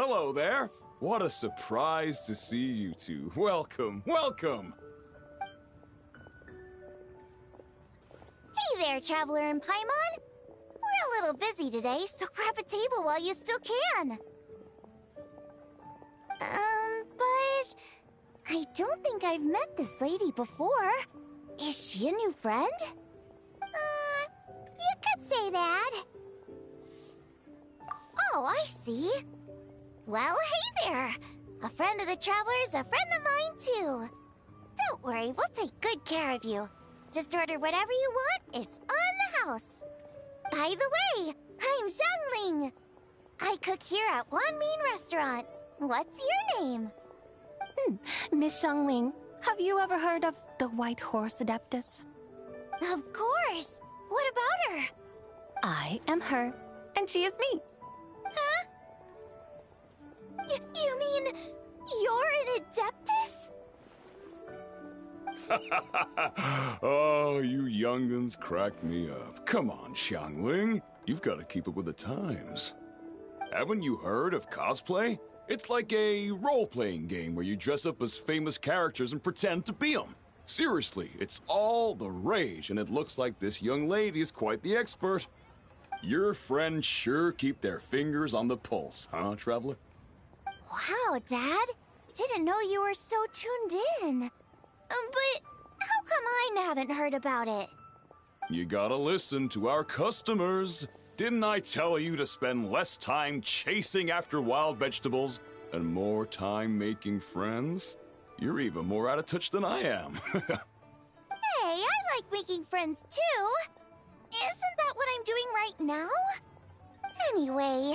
Hello there. What a surprise to see you two. Welcome, welcome. Hey there, Traveler and Paimon. We're a little busy today, so grab a table while you still can. But I don't think I've met this lady before. Is she a new friend? You could say that. Oh, I see. Well, hey there. A friend of the Traveler's a friend of mine, too. Don't worry, we'll take good care of you. Just order whatever you want, it's on the house. By the way, I'm Xiangling. I cook here at Wanmin Restaurant. What's your name? Miss Xiangling, have you ever heard of the White Horse Adeptus? Of course. What about her? I am her, and she is me. Huh? You mean you're an Adeptus? Oh, you young'uns crack me up. Come on, Xiangling. You've got to keep up with the times. Haven't you heard of cosplay? It's like a role-playing game where you dress up as famous characters and pretend to be them. Seriously, it's all the rage, and it looks like this young lady is quite the expert. Your friends sure keep their fingers on the pulse, huh, Traveler? Wow, Dad. Didn't know you were so tuned in. But how come I haven't heard about it? You gotta listen to our customers. Didn't I tell you to spend less time chasing after wild vegetables and more time making friends? You're even more out of touch than I am. Hey, I like making friends too. Isn't that what I'm doing right now? Anyway,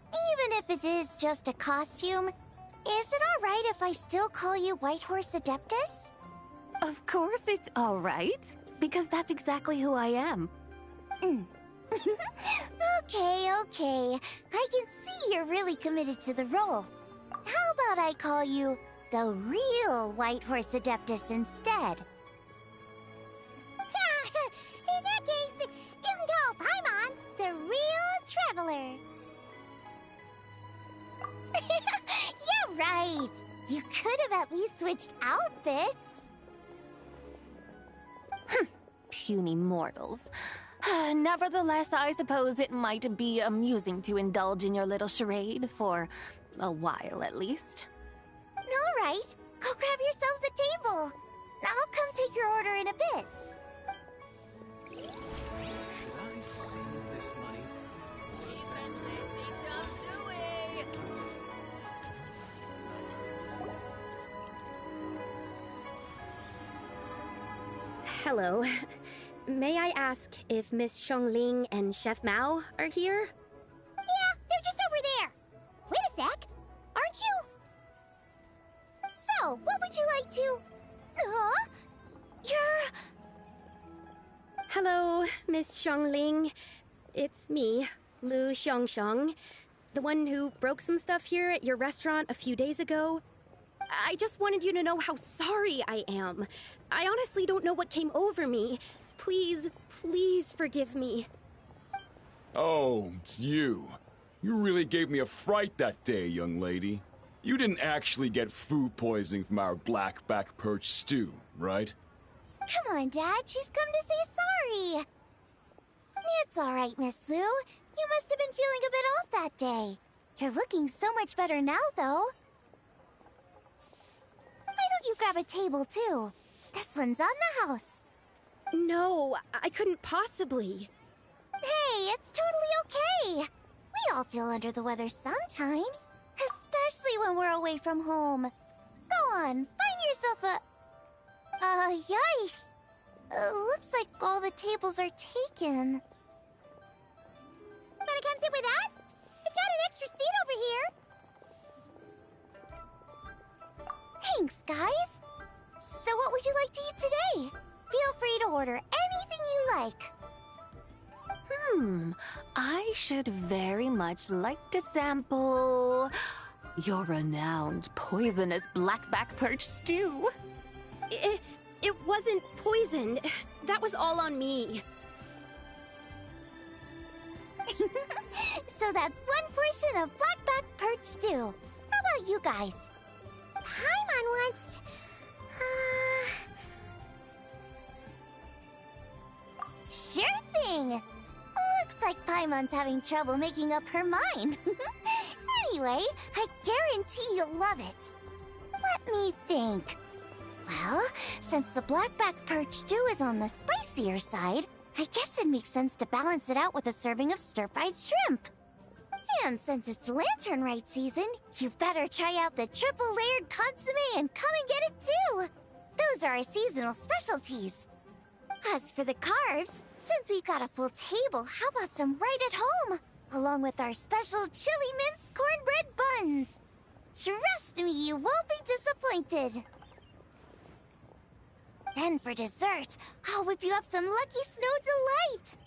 even if it is just a costume, is it alright if I still call you White Horse Adeptus? Of course it's all right, because that's exactly who I am. Okay. I can see you're really committed to the role. How about I call you the real White Horse Adeptus instead? In that case, you can call Paimon the real Traveler. Yeah, right. You could have at least switched outfits. Puny mortals. Nevertheless, I suppose it might be amusing to indulge in your little charade for a while at least. All right, go grab yourselves a table. I'll come take your order in a bit. Should I save this money for a festival? Hello. May I ask if Miss Xiangling and Chef Mao are here? Yeah, they're just over there. Wait a sec. Aren't you? So, what would you like to... You're... Hello, Miss Xiangling. It's me, Lu Xiangxiang, the one who broke some stuff here at your restaurant a few days ago. I just wanted you to know how sorry I am. I honestly don't know what came over me. Please forgive me. Oh, it's you. You really gave me a fright that day, young lady. You didn't actually get food poisoning from our black-back perch stew, right? Come on, Dad. She's come to say sorry. It's all right, Miss Lu. You must have been feeling a bit off that day. You're looking so much better now, though. Why don't you grab a table, too? This one's on the house. No, I couldn't possibly. Hey, it's totally okay. We all feel under the weather sometimes, especially when we're away from home. Go on, find yourself a... yikes. Looks like all the tables are taken. Wanna come sit with us? We've got an extra seat over here. Thanks, guys. So what would you like to eat today? Feel free to order anything you like. I should very much like to sample your renowned poisonous blackback perch stew. It wasn't poisoned. That was all on me. So that's one portion of blackback perch stew. How about you guys? Paimon wants... Sure thing! Looks like Paimon's having trouble making up her mind. Anyway, I guarantee you'll love it. Let me think. Well, since the blackback perch stew is on the spicier side, I guess it makes sense to balance it out with a serving of stir-fried shrimp. And since it's lantern rite season, you better try out the triple-layered consomme and come and get it too! Those are our seasonal specialties. As for the carbs, since we've got a full table, how about some right at home? Along with our special chili mince cornbread buns. Trust me, you won't be disappointed. Then for dessert, I'll whip you up some Lucky Snow Delight.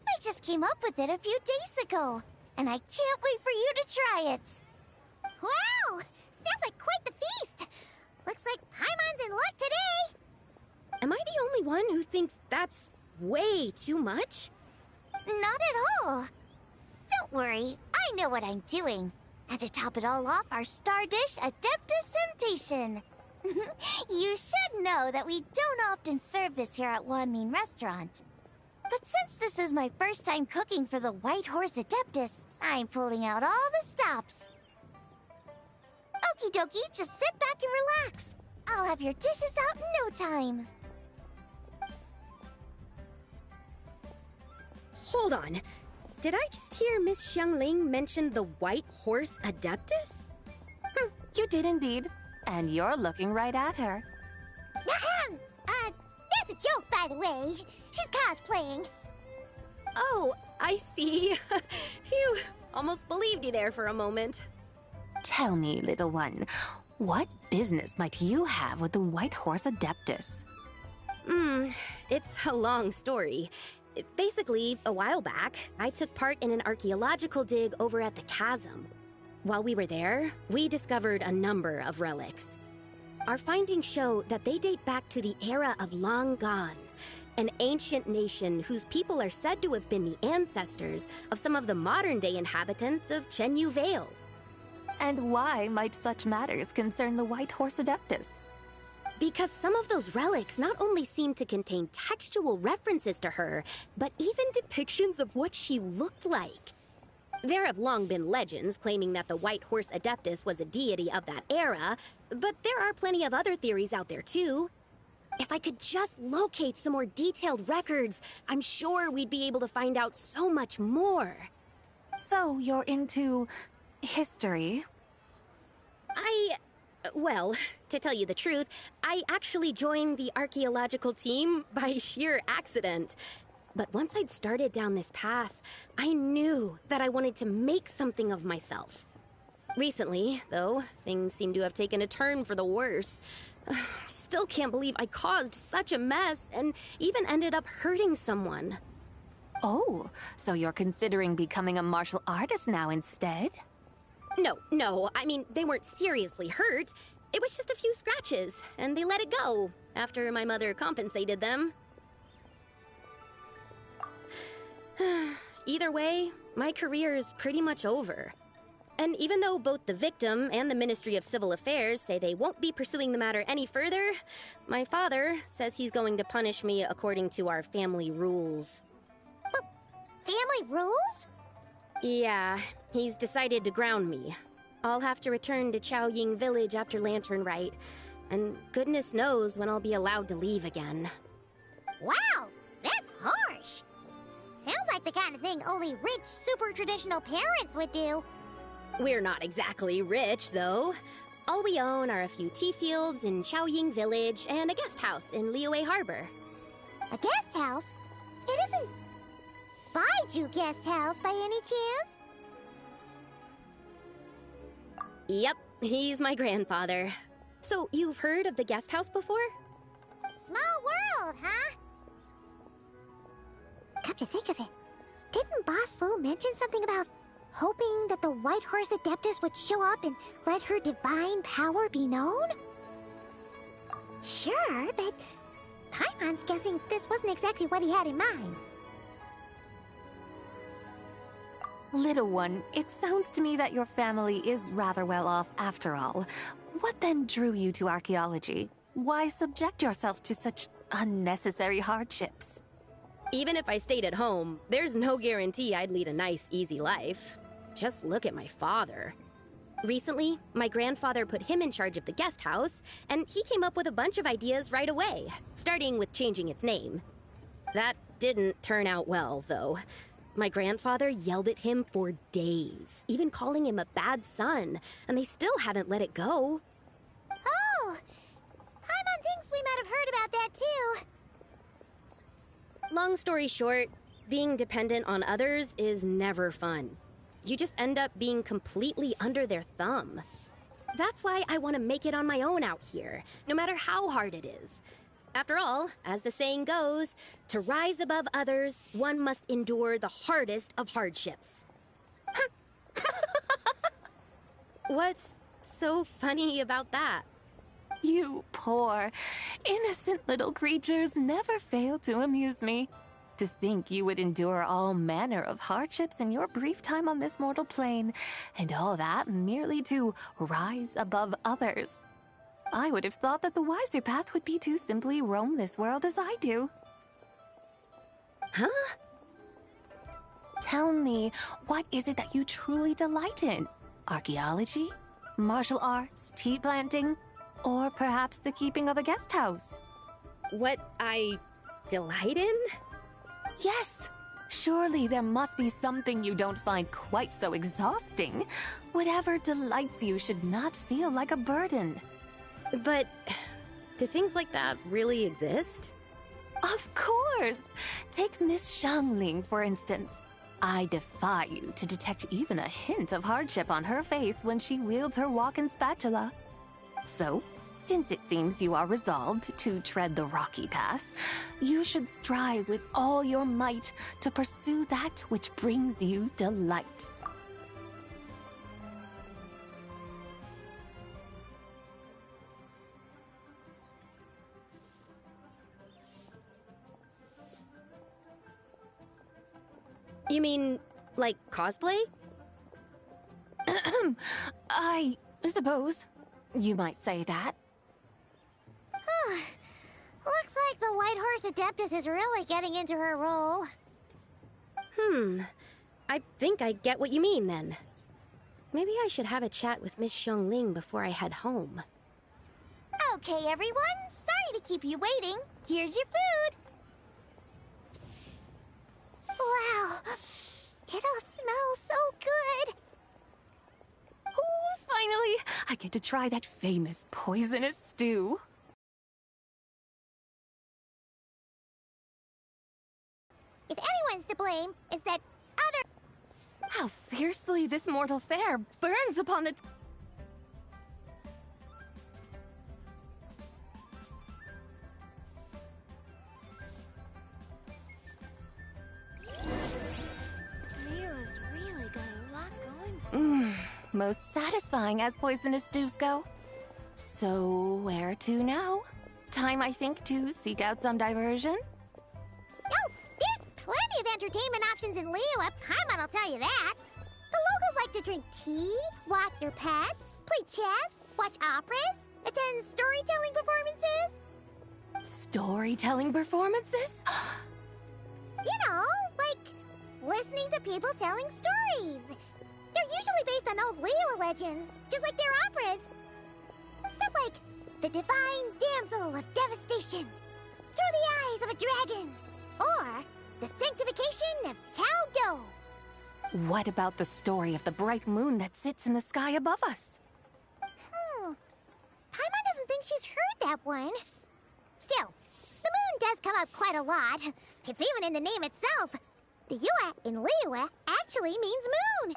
I just came up with it a few days ago, and I can't wait for you to try it. Wow! Sounds like quite the feast. Looks like Paimon's in luck today. Am I the only one who thinks that's way too much? Not at all. Don't worry, I know what I'm doing. And to top it all off, our star dish, Adeptus Temptation. You should know that we don't often serve this here at Wanmin Restaurant. But since this is my first time cooking for the White Horse Adeptus, I'm pulling out all the stops. Okie dokie, just sit back and relax. I'll have your dishes out in no time. Hold on. Did I just hear Miss Xiangling mention the White Horse Adeptus? You did indeed. And you're looking right at her. Ahem! That's a joke, by the way. She's cosplaying. Oh, I see. Phew, almost believed you there for a moment. Tell me, little one, what business might you have with the White Horse Adeptus? It's a long story. Basically, a while back, I took part in an archaeological dig over at the chasm. While we were there, we discovered a number of relics. Our findings show that they date back to the era of Long Gone, an ancient nation whose people are said to have been the ancestors of some of the modern-day inhabitants of Chenyu Vale. And why might such matters concern the White Horse Adeptus? Because some of those relics not only seem to contain textual references to her, but even depictions of what she looked like. There have long been legends claiming that the White Horse Adeptus was a deity of that era, but there are plenty of other theories out there too. If I could just locate some more detailed records, I'm sure we'd be able to find out so much more. So you're into history? Well, to tell you the truth, I actually joined the archaeological team by sheer accident. But once I'd started down this path, I knew that I wanted to make something of myself. Recently, though, things seem to have taken a turn for the worse. Still can't believe I caused such a mess and even ended up hurting someone. Oh, so you're considering becoming a martial artist now instead? No, I mean, they weren't seriously hurt. It was just a few scratches, and they let it go after my mother compensated them. Either way, my career's pretty much over. And even though both the victim and the Ministry of Civil Affairs say they won't be pursuing the matter any further, my father says he's going to punish me according to our family rules. Family rules? Yeah, he's decided to ground me. I'll have to return to Chaoying Village after Lantern Rite, and goodness knows when I'll be allowed to leave again. Wow, that's harsh. Sounds like the kind of thing only rich, super traditional parents would do. We're not exactly rich, though. All we own are a few tea fields in Chaoying Village and a guest house in Liyue Harbor. A guest house? It isn't Baiju Guest House by any chance? Yep, he's my grandfather. So, you've heard of the guest house before? Small world, huh? Come to think of it, didn't Boss Lu mention something about hoping that the White Horse Adeptus would show up and let her divine power be known? Sure, but Paimon's guessing this wasn't exactly what he had in mind. Little one, it sounds to me that your family is rather well off after all. What then drew you to archaeology? Why subject yourself to such unnecessary hardships? Even if I stayed at home, there's no guarantee I'd lead a nice, easy life. Just look at my father. Recently, my grandfather put him in charge of the guest house, and he came up with a bunch of ideas right away, starting with changing its name. That didn't turn out well, though. My grandfather yelled at him for days, even calling him a bad son, and they still haven't let it go. Oh! Paimon thinks we might have heard about that too. Long story short, being dependent on others is never fun. You just end up being completely under their thumb. That's why I want to make it on my own out here, no matter how hard it is. After all, as the saying goes, to rise above others, one must endure the hardest of hardships. What's so funny about that? You poor, innocent little creatures never fail to amuse me. To think you would endure all manner of hardships in your brief time on this mortal plane, and all that merely to rise above others. I would have thought that the wiser path would be to simply roam this world as I do. Huh? Tell me, what is it that you truly delight in? Archaeology? Martial arts? Tea planting? Or perhaps the keeping of a guest house? What I delight in? Yes! Surely there must be something you don't find quite so exhausting. Whatever delights you should not feel like a burden. But do things like that really exist? Of course! Take Miss Xiangling, for instance. I defy you to detect even a hint of hardship on her face when she wields her walking spatula. So, since it seems you are resolved to tread the rocky path, you should strive with all your might to pursue that which brings you delight. You mean, like cosplay? I suppose you might say that. Looks like the White Horse Adeptus is really getting into her role. I think I get what you mean then. Maybe I should have a chat with Miss Xiangling before I head home. Okay, everyone. Sorry to keep you waiting. Here's your food. Wow. It all smells so good. Oh, finally! I get to try that famous poisonous stew. If anyone's to blame, it's that other... How fiercely this mortal fare burns upon the... Leo's really got a lot going for Most satisfying as poisonous stews go. So, where to now? Time, I think, to seek out some diversion? Oh, there's plenty of entertainment options in Liyue. Paimon will tell you that. The locals like to drink tea, walk their pets, play chess, watch operas, attend storytelling performances. Storytelling performances? You know, like listening to people telling stories. They're usually based on old Liyue legends, just like their operas. Stuff like the Divine Damsel of Devastation, Through the Eyes of a Dragon, or the Sanctification of Tao Do. What about the story of the bright moon that sits in the sky above us? Paimon doesn't think she's heard that one. Still, the moon does come up quite a lot. It's even in the name itself. The Yue in Liyue actually means moon.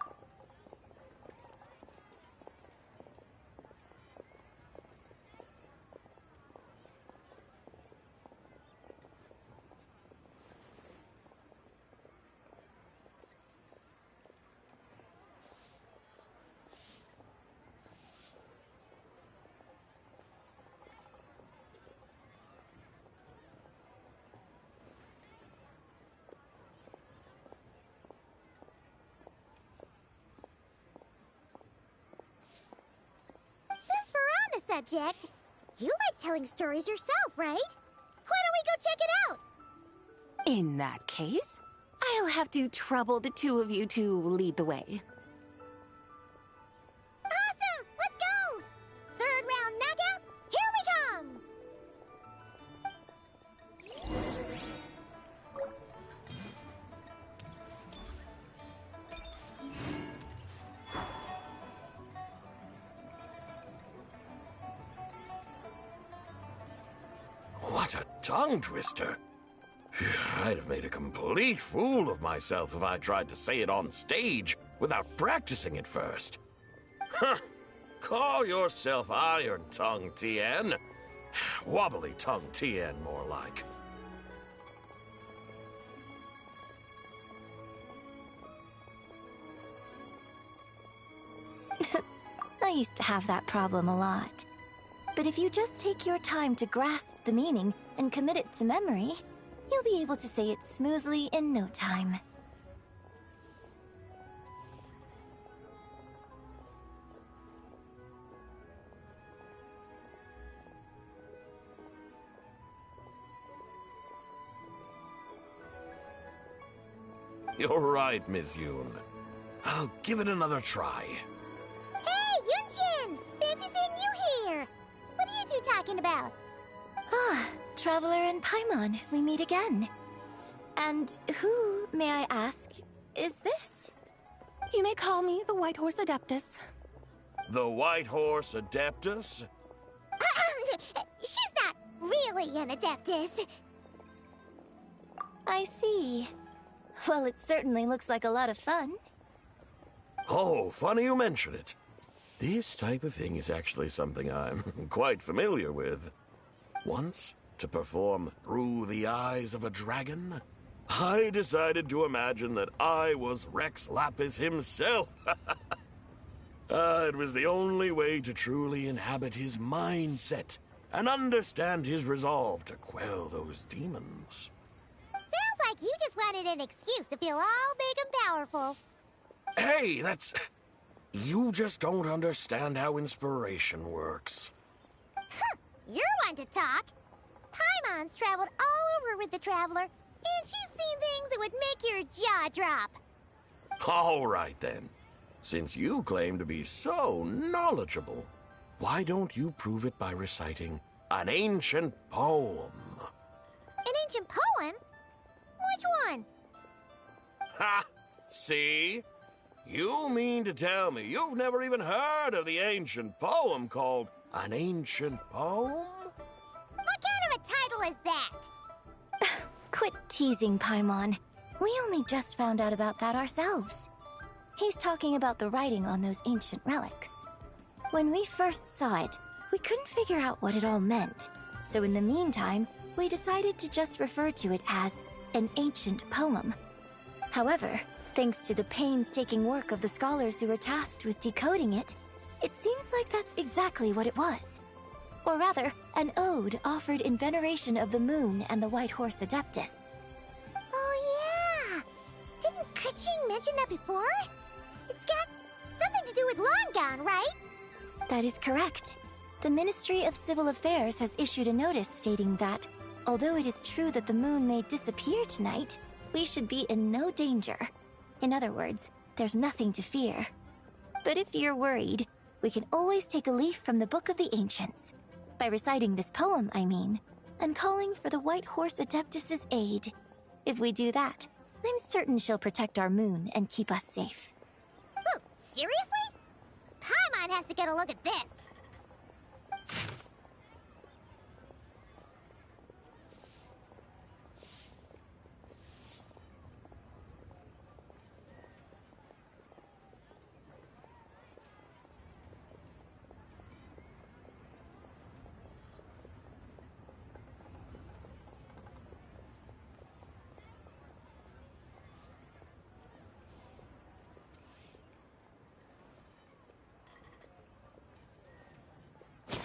subject. You like telling stories yourself, right? Why don't we go check it out? In that case, I'll have to trouble the two of you to lead the way. Awesome! Let's go! Third round knockout, here we come! What a tongue twister! I'd have made a complete fool of myself if I tried to say it on stage without practicing it first. Huh. Call yourself Iron Tongue, Tien. Wobbly Tongue Tien, more like. I used to have that problem a lot. But if you just take your time to grasp the meaning and commit it to memory, you'll be able to say it smoothly in no time. You're right, Miss Yoon. I'll give it another try. Hey, Yunjin! Fancy seeing you here! What are you two talking about? Ah, Traveler and Paimon, we meet again. And who, may I ask, is this? You may call me the White Horse Adeptus. The White Horse Adeptus? She's not really an Adeptus. I see. Well, it certainly looks like a lot of fun. Oh, funny you mention it. This type of thing is actually something I'm quite familiar with. Once, to perform Through the Eyes of a Dragon, I decided to imagine that I was Rex Lapis himself. It was the only way to truly inhabit his mindset and understand his resolve to quell those demons. Sounds like you just wanted an excuse to feel all big and powerful. Hey, that's... You just don't understand how inspiration works. You're one to talk. Paimon's traveled all over with the Traveler, and she's seen things that would make your jaw drop. All right, then. Since you claim to be so knowledgeable, why don't you prove it by reciting an ancient poem? An ancient poem? Which one? Ha! See? You mean to tell me you've never even heard of the ancient poem called An Ancient Poem? What kind of a title is that? Quit teasing, Paimon. We only just found out about that ourselves. He's talking about the writing on those ancient relics. When we first saw it, we couldn't figure out what it all meant. So in the meantime, we decided to just refer to it as an ancient poem. However, thanks to the painstaking work of the scholars who were tasked with decoding it, it seems like that's exactly what it was. Or rather, an ode offered in veneration of the moon and the White Horse Adeptus. Oh yeah! Didn't Kuching mention that before? It's got something to do with Long Gone, right? That is correct. The Ministry of Civil Affairs has issued a notice stating that, although it is true that the moon may disappear tonight, we should be in no danger. In other words, there's nothing to fear. But if you're worried, we can always take a leaf from the Book of the Ancients. By reciting this poem, I mean, and calling for the White Horse Adeptus' aid. If we do that, I'm certain she'll protect our moon and keep us safe. Oh, seriously? Paimon has to get a look at this.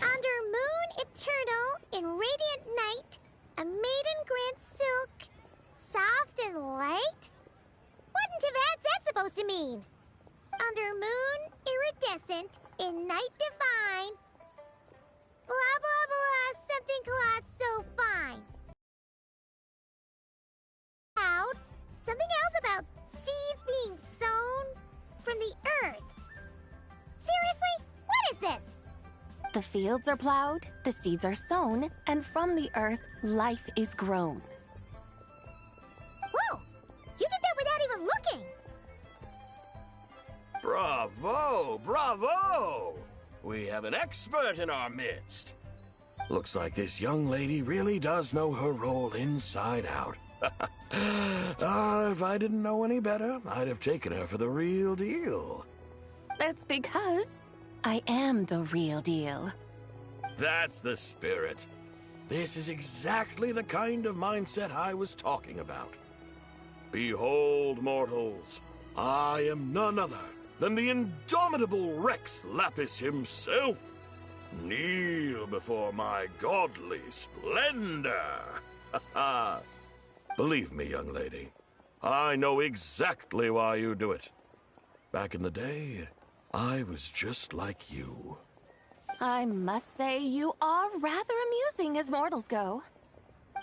Under moon eternal, in radiant night, a maiden grants silk, soft and light? What in Tibet's that supposed to mean? Under moon iridescent, in night divine. Blah blah blah, something cloth so fine. Out. Something else about seeds being sown from the earth. Seriously? What is this? The fields are plowed, the seeds are sown, and from the earth, life is grown. Whoa! You did that without even looking! Bravo! Bravo! We have an expert in our midst. Looks like this young lady really does know her role inside out. If I didn't know any better, I'd have taken her for the real deal. That's because I am the real deal. That's the spirit. This is exactly the kind of mindset I was talking about. Behold, mortals, I am none other than the indomitable Rex Lapis himself. Kneel before my godly splendor. Believe me, young lady, I know exactly why you do it. Back in the day, I was just like you. I must say you are rather amusing as mortals go.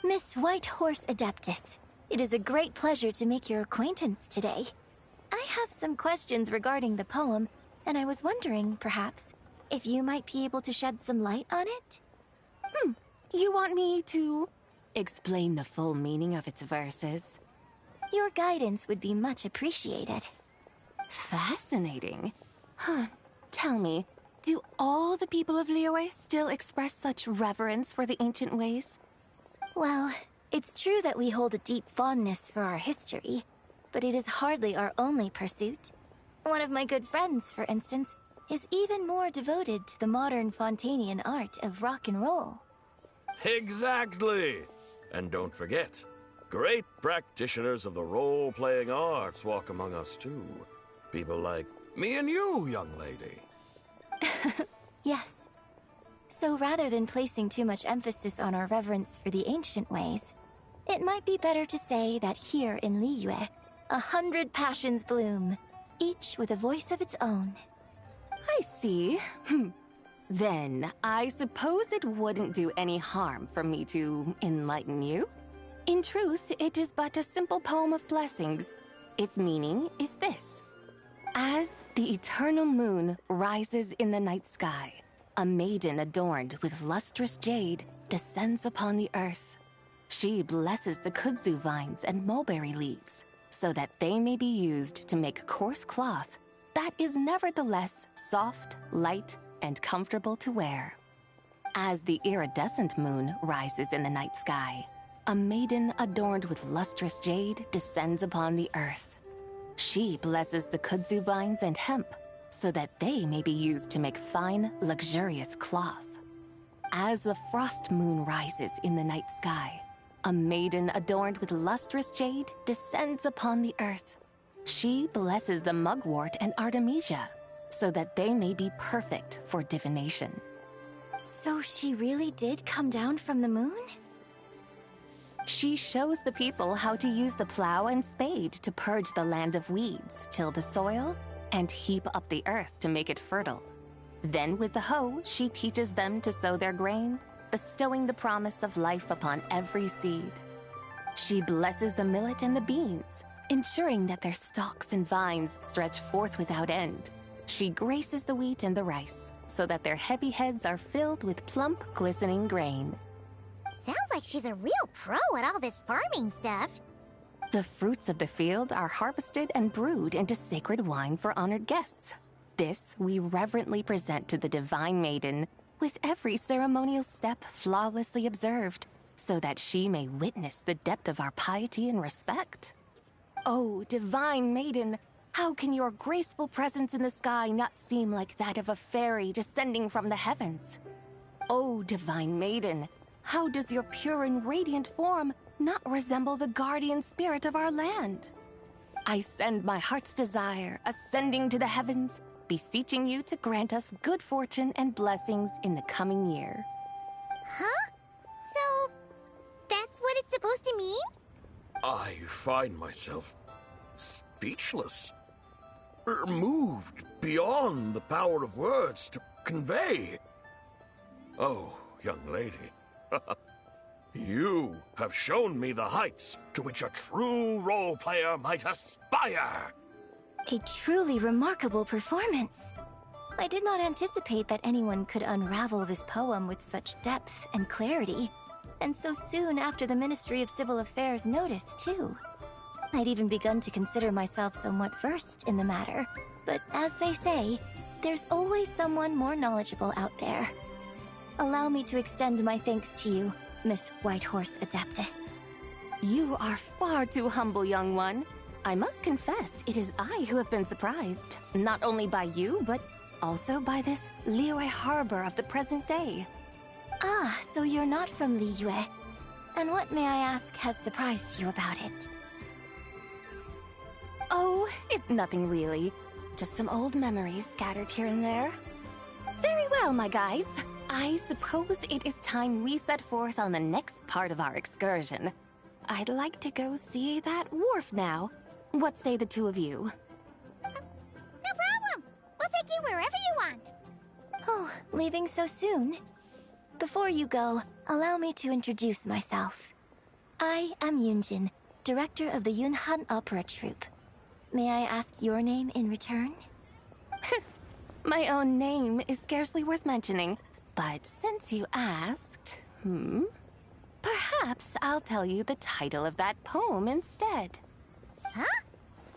Miss Whitehorse Adeptus, it is a great pleasure to make your acquaintance today. I have some questions regarding the poem, and I was wondering, perhaps, if you might be able to shed some light on it? You want me to explain the full meaning of its verses? Your guidance would be much appreciated. Fascinating. Tell me, do all the people of Liyue still express such reverence for the ancient ways? Well, it's true that we hold a deep fondness for our history, but it is hardly our only pursuit. One of my good friends, for instance, is even more devoted to the modern Fontanian art of rock and roll. Exactly! And don't forget, great practitioners of the role-playing arts walk among us too. People like me and you, young lady. Yes. So rather than placing too much emphasis on our reverence for the ancient ways, it might be better to say that here in Liyue, 100 passions bloom, each with a voice of its own. I see. Then, I suppose it wouldn't do any harm for me to enlighten you. In truth, it is but a simple poem of blessings. Its meaning is this. As the eternal moon rises in the night sky, a maiden adorned with lustrous jade descends upon the earth. She blesses the kudzu vines and mulberry leaves, so that they may be used to make coarse cloth that is nevertheless soft, light, and comfortable to wear. As the iridescent moon rises in the night sky, a maiden adorned with lustrous jade descends upon the earth. She blesses the kudzu vines and hemp, so that they may be used to make fine, luxurious cloth. As the frost moon rises in the night sky, a maiden adorned with lustrous jade descends upon the earth. She blesses the mugwort and artemisia, so that they may be perfect for divination. So she really did come down from the moon? She shows the people how to use the plow and spade to purge the land of weeds, till the soil, and heap up the earth to make it fertile. Then with the hoe, she teaches them to sow their grain, bestowing the promise of life upon every seed. She blesses the millet and the beans, ensuring that their stalks and vines stretch forth without end. She graces the wheat and the rice, so that their heavy heads are filled with plump, glistening grain. Sounds like she's a real pro at all this farming stuff. The fruits of the field are harvested and brewed into sacred wine for honored guests. This we reverently present to the divine maiden, with every ceremonial step flawlessly observed, so that she may witness the depth of our piety and respect. Oh, divine maiden, how can your graceful presence in the sky not seem like that of a fairy descending from the heavens? Oh, divine maiden, how does your pure and radiant form not resemble the guardian spirit of our land? I send my heart's desire, ascending to the heavens, beseeching you to grant us good fortune and blessings in the coming year. Huh? So, that's what it's supposed to mean? I find myself speechless, moved beyond the power of words to convey. Oh, young lady. You have shown me the heights to which a true role player might aspire. A truly remarkable performance. I did not anticipate that anyone could unravel this poem with such depth and clarity, and so soon after the Ministry of Civil Affairs noticed, too. I'd even begun to consider myself somewhat versed in the matter, but as they say, there's always someone more knowledgeable out there. Allow me to extend my thanks to you, Miss Whitehorse Adeptus. You are far too humble, young one. I must confess, it is I who have been surprised, not only by you, but also by this Liyue harbor of the present day. Ah, so you're not from Liyue. And what, may I ask, has surprised you about it? Oh, it's nothing really. Just some old memories scattered here and there. Very well, my guides. I suppose it is time we set forth on the next part of our excursion. I'd like to go see that wharf now. What say the two of you? No problem. We'll take you wherever you want. Oh, leaving so soon? Before you go, allow me to introduce myself. I am Yunjin, director of the Yunhan Opera Troupe. May I ask your name in return? My own name is scarcely worth mentioning, but since you asked, perhaps I'll tell you the title of that poem instead. Huh?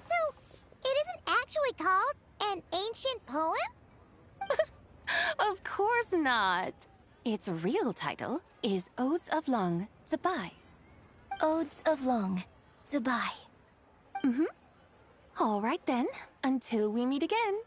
So, it isn't actually called an ancient poem? Of course not. Its real title is Odes of Long Zabai. Odes of Long Zabai. All right then, until we meet again.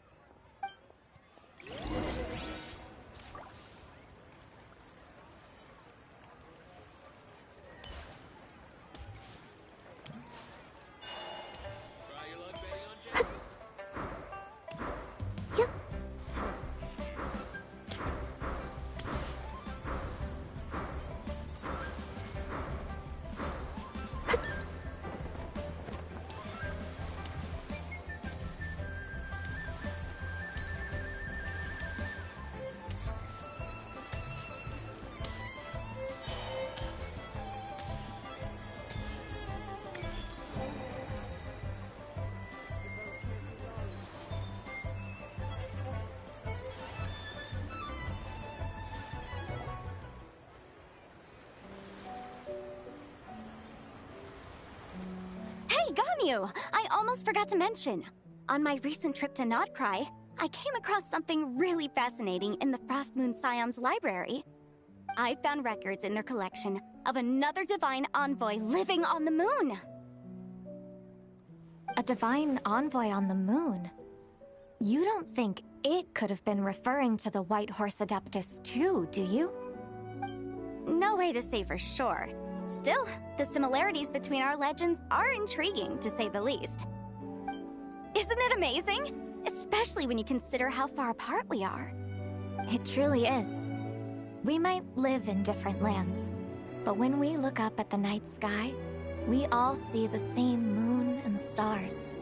Hey, Ganyu! I almost forgot to mention. On my recent trip to Notcry, I came across something really fascinating in the Frost Moon Scion's library. I found records in their collection of another divine envoy living on the moon. A divine envoy on the moon? You don't think it could have been referring to the White Horse Adeptus too, do you? No way to say for sure. Still, the similarities between our legends are intriguing, to say the least. Isn't it amazing? Especially when you consider how far apart we are. It truly is. We might live in different lands, but when we look up at the night sky, we all see the same moon and stars.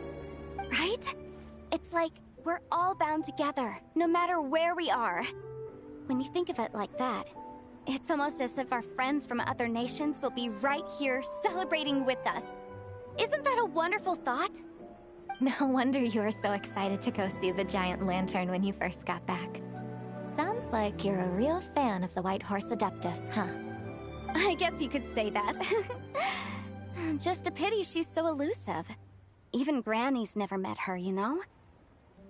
Right? It's like we're all bound together, no matter where we are. When you think of it like that, it's almost as if our friends from other nations will be right here celebrating with us. Isn't that a wonderful thought? No wonder you were so excited to go see the giant lantern when you first got back. Sounds like you're a real fan of the White Horse Adeptus, huh? I guess you could say that. Just a pity she's so elusive. Even Granny's never met her, you know?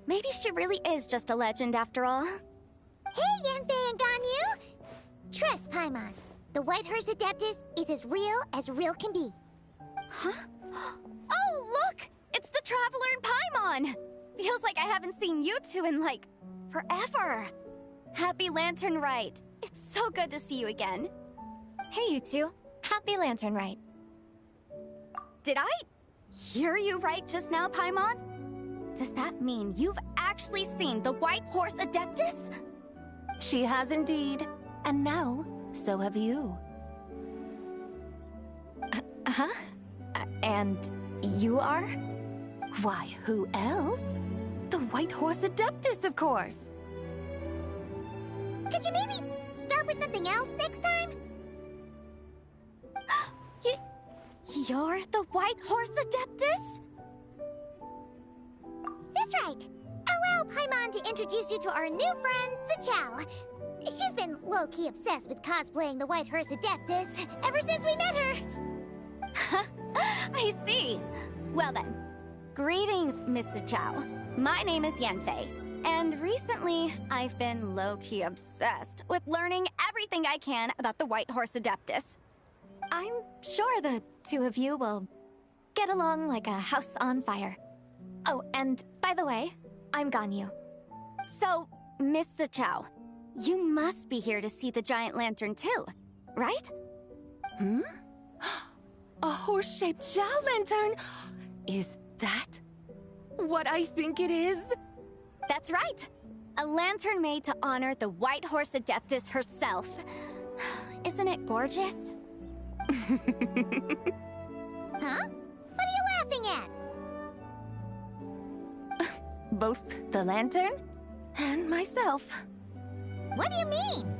Maybe she really is just a legend after all. Hey, Yanfei and Ganyu! Trust, Paimon. The White Horse Adeptus is as real can be. Huh? Oh, look! It's the Traveler and Paimon! Feels like I haven't seen you two in, like, forever. Happy Lantern Rite. It's so good to see you again. Hey, you two. Happy Lantern Rite. Did I hear you right just now, Paimon? Does that mean you've actually seen the White Horse Adeptus? She has indeed. And now, so have you. And you are? Why, who else? The White Horse Adeptus, of course. Could you maybe start with something else next time? You're the White Horse Adeptus? That's right. Allow Paimon to introduce you to our new friend, Zichao. She's been low-key obsessed with cosplaying the White Horse Adeptus ever since we met her. I see. Well then, greetings, Miss Zichao. My name is Yanfei, and recently I've been low-key obsessed with learning everything I can about the White Horse Adeptus. I'm sure the two of you will get along like a house on fire. Oh, and by the way, I'm Ganyu. So, Miss Zichao, you must be here to see the giant lantern too, right? A horse-shaped Zhao lantern? Is that what I think it is? That's right. A lantern made to honor the White Horse Adeptus herself. Isn't it gorgeous? Huh? What are you laughing at? Both the lantern and myself. What do you mean?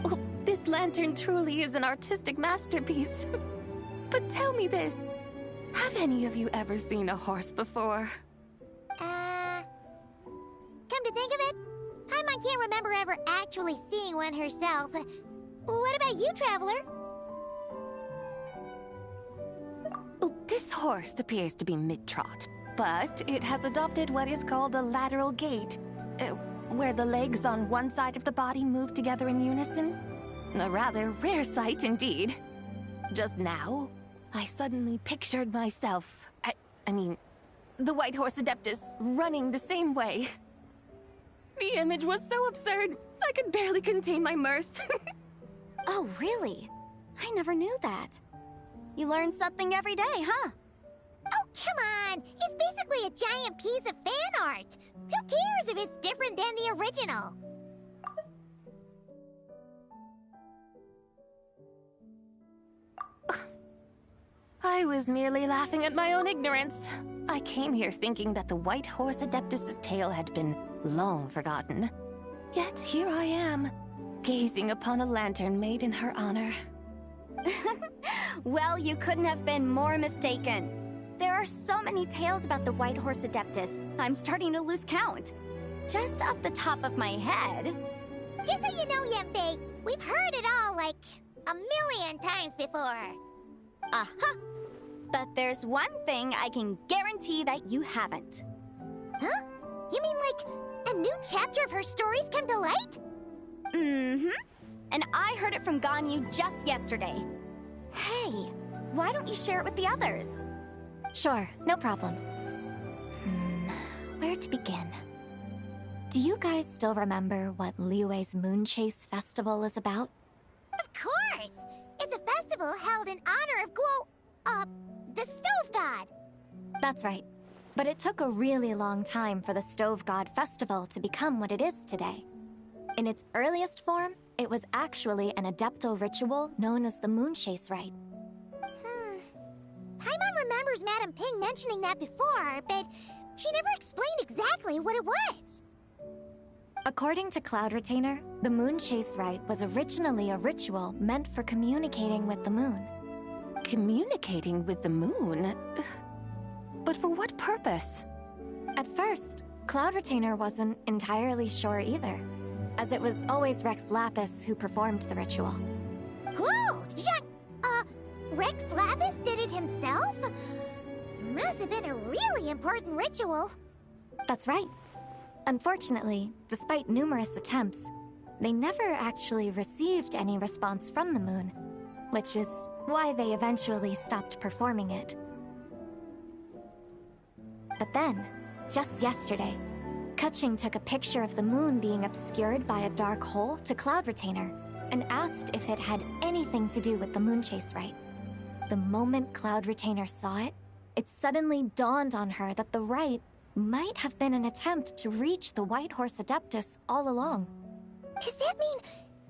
Oh, this lantern truly is an artistic masterpiece. But tell me this, have any of you ever seen a horse before? Come to think of it, Paimon can't remember ever actually seeing one herself. What about you, Traveler? Oh, this horse appears to be mid-trot, but it has adopted what is called a lateral gait, where the legs on one side of the body move together in unison. A rather rare sight indeed. Just now, I suddenly pictured myself, I mean, the White Horse Adeptus running the same way. The image was so absurd, I could barely contain my mirth. Oh, really? I never knew that. You learn something every day, huh? Oh, come on! It's basically a giant piece of fan art! Who cares if it's different than the original? I was merely laughing at my own ignorance. I came here thinking that the White Horse Adeptus's tale had been long forgotten. Yet here I am, gazing upon a lantern made in her honor. Well, you couldn't have been more mistaken. There are so many tales about the White Horse Adeptus, I'm starting to lose count. Just off the top of my head... Just so you know, Yanfei, we've heard it all like a million times before. Aha! But there's one thing I can guarantee that you haven't. Huh? You mean like a new chapter of her stories come to light? Mm-hmm. And I heard it from Ganyu just yesterday. Hey, why don't you share it with the others? Sure, no problem. Where to begin? Do you guys still remember what Liyue's Moon Chase Festival is about? Of course! It's a festival held in honor of the Stove God. That's right. But it took a really long time for the Stove God Festival to become what it is today. In its earliest form, it was actually an adeptal ritual known as the Moon Chase Rite. Paimon remembers Madame Ping mentioning that before, but she never explained exactly what it was. According to Cloud Retainer, the Moon Chase Rite was originally a ritual meant for communicating with the moon. Communicating with the moon? But for what purpose? At first, Cloud Retainer wasn't entirely sure either, as it was always Rex Lapis who performed the ritual. Whoa! Rex Lapis did it himself? Must have been a really important ritual. That's right. Unfortunately, despite numerous attempts, they never actually received any response from the moon, which is why they eventually stopped performing it. But then, just yesterday, Keqing took a picture of the moon being obscured by a dark hole to Cloud Retainer and asked if it had anything to do with the Moon Chase Rite. The moment Cloud Retainer saw it, it suddenly dawned on her that the rite might have been an attempt to reach the White Horse Adeptus all along. Does that mean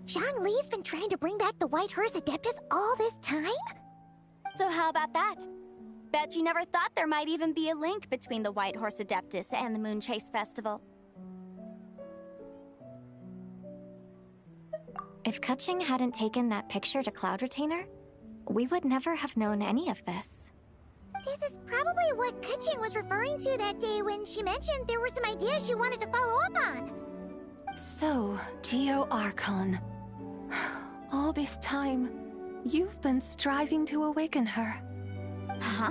Zhongli's been trying to bring back the White Horse Adeptus all this time? So how about that? Bet you never thought there might even be a link between the White Horse Adeptus and the Moon Chase Festival. If Kutching hadn't taken that picture to Cloud Retainer, we would never have known any of this. This is probably what Kutching was referring to that day when she mentioned there were some ideas she wanted to follow up on. So, Geo Archon. All this time, you've been striving to awaken her. Huh?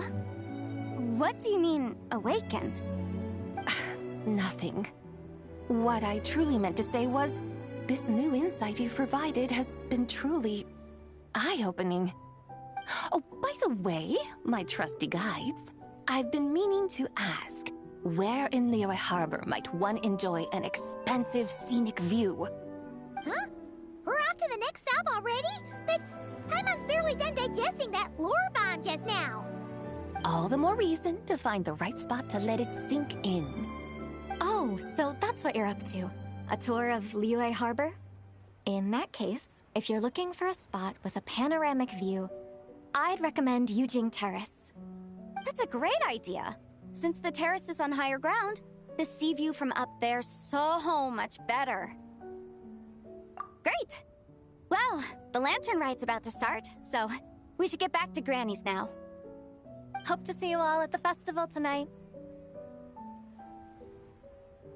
What do you mean, awaken? Nothing. What I truly meant to say was, this new insight you've provided has been truly eye-opening. Oh, by the way, my trusty guides, I've been meaning to ask, where in Liyue Harbor might one enjoy an expansive scenic view? Huh? We're off to the next stop already? But Paimon's barely done digesting that lore bomb just now. All the more reason to find the right spot to let it sink in. Oh, so that's what you're up to. A tour of Liyue Harbor? In that case, if you're looking for a spot with a panoramic view, I'd recommend Yujing Terrace. That's a great idea. Since the terrace is on higher ground, the sea view from up there's so much better. Great! Well, the lantern ride's about to start, so we should get back to Granny's now. Hope to see you all at the festival tonight.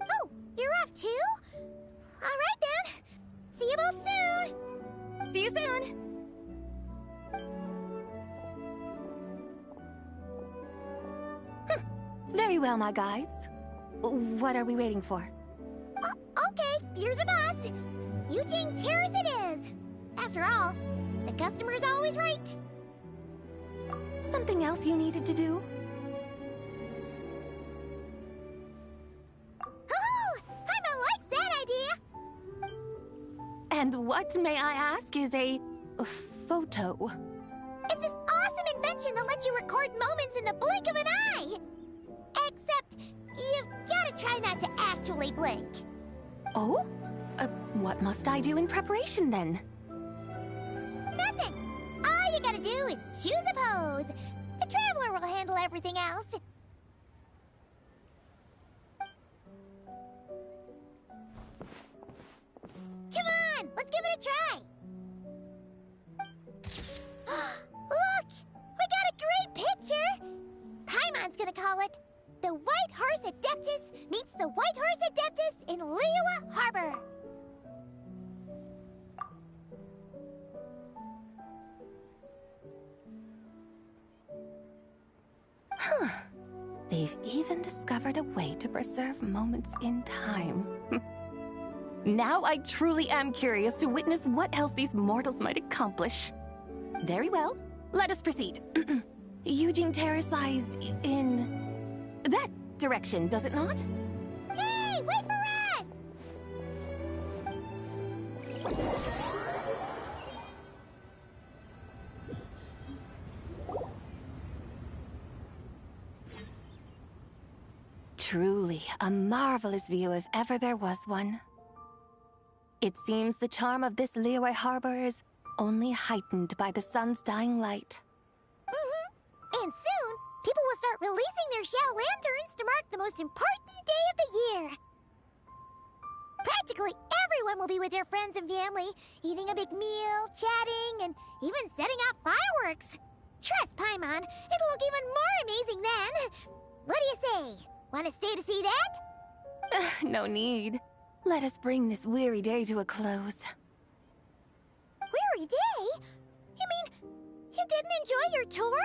Oh, you're off too? All right then. See you both soon. See you soon! Very well, my guides. What are we waiting for? Okay, you're the boss. Eugene Terrace it is. After all, the customer's always right. Something else you needed to do? Oh, Paimon likes that idea. And what, may I ask, is a photo? It's this awesome invention that lets you record moments in the blink of an eye. Except, you've gotta try not to actually blink. Oh? What must I do in preparation then? Nothing. All you gotta do is choose a pose. The Traveler will handle everything else. Come on, let's give it a try. Look, we got a great picture. Paimon's gonna call it The White Horse Adeptus Meets the White Horse Adeptus in Liyue Harbor. Huh. They've even discovered a way to preserve moments in time. Now I truly am curious to witness what else these mortals might accomplish. Very well, let us proceed. Eugene Terrace lies in that direction, does it not? Hey, wait for us! Truly a marvelous view if ever there was one. It seems the charm of this Liyue Harbor is only heightened by the sun's dying light. And soon, people will start releasing their shell lanterns to mark the most important day of the year. Practically everyone will be with their friends and family, eating a big meal, chatting, and even setting off fireworks. Trust Paimon, it'll look even more amazing then. What do you say? Want to stay to see that? No need. Let us bring this weary day to a close. Weary day? You mean you didn't enjoy your tour?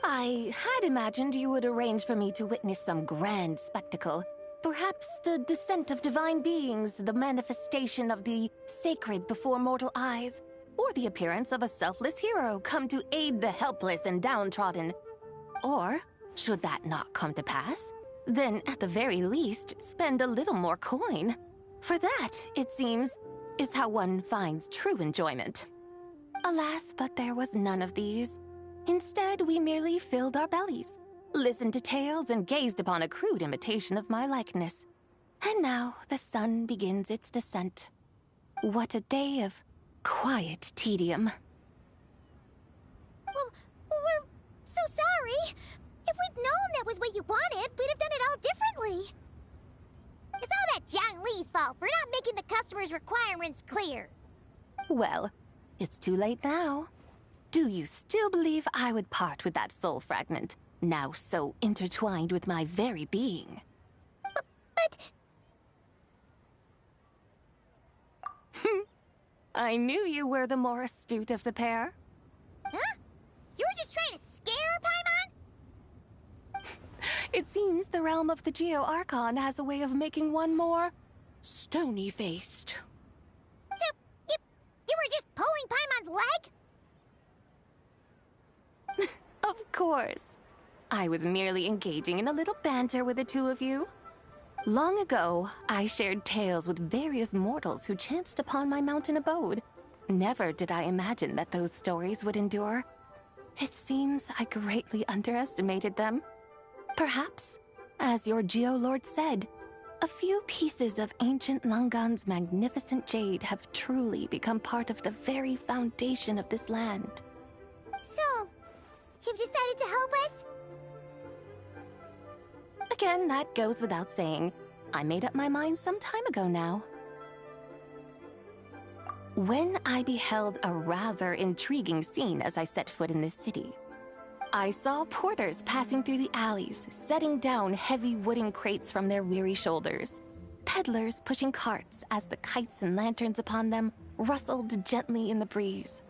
I had imagined you would arrange for me to witness some grand spectacle. Perhaps the descent of divine beings, the manifestation of the sacred before mortal eyes, or the appearance of a selfless hero come to aid the helpless and downtrodden. Or, should that not come to pass, then at the very least, spend a little more coin. For that, it seems, is how one finds true enjoyment. Alas, but there was none of these. Instead, we merely filled our bellies, listened to tales, and gazed upon a crude imitation of my likeness. And now the sun begins its descent. What a day of quiet tedium. Well, we're so sorry. If we'd known that was what you wanted, we'd have done it all differently. It's all that Zhang Li's fault for not making the customer's requirements clear. Well, it's too late now. Do you still believe I would part with that soul fragment, now so intertwined with my very being? But... I knew you were the more astute of the pair. Huh? You were just trying to scare Paimon? It seems the realm of the Geo-Archon has a way of making one more stony-faced. So, you were just pulling Paimon's leg? Of course. I was merely engaging in a little banter with the two of you. Long ago, I shared tales with various mortals who chanced upon my mountain abode. Never did I imagine that those stories would endure. It seems I greatly underestimated them. Perhaps, as your Geolord said, a few pieces of ancient Langan's magnificent jade have truly become part of the very foundation of this land. So, you've decided to help us? Again, that goes without saying. I made up my mind some time ago now. When I beheld a rather intriguing scene as I set foot in this city, I saw porters passing through the alleys, setting down heavy wooden crates from their weary shoulders. Peddlers pushing carts as the kites and lanterns upon them rustled gently in the breeze.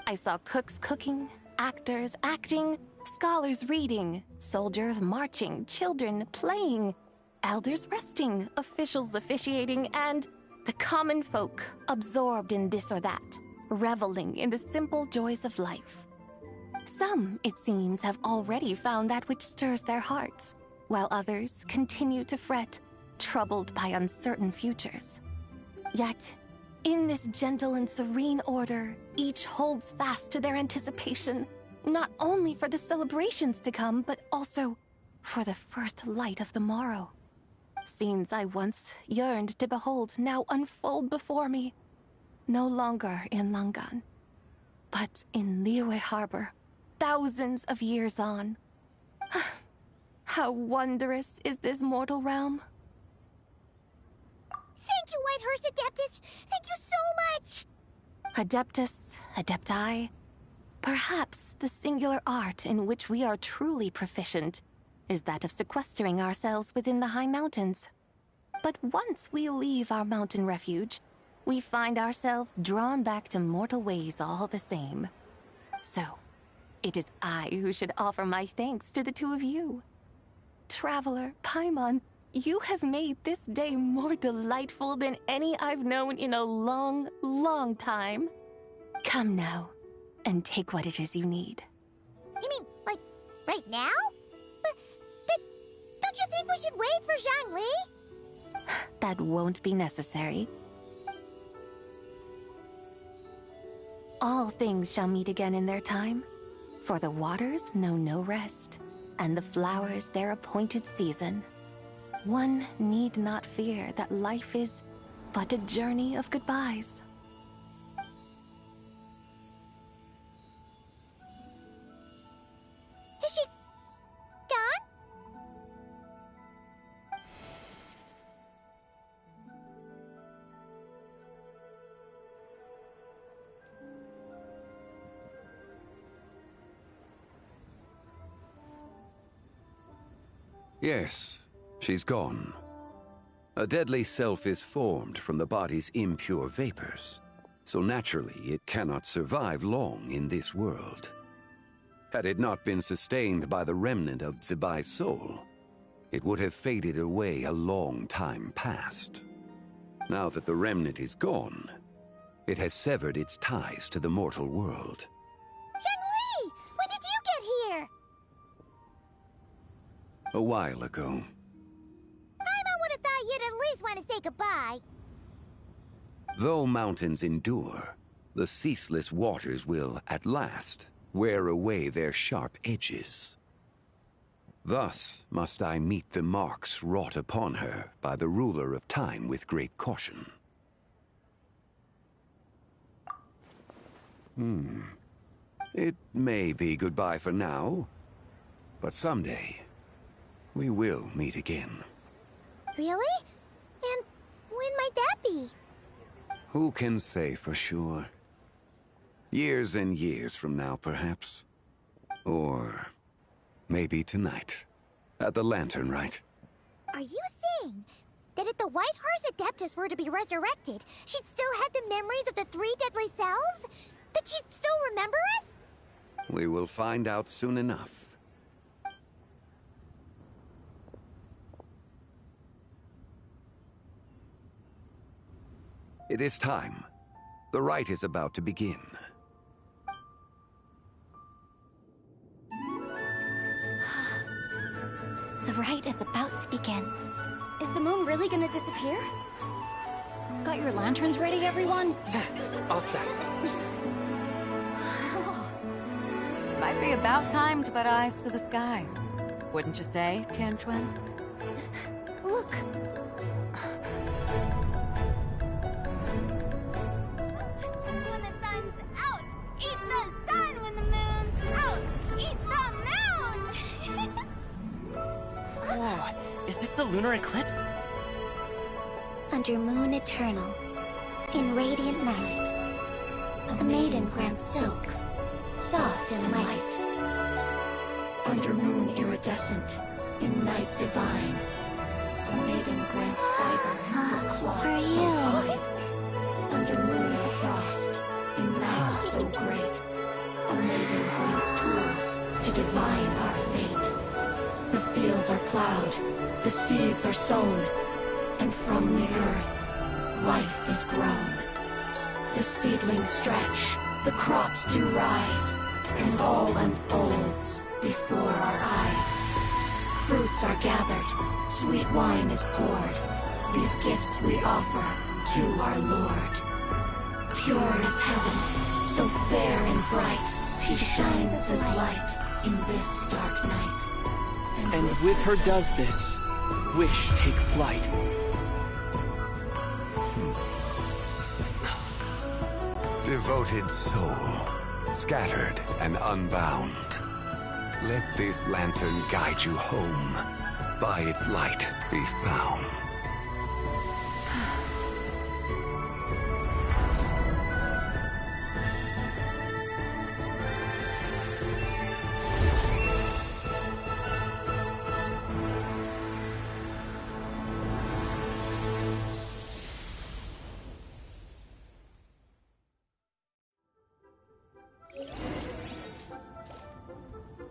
I saw cooks cooking, actors acting, scholars reading, soldiers marching, children playing, elders resting, officials officiating, and the common folk absorbed in this or that, reveling in the simple joys of life. Some, it seems, have already found that which stirs their hearts, while others continue to fret, troubled by uncertain futures. Yet, in this gentle and serene order, each holds fast to their anticipation, not only for the celebrations to come, but also for the first light of the morrow. Scenes I once yearned to behold now unfold before me, no longer in Langan, but in Liyue Harbor, thousands of years on. How wondrous is this mortal realm! Thank you, Whitehurst Adeptus! Thank you so much! Adeptus, Adepti, perhaps the singular art in which we are truly proficient is that of sequestering ourselves within the high mountains. But once we leave our mountain refuge, we find ourselves drawn back to mortal ways all the same. So, it is I who should offer my thanks to the two of you. Traveler, Paimon, you have made this day more delightful than any I've known in a long, long time. Come now, and take what it is you need. You mean, like, right now? But don't you think we should wait for Zhangli? That won't be necessary. All things shall meet again in their time, for the waters know no rest, and the flowers their appointed season. One need not fear that life is but a journey of goodbyes. Is she gone? Yes, she's gone. A deadly self is formed from the body's impure vapors, so naturally it cannot survive long in this world. Had it not been sustained by the remnant of Zibai's soul, it would have faded away a long time past. Now that the remnant is gone, it has severed its ties to the mortal world. Zhangli! When did you get here? A while ago. Paimon would have thought you'd at least want to say goodbye. Though mountains endure, the ceaseless waters will, at last, wear away their sharp edges. Thus must I meet the marks wrought upon her by the ruler of time with great caution. It may be goodbye for now, but someday we will meet again. Really? And when might that be? Who can say for sure? Years and years from now, perhaps. Or maybe tonight. At the Lantern Rite. Are you saying that if the White Horse Adeptus were to be resurrected, she'd still have the memories of the three deadly selves? That she'd still remember us? We will find out soon enough. It is time. The rite is about to begin. The rite is about to begin. Is the moon really gonna disappear? Got your lanterns ready, everyone? All set. Might be about time to put eyes to the sky. Wouldn't you say, Tianchuan? Look. When the sun's out, eat the sun. When the moon's out, eat the moon. Whoa, is this the lunar eclipse? Under moon eternal, in radiant night, a maiden grants silk, soft and light. Under moon iridescent, in night divine, a maiden grants fiber for cloth For so you. fine. Under moon of frost, in night so great, a maiden grants tools to divine our fate. The fields are plowed, the seeds are sown, and from the earth, life is grown. The seedlings stretch, the crops do rise, and all unfolds before our eyes. Fruits are gathered, sweet wine is poured. These gifts we offer to our Lord. Pure as heaven, so fair and bright, she shines as light in this dark night. And with her does this, wish take flight. Devoted soul, scattered and unbound. Let this lantern guide you home. By its light be found.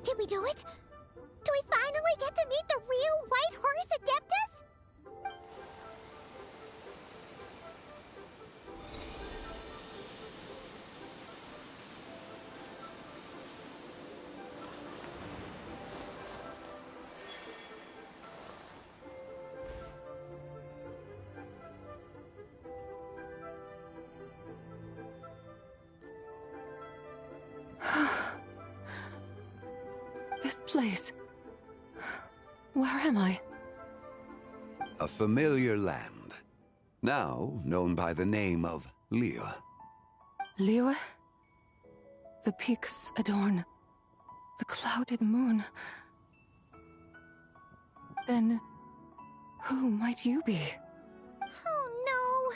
Did we do it? Do we finally get to meet the real White Horse Adeptus? This place. Where am I? A familiar land, now known by the name of Liyue. Liyue? The peaks adorn the clouded moon. Then, who might you be? Oh no!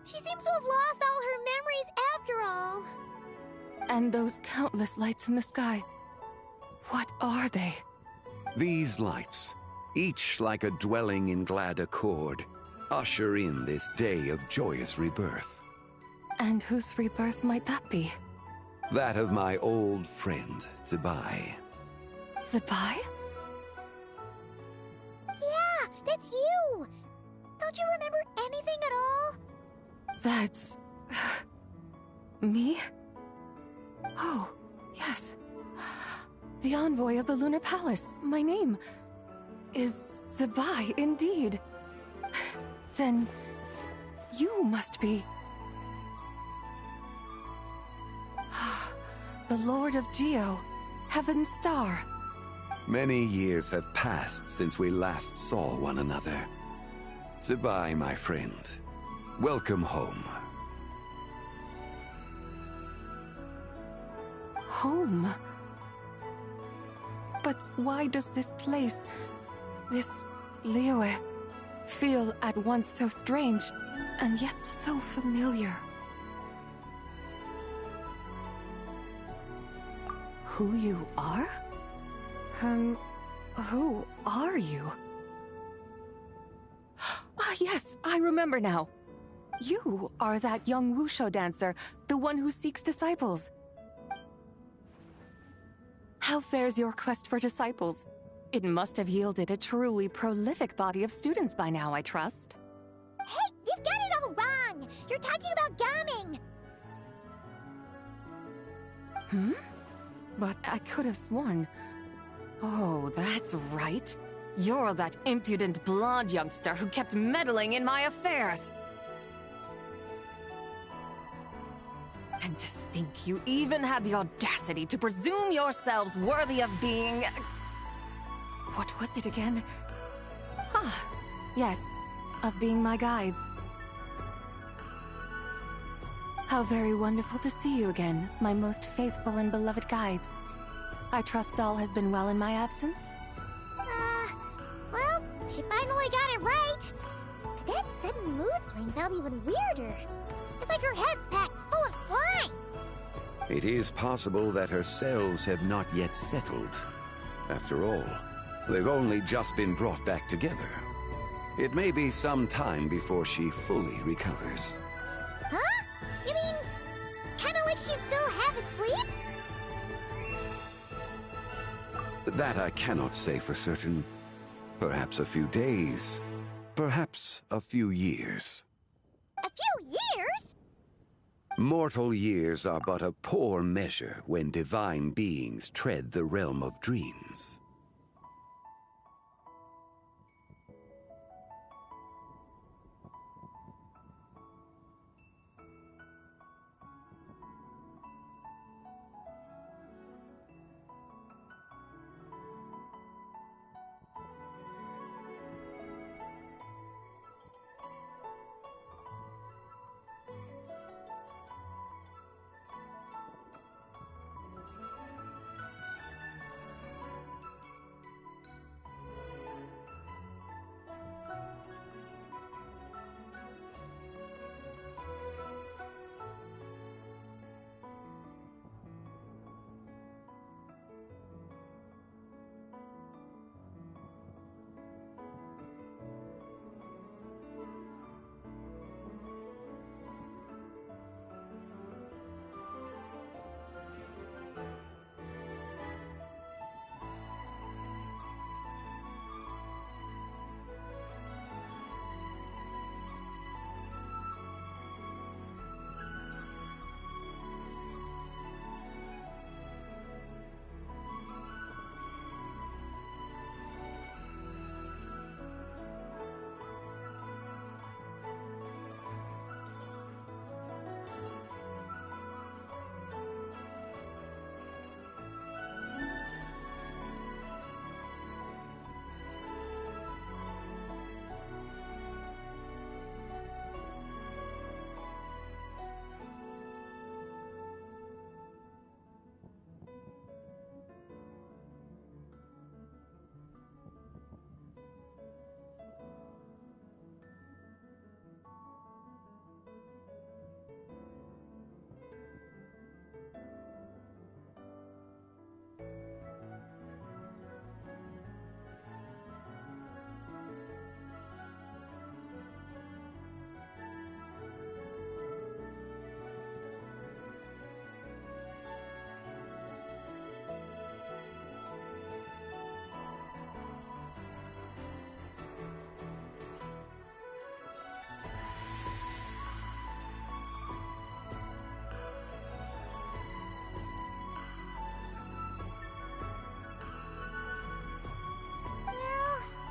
She seems to have lost all her memories after all. And those countless lights in the sky. What are they? These lights, each like a dwelling in glad accord, usher in this day of joyous rebirth. And whose rebirth might that be? That of my old friend, Zibai. Zibai? Yeah, that's you! Don't you remember anything at all? That's... me? Oh, yes. The envoy of the Lunar Palace. My name is Zibai, indeed. Then you must be... the Lord of Geo, Heaven's Star. Many years have passed since we last saw one another. Zibai, my friend. Welcome home. Home? But why does this place, this Liyue, feel at once so strange and yet so familiar. Who you are? Who are you? Ah, yes, I remember now. You are that young Wushu dancer, the one who seeks disciples. How fares your quest for disciples? It must have yielded a truly prolific body of students by now, I trust. Hey, you've got it all wrong! You're talking about gaming! Hmm? But I could have sworn... Oh, that's right. You're that impudent blonde youngster who kept meddling in my affairs. And to think you even had the audacity to presume yourselves worthy of being... What was it again? Ah, yes, of being my guides. How very wonderful to see you again, my most faithful and beloved guides. I trust all has been well in my absence? Well, she finally got it right. But that sudden mood swing felt even weirder. It's like her head's packed full of slimes. It is possible that her cells have not yet settled. After all, they've only just been brought back together. It may be some time before she fully recovers. Huh? You mean, kinda like she's still half asleep? That I cannot say for certain. Perhaps a few days, perhaps a few years. A few years? Mortal years are but a poor measure when divine beings tread the realm of dreams.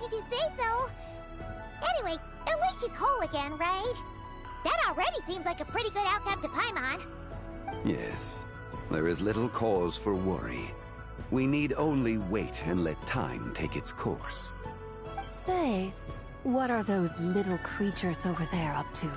If you say so. Anyway, at least she's whole again, right? That already seems like a pretty good outcome to Paimon. Yes, there is little cause for worry. We need only wait and let time take its course. Say, what are those little creatures over there up to?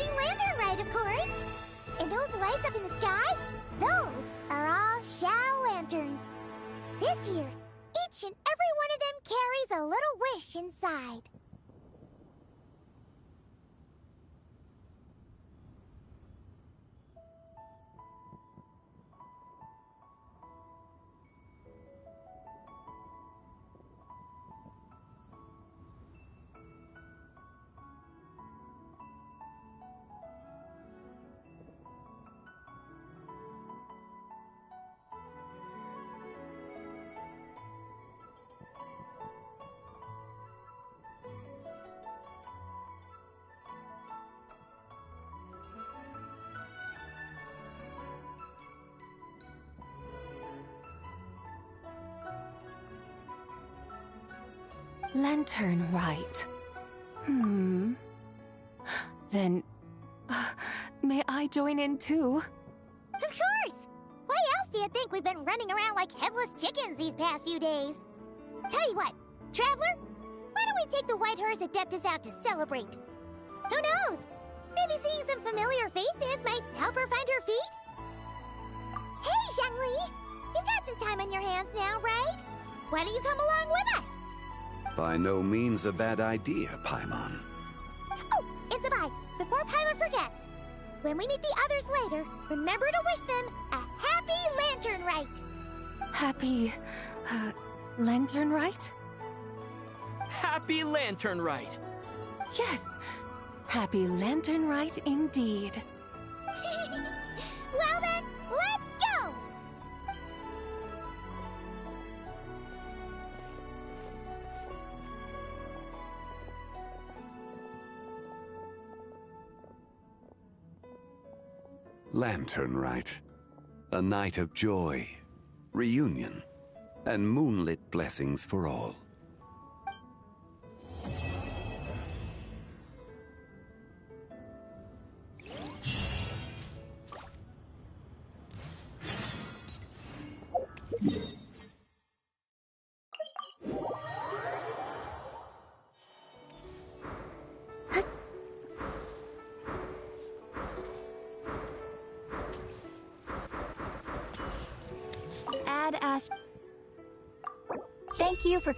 exciting lantern ride, of course. And those lights up in the sky, those are all Shao lanterns. This year, each and every one of them carries a little wish inside. Lantern rite. Then, may I join in too? Of course! Why else do you think we've been running around like headless chickens these past few days? Tell you what, Traveler, why don't we take the White Horse Adeptus out to celebrate? Who knows? Maybe seeing some familiar faces might help her find her feet? Hey, Zhangli! You've got some time on your hands now, right? Why don't you come along with us? By no means a bad idea, Paimon. Oh, and Zabai, before Paimon forgets, when we meet the others later, remember to wish them a happy lantern rite. Happy, lantern rite? Happy Lantern Rite! Yes, happy lantern rite indeed. Well then, let's go! Lantern rite. A night of joy, reunion, and moonlit blessings for all. Add Ash. Thank you for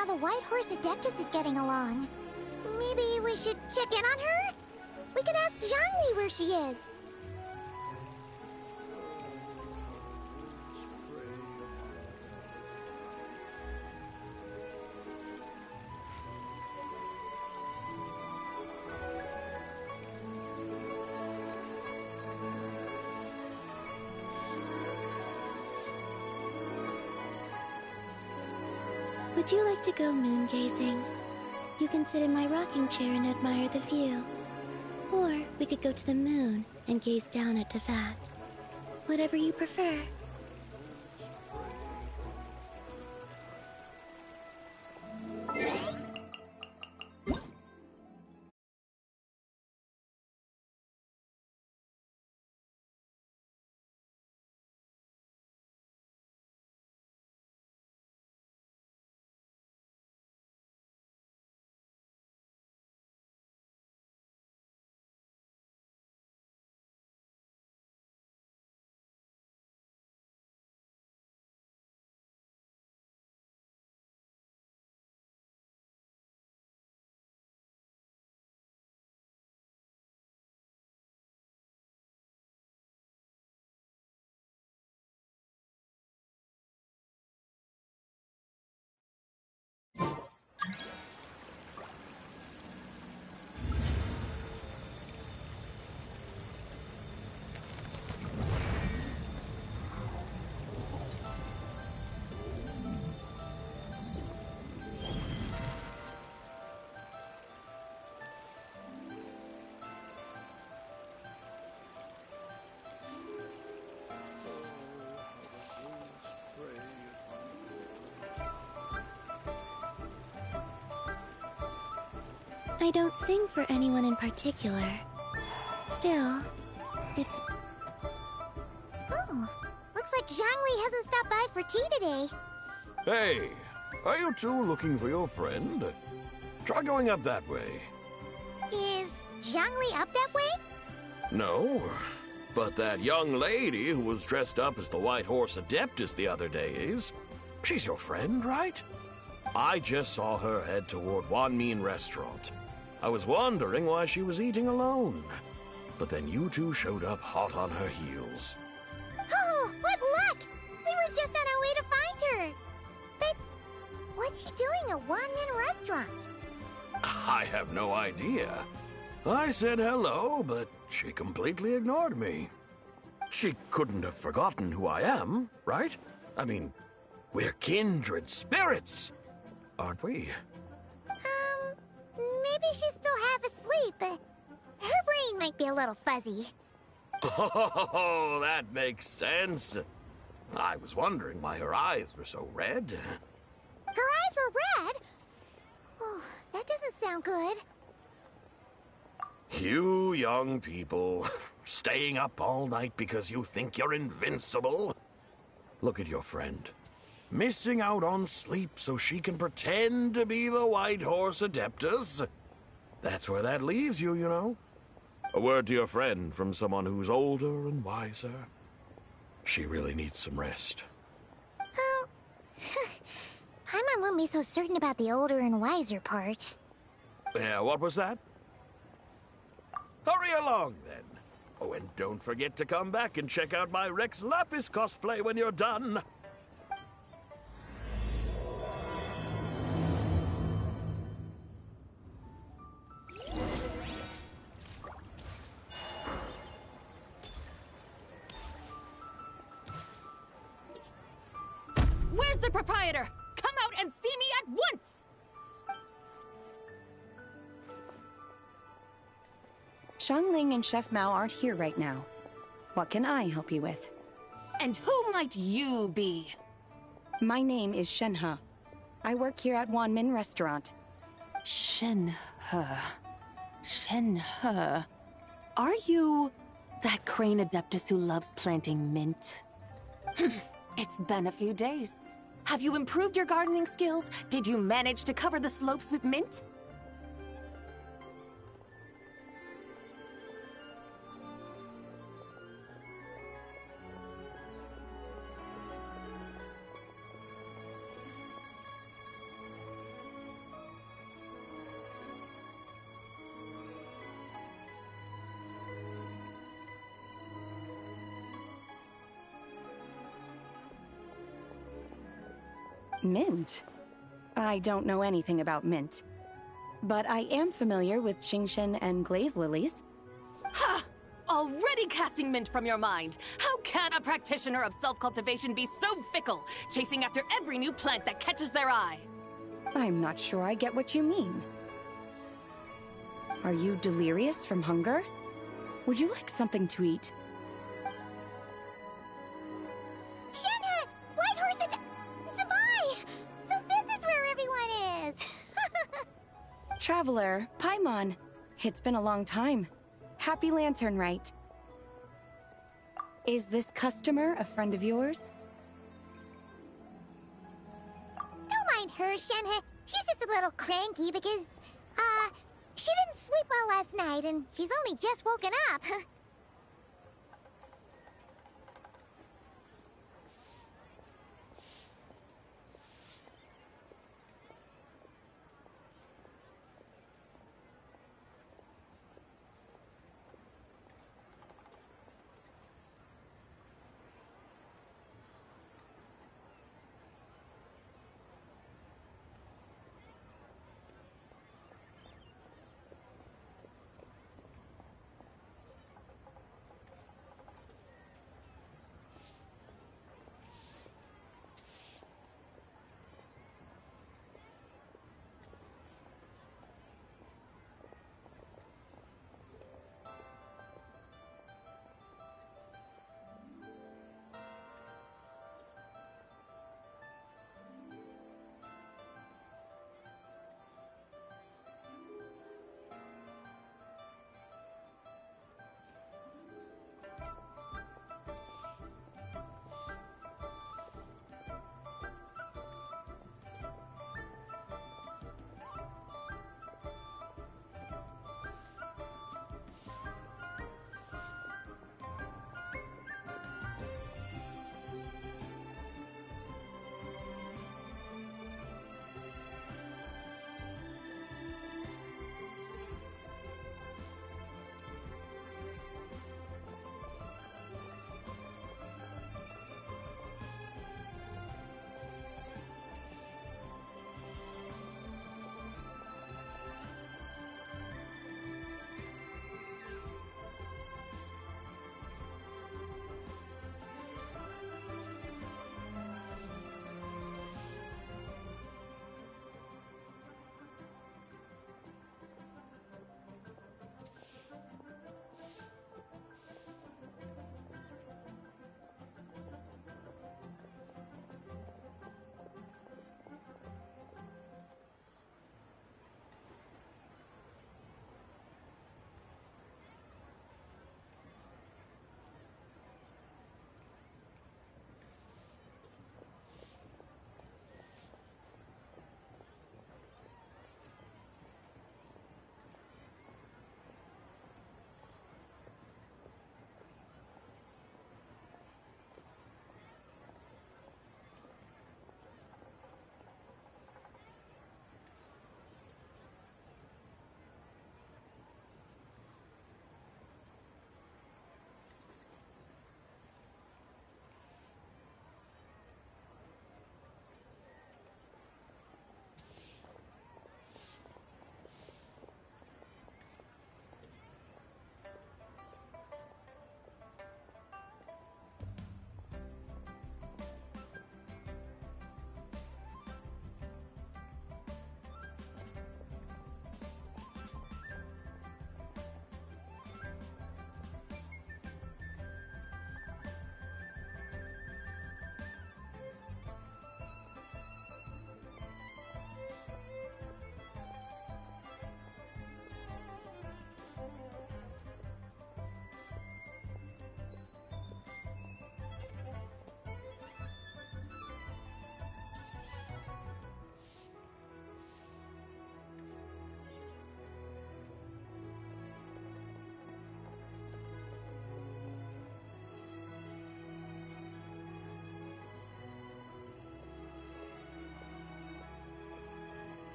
how the White Horse Adeptus is getting along. Maybe we should check in on her? We could ask Zhangli where she is. Would you like to go moon gazing? You can sit in my rocking chair and admire the view. Or we could go to the moon and gaze down at Tefat. Whatever you prefer. I don't sing for anyone in particular. Still, if... Oh, looks like Zhangli hasn't stopped by for tea today. Hey, are you two looking for your friend? Try going up that way. Is Zhangli up that way? No, but that young lady who was dressed up as the White Horse Adeptus the other day is. She's your friend, right? I just saw her head toward Wanmin Restaurant. I was wondering why she was eating alone. But then you two showed up hot on her heels. Oh, what luck! We were just on our way to find her. But what's she doing at Wanmin Restaurant? I have no idea. I said hello, but she completely ignored me. She couldn't have forgotten who I am, right? I mean, we're kindred spirits, aren't we? Maybe she's still half asleep, but her brain might be a little fuzzy. Oh, that makes sense. I was wondering why her eyes were so red. Her eyes were red? Oh, that doesn't sound good. You young people, staying up all night because you think you're invincible. Look at your friend. Missing out on sleep so she can pretend to be the White Horse Adeptus. That's where that leaves you, you know. A word to your friend from someone who's older and wiser. She really needs some rest. Paimon won't be so certain about the older and wiser part. Yeah, what was that? Hurry along, then. Oh, and don't forget to come back and check out my Rex Lapis cosplay when you're done. Where's the proprietor? Come out and see me at once! Xiangling and Chef Mao aren't here right now. What can I help you with? And who might you be? My name is Shenhe. I work here at Wanmin Restaurant. Shenhe. Shenhe. Are you that crane adeptus who loves planting mint? It's been a few days. Have you improved your gardening skills? Did you manage to cover the slopes with mint? Mint? I don't know anything about mint. But I am familiar with Genshin and glaze lilies. Ha! Already casting mint from your mind! How can a practitioner of self-cultivation be so fickle, chasing after every new plant that catches their eye? I'm not sure I get what you mean. Are you delirious from hunger? Would you like something to eat? Shenhe! Whitehorse and Sabai! So this is where everyone is! Traveler, Paimon. It's been a long time. Happy Lantern Rite. Is this customer a friend of yours? Don't mind her, Shenhe. She's just a little cranky because, she didn't sleep well last night and she's only just woken up.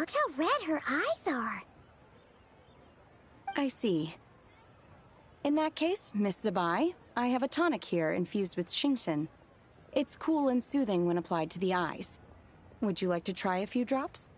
Look how red her eyes are. I see. In that case, Miss Zabai, I have a tonic here infused with Xingqian. It's cool and soothing when applied to the eyes. Would you like to try a few drops?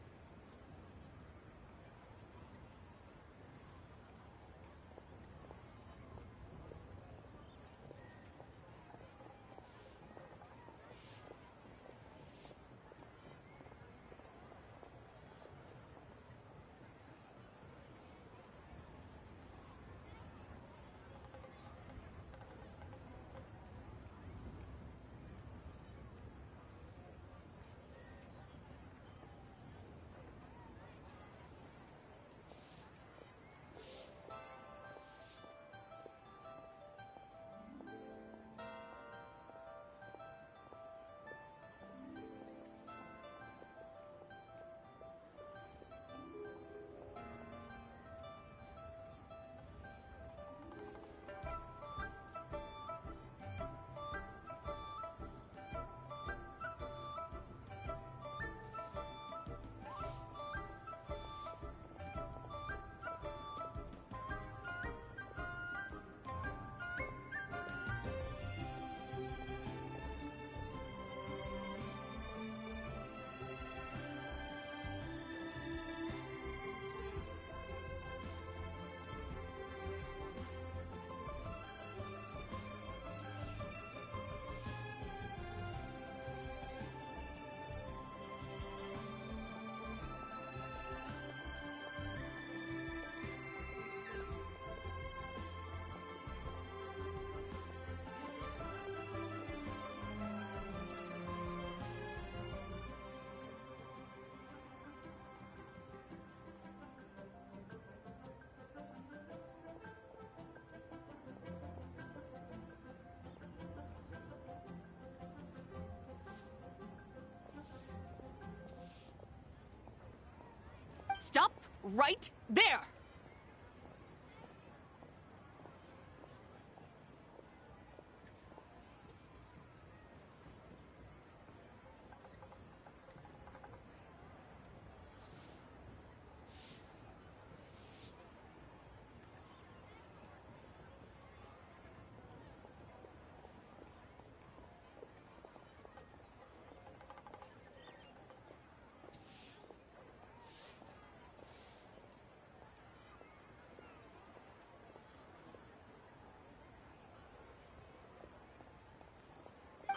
Stop right there!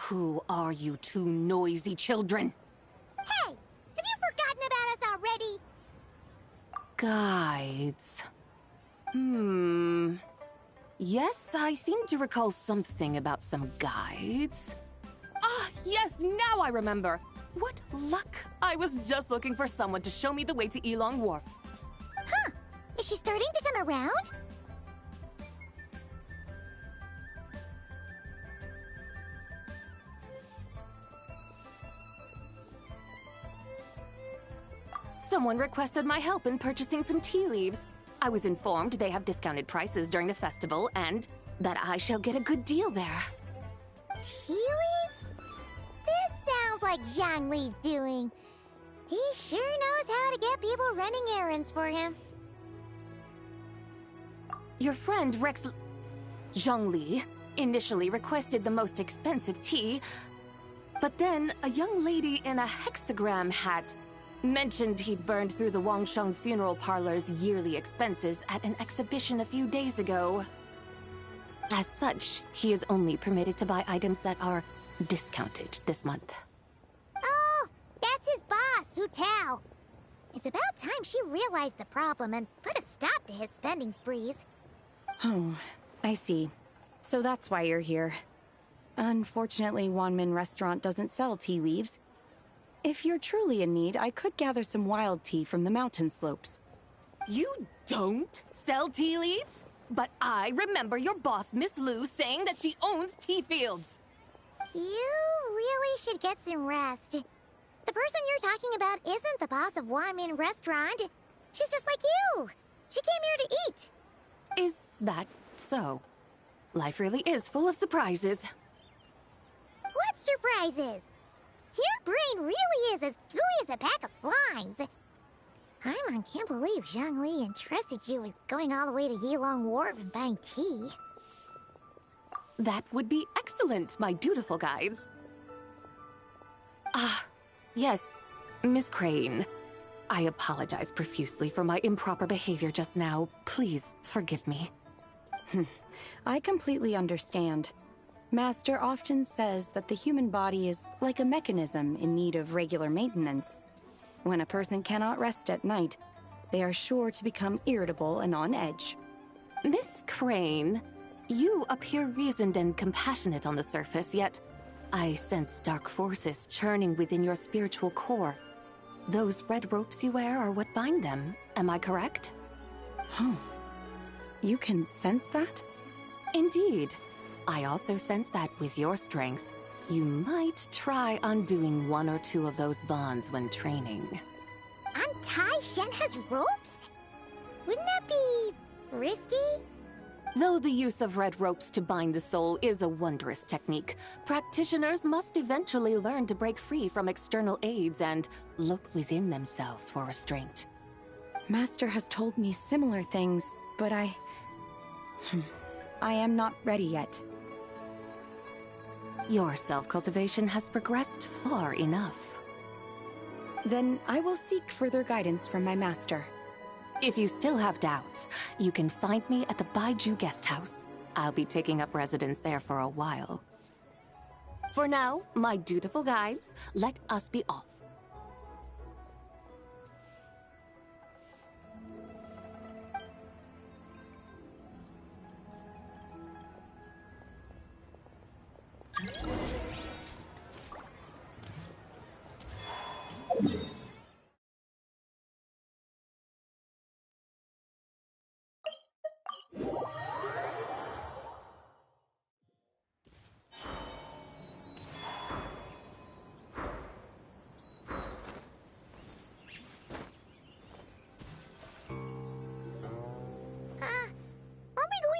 Who are you two noisy children? Hey! Have you forgotten about us already? Guides. Yes, I seem to recall something about some guides. Ah, yes, now I remember. What luck! I was just looking for someone to show me the way to Elong Wharf. Huh. Is she starting to come around? Someone requested my help in purchasing some tea leaves. I was informed they have discounted prices during the festival and that I shall get a good deal there. Tea leaves? This sounds like Zhang Li's doing. He sure knows how to get people running errands for him. Your friend Rex Zhang Li initially requested the most expensive tea, but then a young lady in a hexagram hat mentioned he'd burned through the Wangsheng funeral parlor's yearly expenses at an exhibition a few days ago. As such, he is only permitted to buy items that are discounted this month. Oh, that's his boss, Hu Tao. It's about time she realized the problem and put a stop to his spending sprees. Oh, I see. So that's why you're here. Unfortunately, Wanmin Restaurant doesn't sell tea leaves. If you're truly in need, I could gather some wild tea from the mountain slopes. You don't sell tea leaves? But I remember your boss, Miss Lu, saying that she owns tea fields. You really should get some rest. The person you're talking about isn't the boss of Wanmin Restaurant. She's just like you. She came here to eat. Is that so? Life really is full of surprises. What surprises? Your brain really is as gooey as a pack of slimes. Paimon can't believe Zhongli entrusted you with going all the way to Yilong Wharf and buying tea. That would be excellent, my dutiful guides. Ah, yes, Miss Crane. I apologize profusely for my improper behavior just now. Please forgive me. I completely understand. Master often says that the human body is like a mechanism in need of regular maintenance. When a person cannot rest at night, they are sure to become irritable and on edge. Miss Crane, you appear reasoned and compassionate on the surface, yet I sense dark forces churning within your spiritual core. Those red ropes you wear are what bind them, am I correct? Oh, you can sense that? Indeed. I also sense that with your strength, you might try undoing one or two of those bonds when training. Untie Shenhe's ropes? Wouldn't that be risky? Though the use of red ropes to bind the soul is a wondrous technique, practitioners must eventually learn to break free from external aids and look within themselves for restraint. Master has told me similar things, but I am not ready yet. Your self-cultivation has progressed far enough. Then I will seek further guidance from my master. If you still have doubts, you can find me at the Baiju Guest House. I'll be taking up residence there for a while. For now, my dutiful guides, let us be off.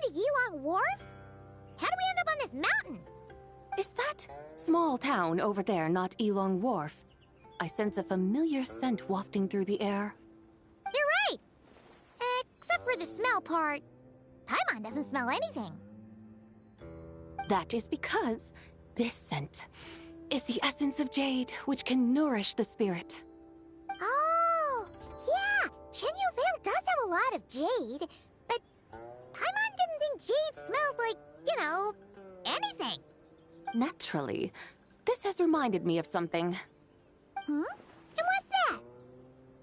Yilong Wharf? How do we end up on this mountain? Is that small town over there not Yilong Wharf? I sense a familiar scent wafting through the air. You're right! Except for the smell part. Paimon doesn't smell anything. That is because this scent is the essence of jade, which can nourish the spirit. Oh, yeah! Shenyu Vale does have a lot of jade, but Paimon didn't think jade smelled like, you know, anything. Naturally. This has reminded me of something. Hmm? And what's that?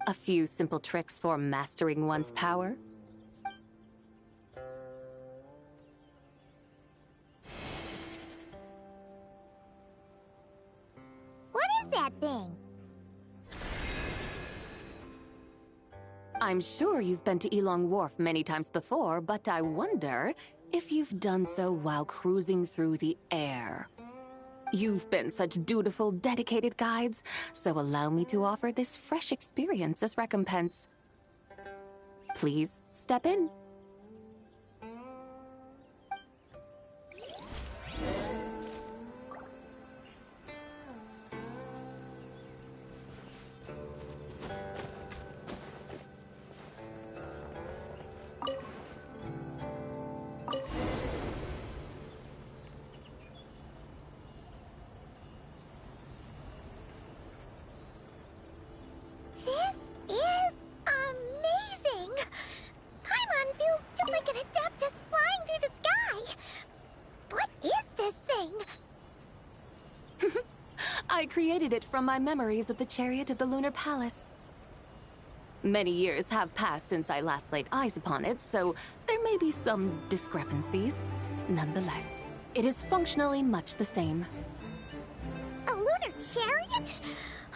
A few simple tricks for mastering one's power. What is that thing? I'm sure you've been to Yilong Wharf many times before, but I wonder if you've done so while cruising through the air. You've been such dutiful, dedicated guides, so allow me to offer this fresh experience as recompense. Please step in. I created it from my memories of the chariot of the Lunar Palace. Many years have passed since I last laid eyes upon it, so there may be some discrepancies. Nonetheless, it is functionally much the same. A lunar chariot?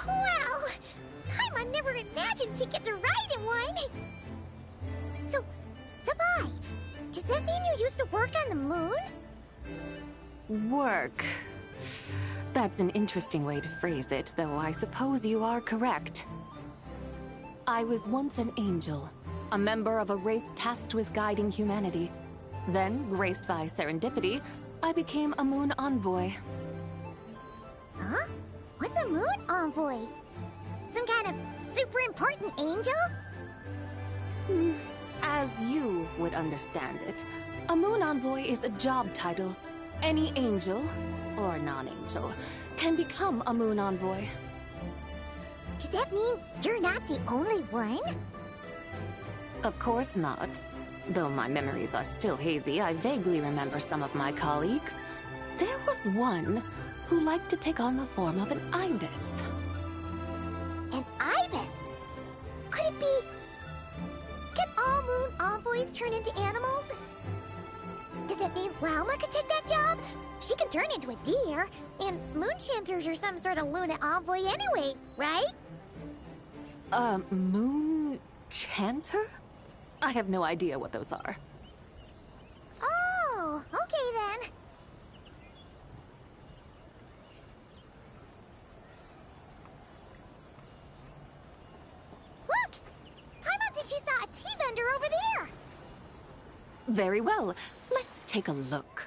Wow! Paimon never imagined she'd get to ride in one! So, Sabai, does that mean you used to work on the moon? Work. That's an interesting way to phrase it, though I suppose you are correct. I was once an angel, a member of a race tasked with guiding humanity. Then, graced by serendipity, I became a moon envoy. Huh? What's a moon envoy? Some kind of super important angel? As you would understand it, a Moon Envoy is a job title. Any angel, or non-angel, can become a Moon Envoy. Does that mean you're not the only one? Of course not. Though my memories are still hazy, I vaguely remember some of my colleagues. There was one who liked to take on the form of an ibis. An ibis? Could it be... Can all Moon Envoys turn into animals? Does that mean Lauma could take that job? She can turn into a deer, and Moon Chanters are some sort of Luna Envoy anyway, right? Moon Chanter? I have no idea what those are. Oh, okay then. Look! Paimon thinks she saw a tea vendor over there! Very well. Let's take a look.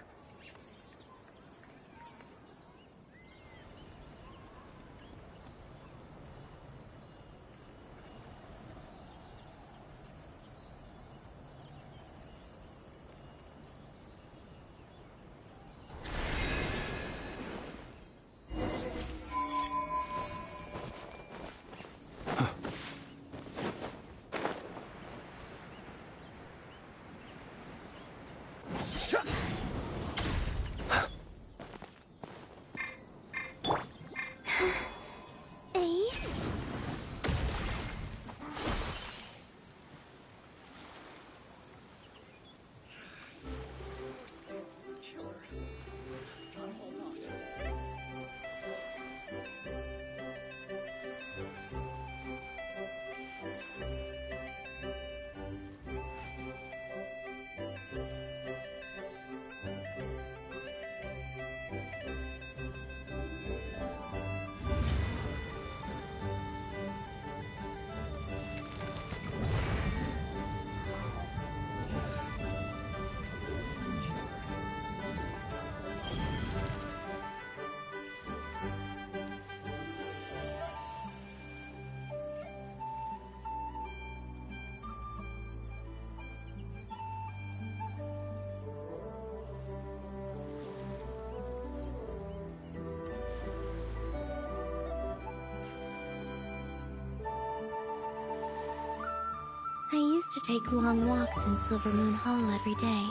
I used to take long walks in Silver Moon Hall every day,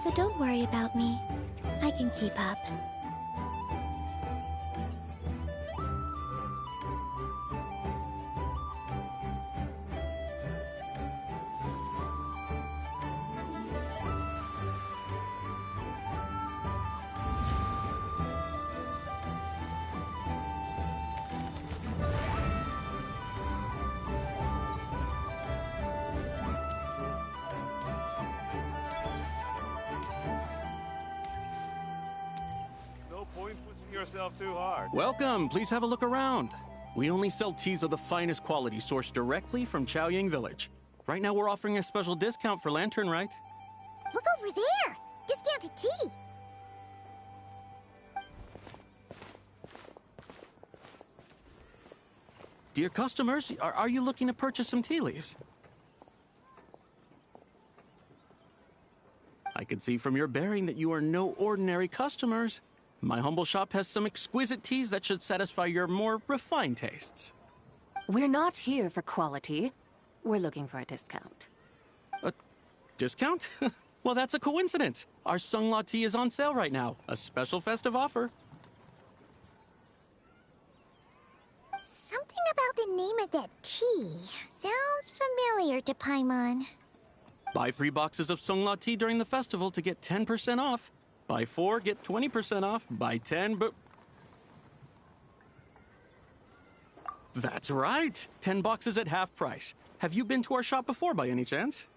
so don't worry about me. I can keep up. Yourself too hard. Welcome. Please have a look around. We only sell teas of the finest quality sourced directly from Chaoying Village. Right now we're offering a special discount for Lantern Rite. Look over there! Discounted tea! Dear customers, are you looking to purchase some tea leaves? I can see from your bearing that you are no ordinary customers. My humble shop has some exquisite teas that should satisfy your more refined tastes. We're not here for quality. We're looking for a discount. A discount? Well, that's a coincidence. Our Sunglaw tea is on sale right now. A special festive offer. Something about the name of that tea sounds familiar to Paimon. Buy 3 boxes of Sunglaw tea during the festival to get 10% off. Buy 4, get 20% off. Buy 10, but... That's right. 10 boxes at half price. Have you been to our shop before by any chance?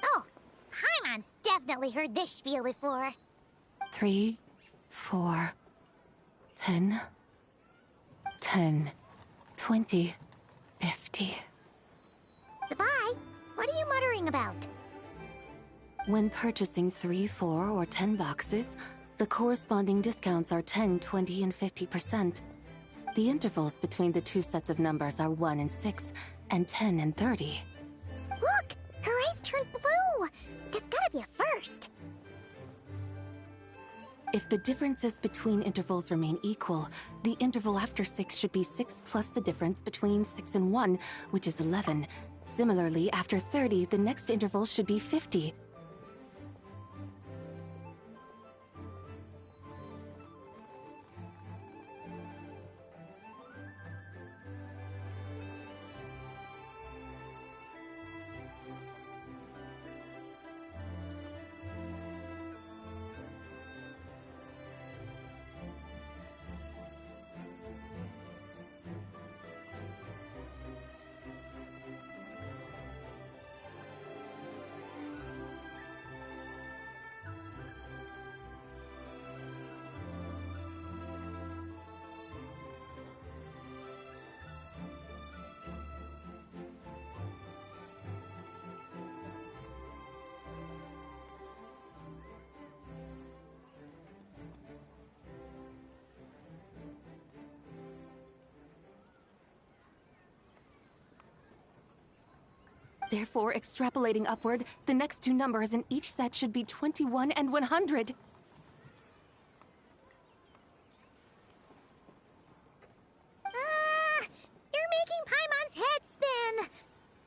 Oh, Paimon's definitely heard this spiel before. 3, 4, 10, 10, 20, 50. Sabai, what are you muttering about? When purchasing 3, 4, or 10 boxes, the corresponding discounts are 10, 20, and 50%. The intervals between the two sets of numbers are 1 and 6, and 10 and 30. Look! Her eyes turned blue! That's gotta be a first. If the differences between intervals remain equal, the interval after 6 should be 6 plus the difference between 6 and 1, which is 11. Similarly, after 30, the next interval should be 50. Therefore, extrapolating upward, the next two numbers in each set should be 21 and 100. You're making Paimon's head spin!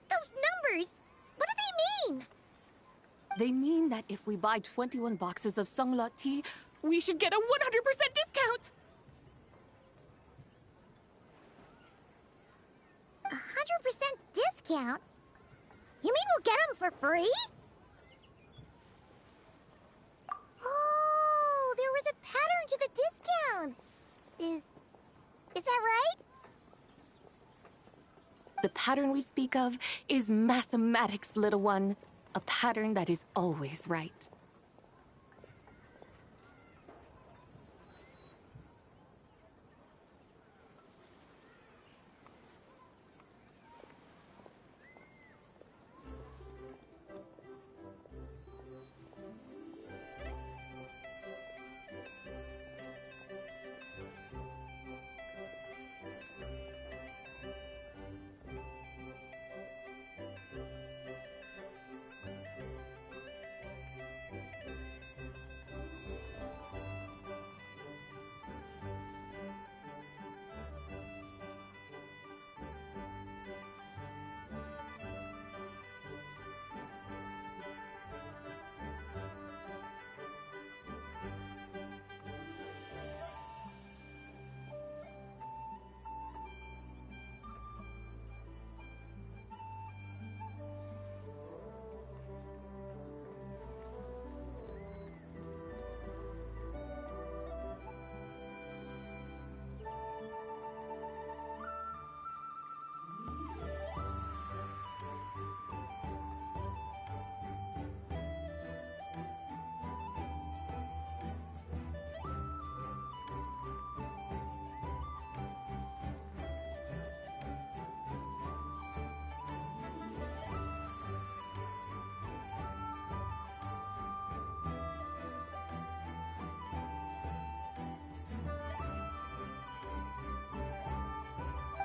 Those numbers, what do they mean? They mean that if we buy 21 boxes of Sungla tea, we should get a 100% discount! 100% discount? You mean we'll get them for free? Oh, there was a pattern to the discounts. Is that right? The pattern we speak of is mathematics, little one. A pattern that is always right.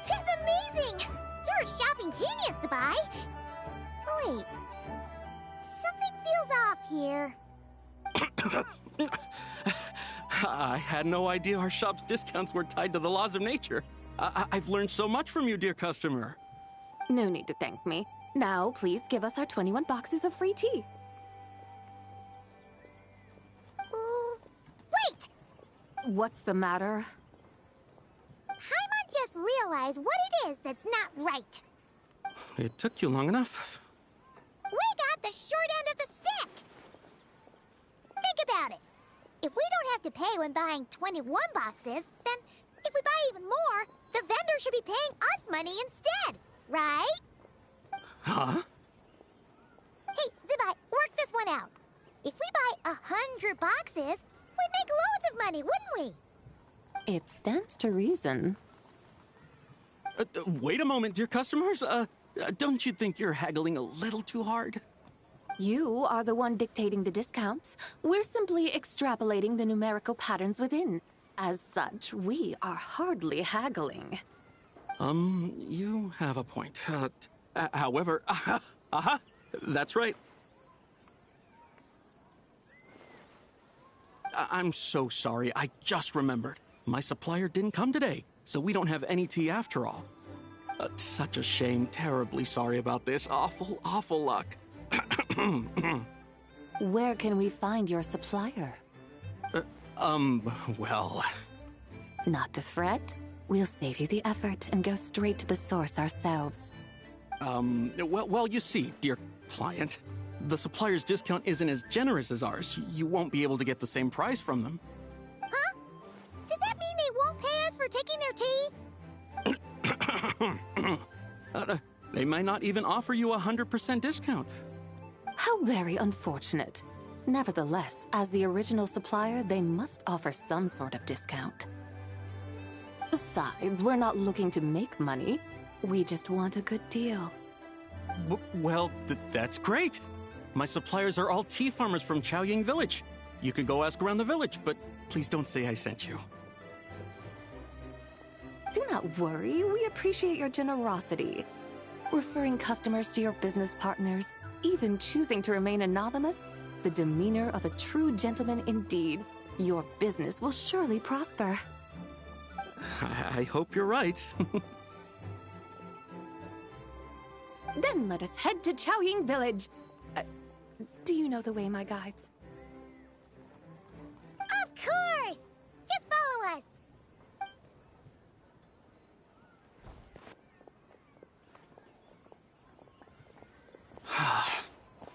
This is amazing! You're a shopping genius, Sabai! Oh wait, something feels off here. I had no idea our shop's discounts were tied to the laws of nature. I've learned so much from you, dear customer. No need to thank me. Now, please give us our 21 boxes of free tea. Wait! What's the matter? Paimon just realized what it is that's not right. It took you long enough. We got the short end of the stick! Think about it. If we don't have to pay when buying 21 boxes, then if we buy even more, the vendor should be paying us money instead, right? Huh? Hey, Zibai, work this one out. If we buy 100 boxes, we'd make loads of money, wouldn't we? It stands to reason. Wait a moment, dear customers. Don't you think you're haggling a little too hard? You are the one dictating the discounts. We're simply extrapolating the numerical patterns within. As such, we are hardly haggling. You have a point. However, That's right. I'm so sorry. I just remembered. My supplier didn't come today, so we don't have any tea after all. Such a shame. Terribly sorry about this. Awful, awful luck. Where can we find your supplier? Well... Not to fret. We'll save you the effort and go straight to the source ourselves. Well, you see, dear client, the supplier's discount isn't as generous as ours. You won't be able to get the same price from them. Huh? Does that mean they won't pay us for taking their tea? They might not even offer you 100% discount. How very unfortunate. Nevertheless, as the original supplier, they must offer some sort of discount. Besides, we're not looking to make money. We just want a good deal. Well, that's great. My suppliers are all tea farmers from Chaoying Village. You can go ask around the village, but please don't say I sent you. Do not worry, we appreciate your generosity. Referring customers to your business partners, even choosing to remain anonymous, the demeanor of a true gentleman indeed. Your business will surely prosper. I hope you're right. Then let us head to Chaoying Village. Do you know the way, my guides? Of course! Just follow us!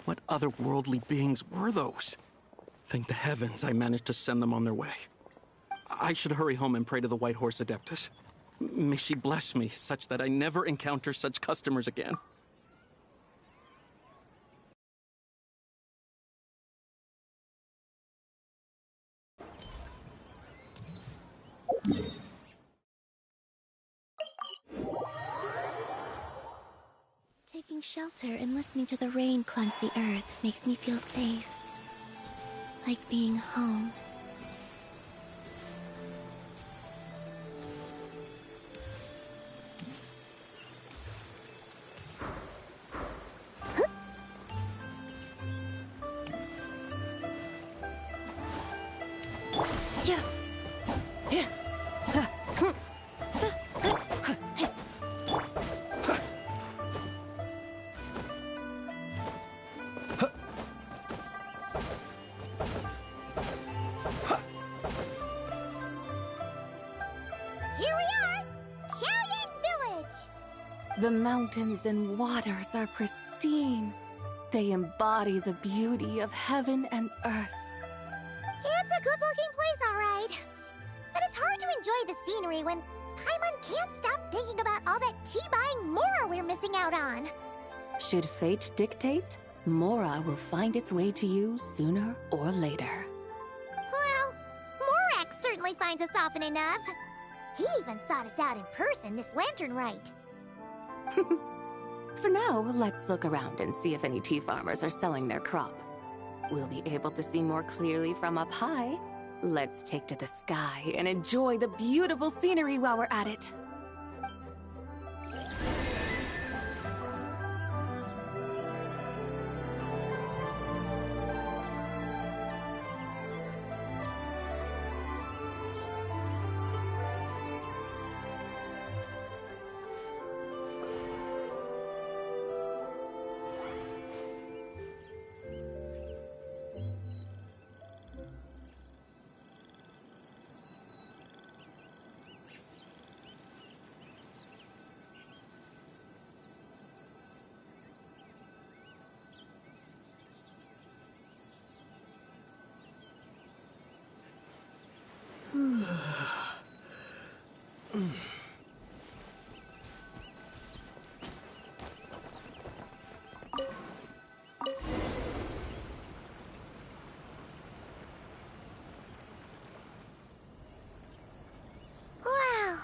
What otherworldly beings were those? Thank the heavens I managed to send them on their way. I should hurry home and pray to the White Horse Adeptus. May she bless me such that I never encounter such customers again. Taking shelter and listening to the rain cleanse the earth makes me feel safe. Like being home. The mountains and waters are pristine. They embody the beauty of heaven and earth. It's a good-looking place, all right. But it's hard to enjoy the scenery when Paimon can't stop thinking about all that tea-buying Mora we're missing out on. Should fate dictate, Mora will find its way to you sooner or later. Well, Morak certainly finds us often enough. He even sought us out in person this lantern rite. For now, let's look around and see if any tea farmers are selling their crop. We'll be able to see more clearly from up high. Let's take to the sky and enjoy the beautiful scenery while we're at it. Wow!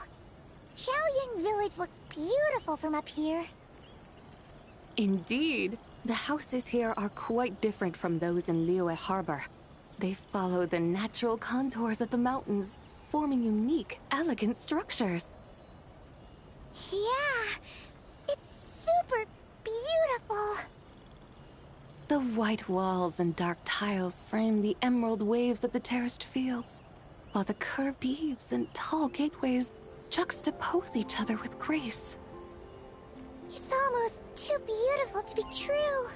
Chaoying Village looks beautiful from up here. Indeed. The houses here are quite different from those in Liyue Harbor. They follow the natural contours of the mountains, forming unique, elegant structures. Yeah, it's super beautiful. The white walls and dark tiles frame the emerald waves of the terraced fields, while the curved eaves and tall gateways juxtapose each other with grace. It's almost too beautiful to be true.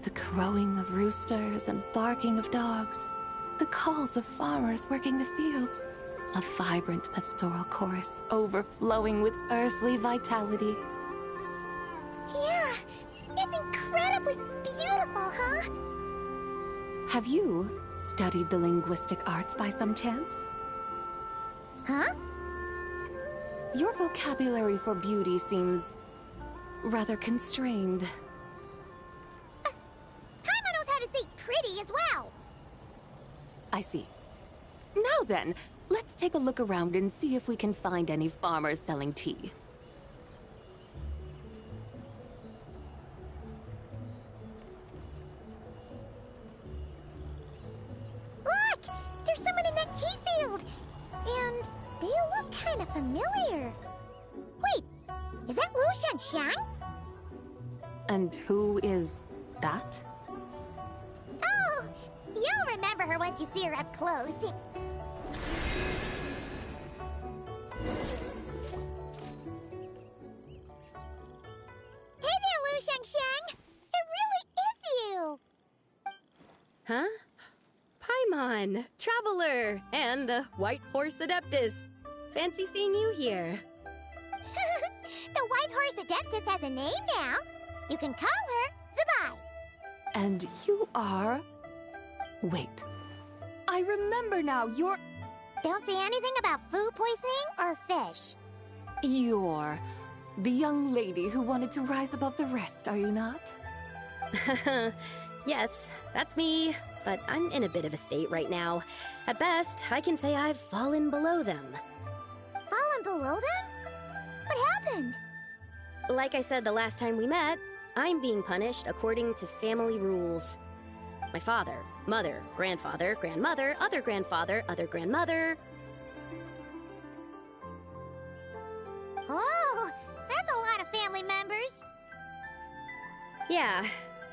The crowing of roosters and barking of dogs, the calls of farmers working the fields, a vibrant pastoral chorus overflowing with earthly vitality. Yeah, it's incredibly beautiful, huh? Have you studied the linguistic arts by some chance? Huh? Your vocabulary for beauty seems rather constrained. Paimon knows how to say pretty as well. I see. Now then, let's take a look around and see if we can find any farmers selling tea. Look! There's someone in that tea field! And they look kind of familiar. Wait, is that Lu Shanxiang? And who is that? Oh, you'll remember her once you see her up close. Hey there, Lu Shanxiang! It really is you! Huh? Paimon, Traveler, and the White Horse Adeptus. Fancy seeing you here. The White Horse Adeptus has a name now. You can call her Zabai. And you are... Wait. I remember now, you're... Don't say anything about food poisoning or fish. You're the young lady who wanted to rise above the rest, are you not? Yes, that's me, but I'm in a bit of a state right now. At best, I can say I've fallen below them. Fallen below them? What happened? Like I said the last time we met, I'm being punished according to family rules. My father, mother, grandfather, grandmother, other grandfather, other grandmother. Oh, that's a lot of family members. Yeah,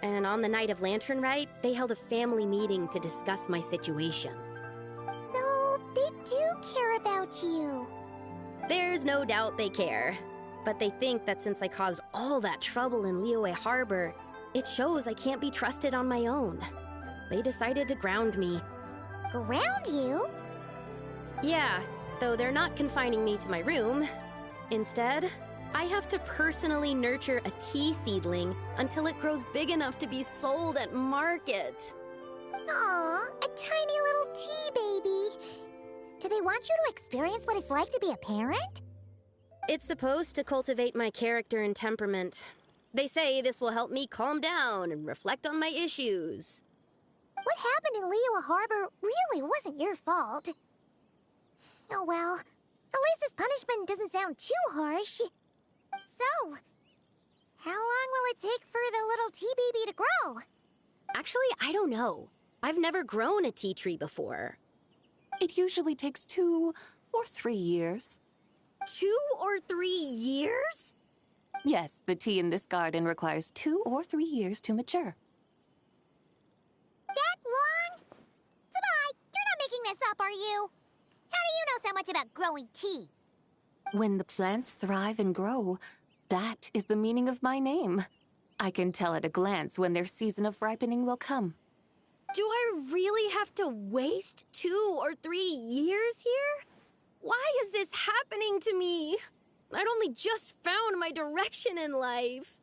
and on the night of Lantern Rite, they held a family meeting to discuss my situation. So, they do care about you. There's no doubt they care. But they think that since I caused all that trouble in Liyue Harbor, it shows I can't be trusted on my own. They decided to ground me. Ground you? Yeah, though they're not confining me to my room. Instead, I have to personally nurture a tea seedling until it grows big enough to be sold at market. Aw, a tiny little tea baby. Do they want you to experience what it's like to be a parent? It's supposed to cultivate my character and temperament. They say this will help me calm down and reflect on my issues. What happened in Liyue Harbor really wasn't your fault. Oh well, at least this punishment doesn't sound too harsh. So, how long will it take for the little tea baby to grow? Actually, I don't know. I've never grown a tea tree before. It usually takes 2 or 3 years. 2 or 3 years? Yes, the tea in this garden requires 2 or 3 years to mature. That long? Zabai, you're not making this up, are you? How do you know so much about growing tea? When the plants thrive and grow, that is the meaning of my name. I can tell at a glance when their season of ripening will come. Do I really have to waste 2 or 3 years here? Why is this happening to me? I'd only just found my direction in life.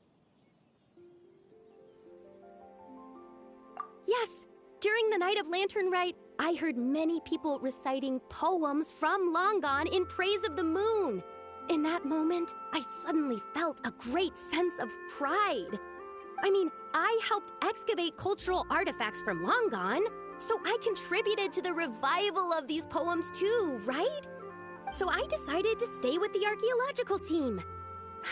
Yes, during the night of Lantern Rite, I heard many people reciting poems from Long Gone in praise of the moon. In that moment, I suddenly felt a great sense of pride. I mean, I helped excavate cultural artifacts from Long Gone, so I contributed to the revival of these poems too, right? So I decided to stay with the archaeological team.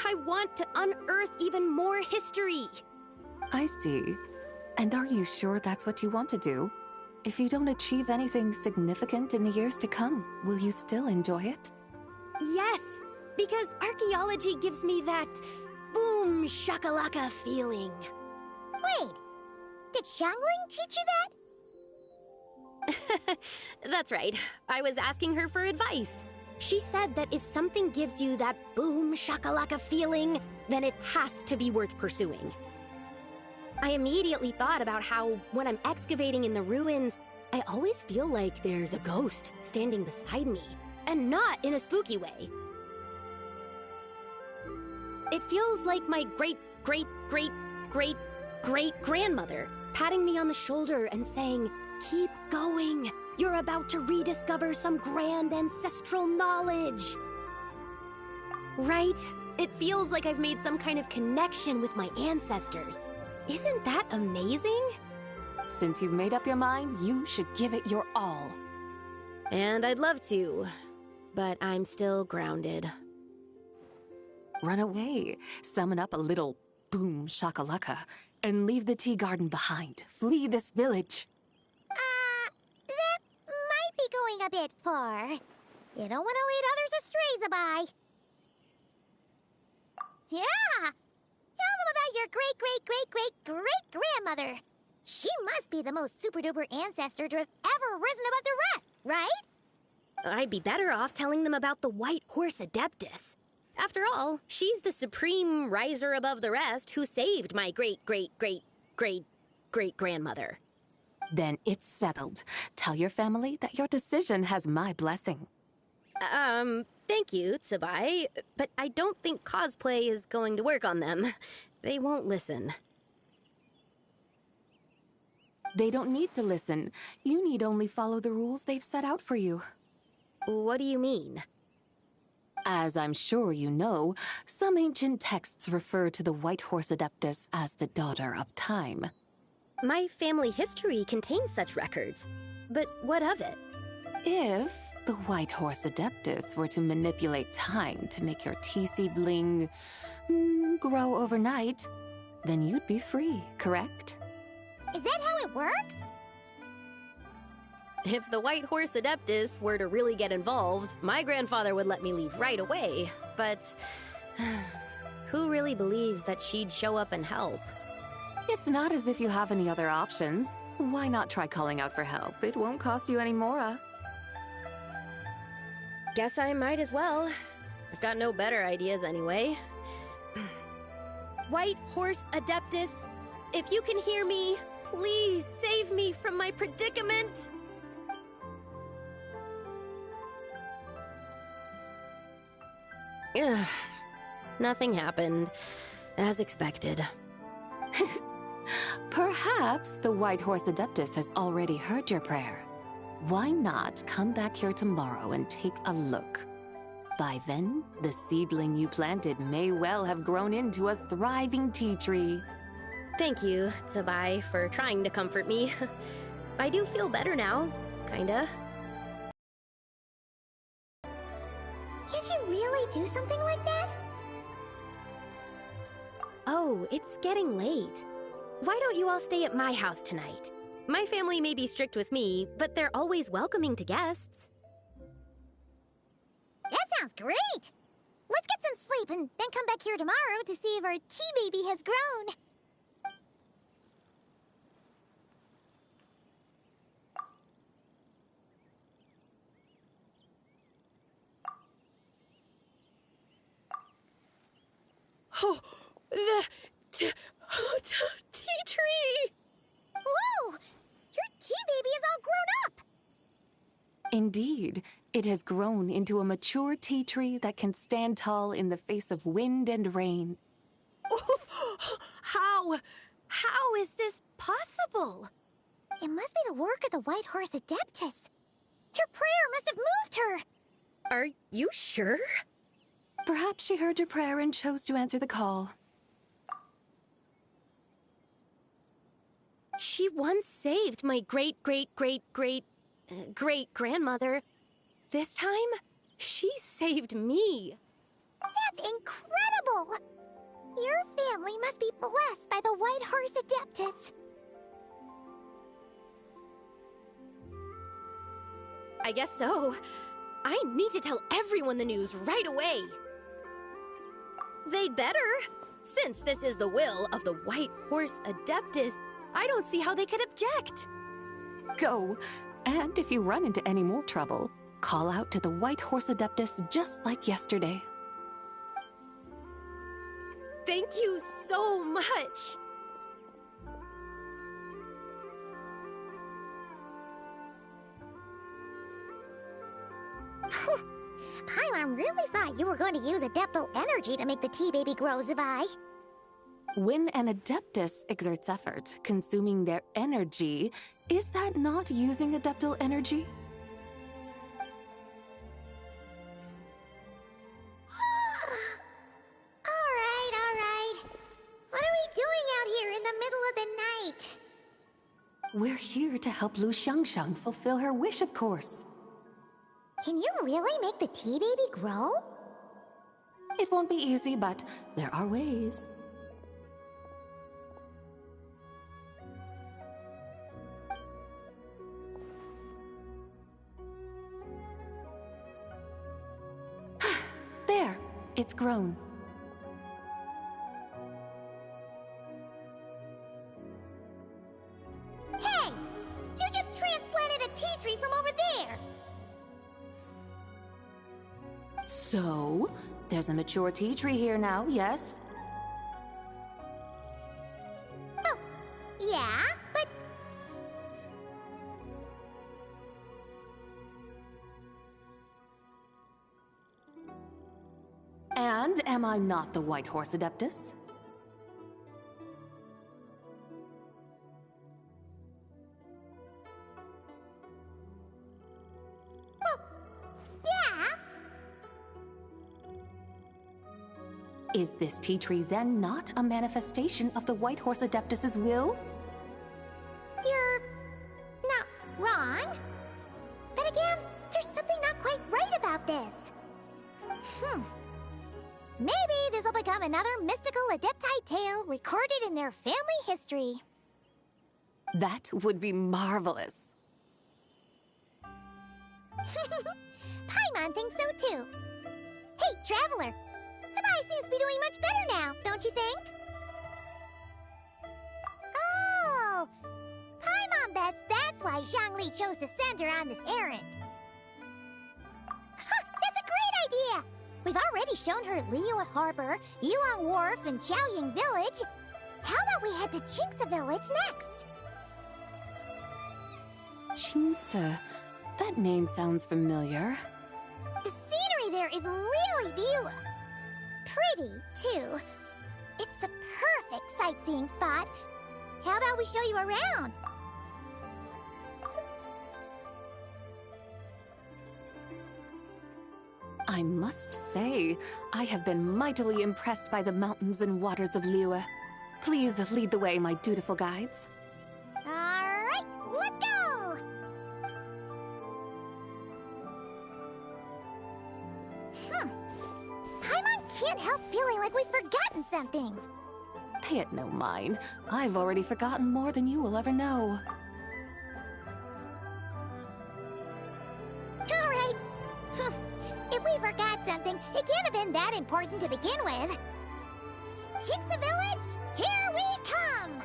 I want to unearth even more history. I see. And are you sure that's what you want to do? If you don't achieve anything significant in the years to come, will you still enjoy it? Yes, because archaeology gives me that boom shakalaka feeling. Wait, did Xiangling teach you that? That's right. I was asking her for advice. She said that if something gives you that boom shakalaka feeling, then it has to be worth pursuing. I immediately thought about how, when I'm excavating in the ruins, I always feel like there's a ghost standing beside me, and not in a spooky way. It feels like my great-great-great-great-great-grandmother patting me on the shoulder and saying, "Keep going. You're about to rediscover some grand ancestral knowledge." Right? It feels like I've made some kind of connection with my ancestors. Isn't that amazing? Since you've made up your mind, you should give it your all. And I'd love to, but I'm still grounded. Run away, summon up a little boom shakalaka, and leave the tea garden behind. Flee this village. That might be going a bit far. You don't want to lead others astray, Zabai. Yeah! Tell them about your great-great-great-great-great-grandmother. She must be the most super-duper ancestor to have ever risen above the rest, right? I'd be better off telling them about the White Horse Adeptus. After all, she's the supreme riser above the rest who saved my great-great-great-great-great-grandmother. Then it's settled. Tell your family that your decision has my blessing. Thank you, Tsubai, but I don't think cosplay is going to work on them. They won't listen. They don't need to listen. You need only follow the rules they've set out for you. What do you mean? As I'm sure you know, some ancient texts refer to the White Horse Adeptus as the Daughter of Time. My family history contains such records, but what of it? If the White Horse Adeptus were to manipulate time to make your tea seedling grow overnight, then you'd be free, correct? Is that how it works? If the White Horse Adeptus were to really get involved, my grandfather would let me leave right away, but who really believes that she'd show up and help? It's not as if you have any other options. Why not try calling out for help? It won't cost you any more. Guess I might as well. I've got no better ideas anyway. White Horse Adeptus, if you can hear me, please save me from my predicament! Ugh. Nothing happened, as expected. Perhaps the White Horse Adeptus has already heard your prayer. Why not come back here tomorrow and take a look? By then, the seedling you planted may well have grown into a thriving tea tree. Thank you, Tsubai, for trying to comfort me. I do feel better now, kinda. Can't you really do something like that? Oh, it's getting late. Why don't you all stay at my house tonight? My family may be strict with me, but they're always welcoming to guests. That sounds great! Let's get some sleep and then come back here tomorrow to see if our tea baby has grown. Oh, the tea tree! Whoa! Your tea baby is all grown up! Indeed, it has grown into a mature tea tree that can stand tall in the face of wind and rain. How is this possible? It must be the work of the White Horse Adeptus. Her prayer must have moved her. Are you sure? Perhaps she heard your prayer and chose to answer the call. She once saved my great-great-great-great-great-grandmother. This time, she saved me. That's incredible! Your family must be blessed by the White Horse Adeptus. I guess so. I need to tell everyone the news right away. They'd better. Since this is the will of the White Horse Adeptus, I don't see how they could object. Go. And if you run into any more trouble, call out to the White Horse Adeptus just like yesterday. Thank you so much. Paimon really thought you were going to use Adeptal energy to make the tea baby grow, Zabai. When an Adeptus exerts effort, consuming their energy, is that not using Adeptal energy? All right. What are we doing out here in the middle of the night? We're here to help Lu Xiangxiang fulfill her wish, of course. Can you really make the tea baby grow? It won't be easy, but there are ways. There, it's grown. Hey! You just transplanted a tea tree from over there! So, there's a mature tea tree here now, yes? Oh, yeah, but... And am I not the White Horse Adeptus? Yeah! Is this tea tree then not a manifestation of the White Horse Adeptus's will? You're... not wrong. But again, there's something not quite right about this. Maybe this will become another mystical Adepti tale recorded in their family history. That would be marvelous. Paimon thinks so too. Hey, Traveler! Sabai seems to be doing much better now, don't you think? Oh! Paimon bets that's why Zhangli chose to send her on this errand. That's a great idea! We've already shown her Liyue Harbor, Yulong Wharf, and Xiaoying Village. How about we head to Qingce Village next? Qingce. That name sounds familiar. The scenery there is really beautiful. Pretty, too. It's the perfect sightseeing spot. How about we show you around? I must say, I have been mightily impressed by the mountains and waters of Liyue. Please lead the way, my dutiful guides. All right, let's go! Paimon can't help feeling like we've forgotten something. Pay it no mind. I've already forgotten more than you will ever know. All right. If we forgot something, it can't have been that important to begin with. Qingce Village, here we come!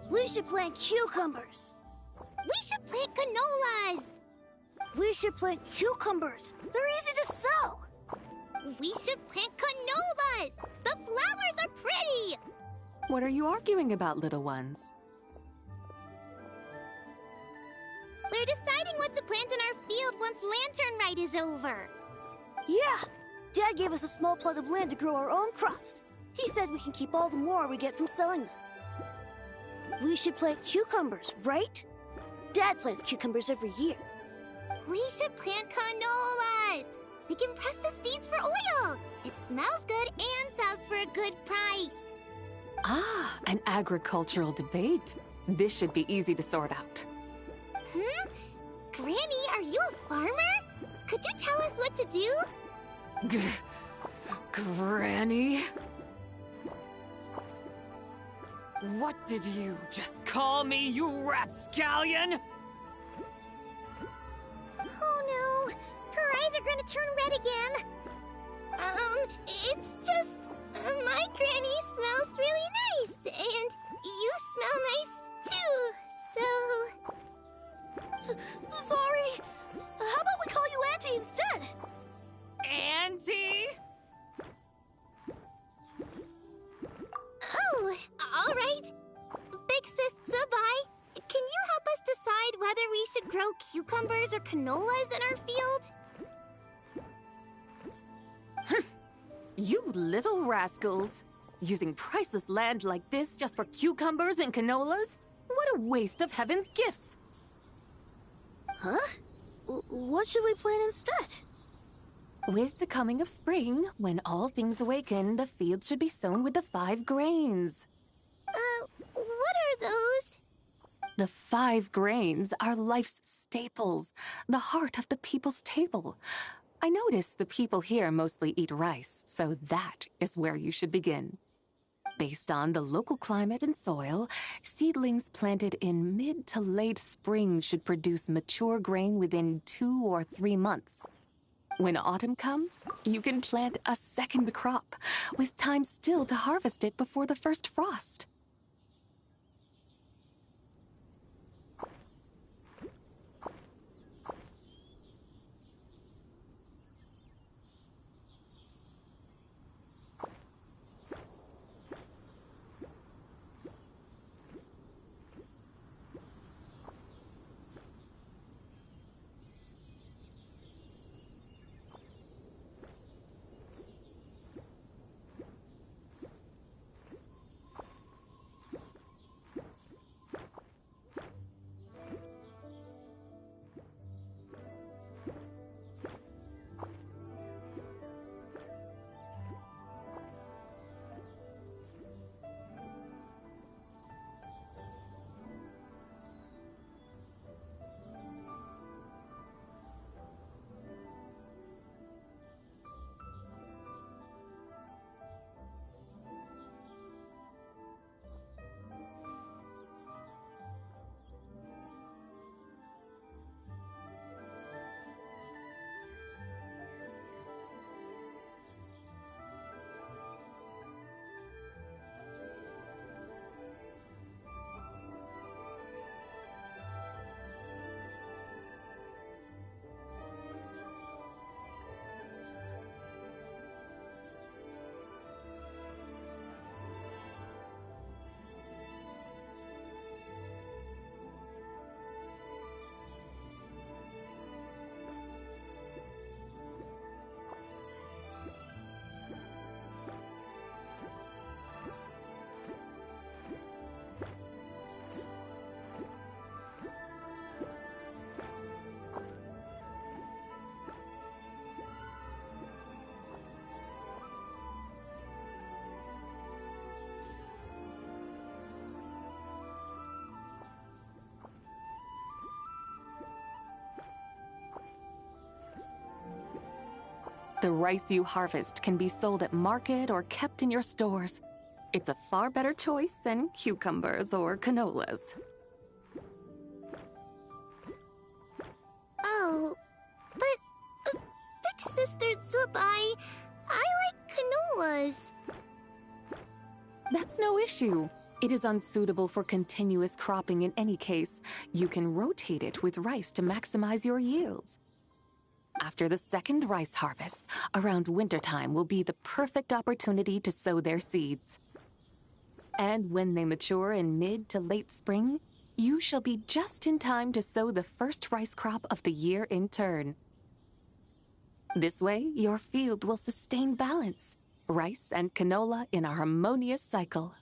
We should plant cucumbers. We should plant canolas. We should plant cucumbers. They're easy to sell. We should plant canolas. The flowers are pretty. What are you arguing about, little ones? We're deciding what to plant in our field once Lantern Rite is over. Yeah. Dad gave us a small plot of land to grow our own crops. He said we can keep all the more we get from selling them. We should plant cucumbers, right? Dad plants cucumbers every year. We should plant canolas! We can press the seeds for oil! It smells good and sells for a good price! Ah, an agricultural debate. This should be easy to sort out. Granny, are you a farmer? Could you tell us what to do? Granny? What did you just call me, you rapscallion? Oh no, her eyes are gonna turn red again. It's just, my granny smells really nice, and you smell nice too, so... Sorry! How about we call you Auntie instead? Auntie? Oh, all right. Big Sis Zubai, can you help us decide whether we should grow cucumbers or canolas in our field? You little rascals! Using priceless land like this just for cucumbers and canolas? What a waste of heaven's gifts! Huh? What should we plant instead? With the coming of spring, when all things awaken, the field should be sown with the 5 grains. What are those? The 5 grains are life's staples, the heart of the people's table. I notice the people here mostly eat rice, so that is where you should begin. Based on the local climate and soil, seedlings planted in mid to late spring should produce mature grain within 2 or 3 months. When autumn comes, you can plant a second crop, with time still to harvest it before the first frost. The rice you harvest can be sold at market or kept in your stores. It's a far better choice than cucumbers or canolas. Oh, but Big Sister Zubai, I like canolas. That's no issue. It is unsuitable for continuous cropping in any case. You can rotate it with rice to maximize your yields. After the second rice harvest, around wintertime will be the perfect opportunity to sow their seeds. And when they mature in mid to late spring, you shall be just in time to sow the first rice crop of the year in turn. This way, your field will sustain balance, rice and canola in a harmonious cycle.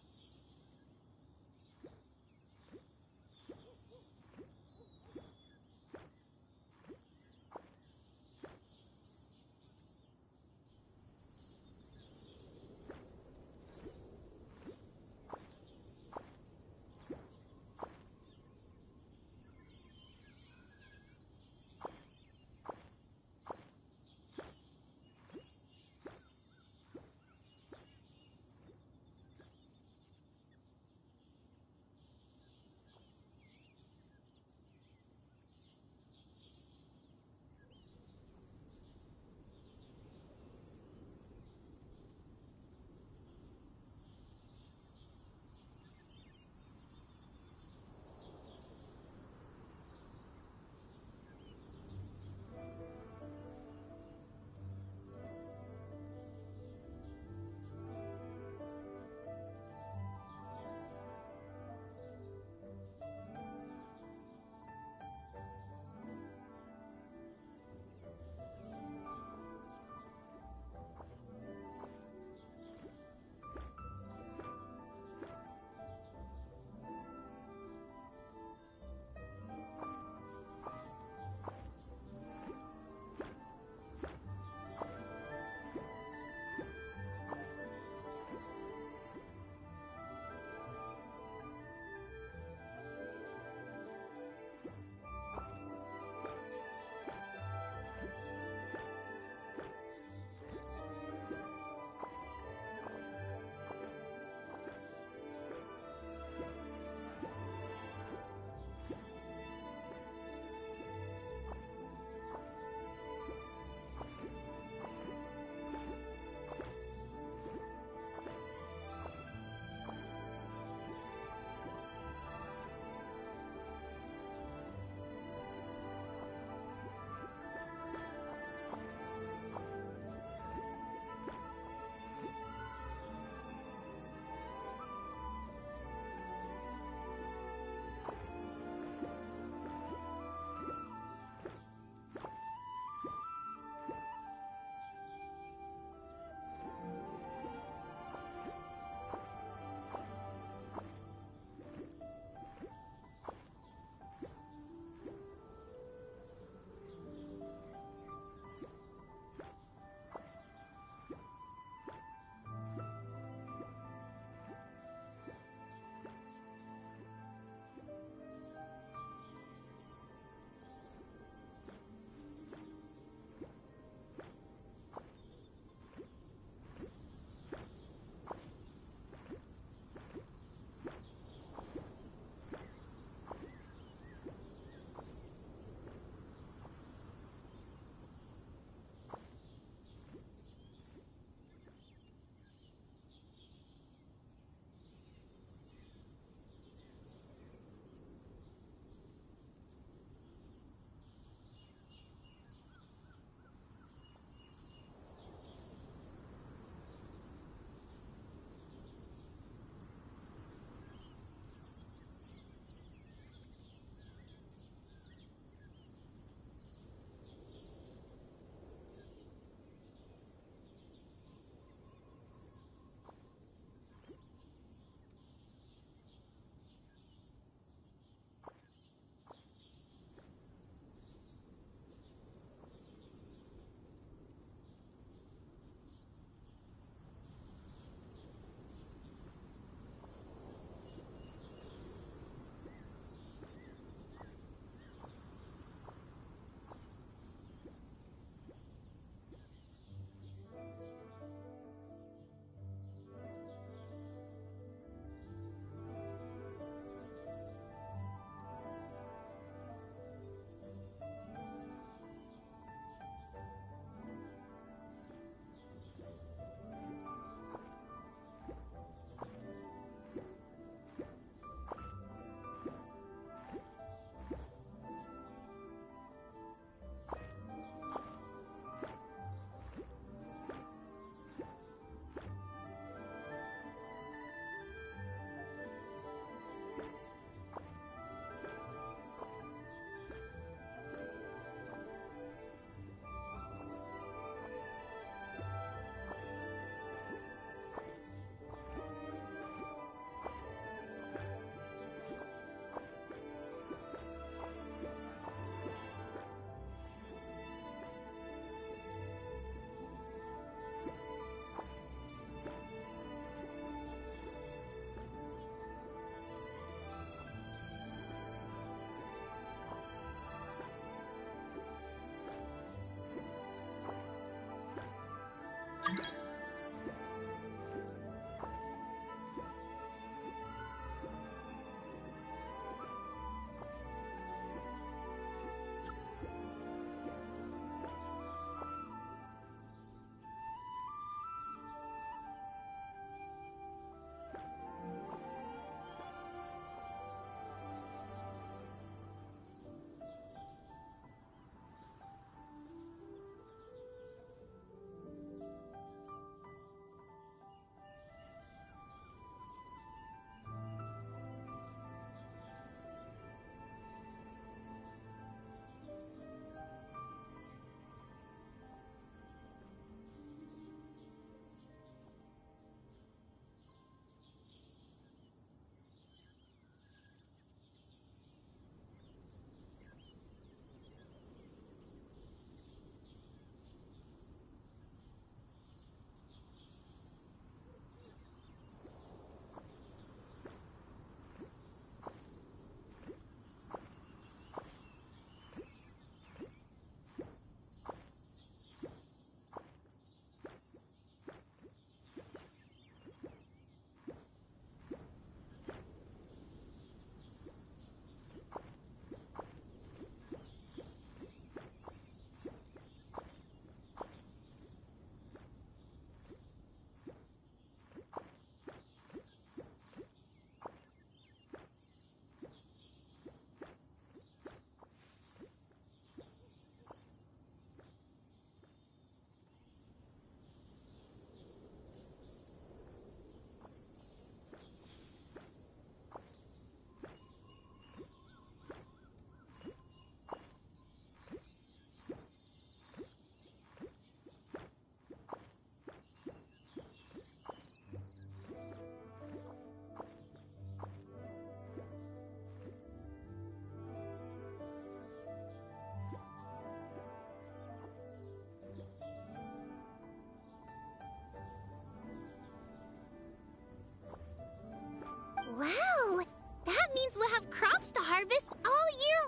Wow! That means we'll have crops to harvest all year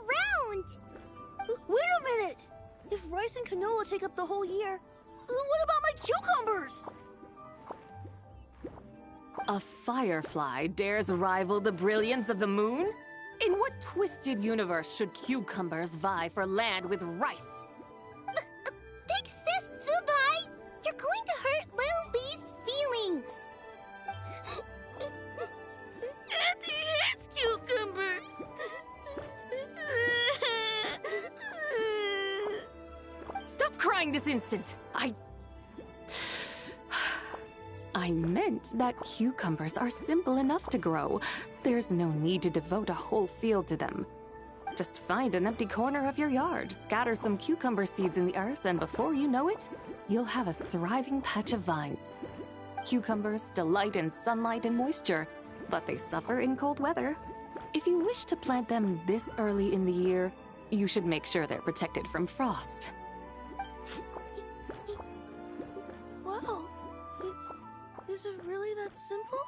round! Wait a minute! If rice and canola take up the whole year, what about my cucumbers? A firefly dares rival the brilliance of the moon? In what twisted universe should cucumbers vie for land with rice? Big Sis Zubai! You're going to hurt Lil Lee's feelings! Auntie hates cucumbers! Stop crying this instant! I meant that cucumbers are simple enough to grow. There's no need to devote a whole field to them. Just find an empty corner of your yard, scatter some cucumber seeds in the earth, and before you know it, you'll have a thriving patch of vines. Cucumbers delight in sunlight and moisture, but they suffer in cold weather. If you wish to plant them this early in the year, you should make sure they're protected from frost. Wow. Is it really that simple?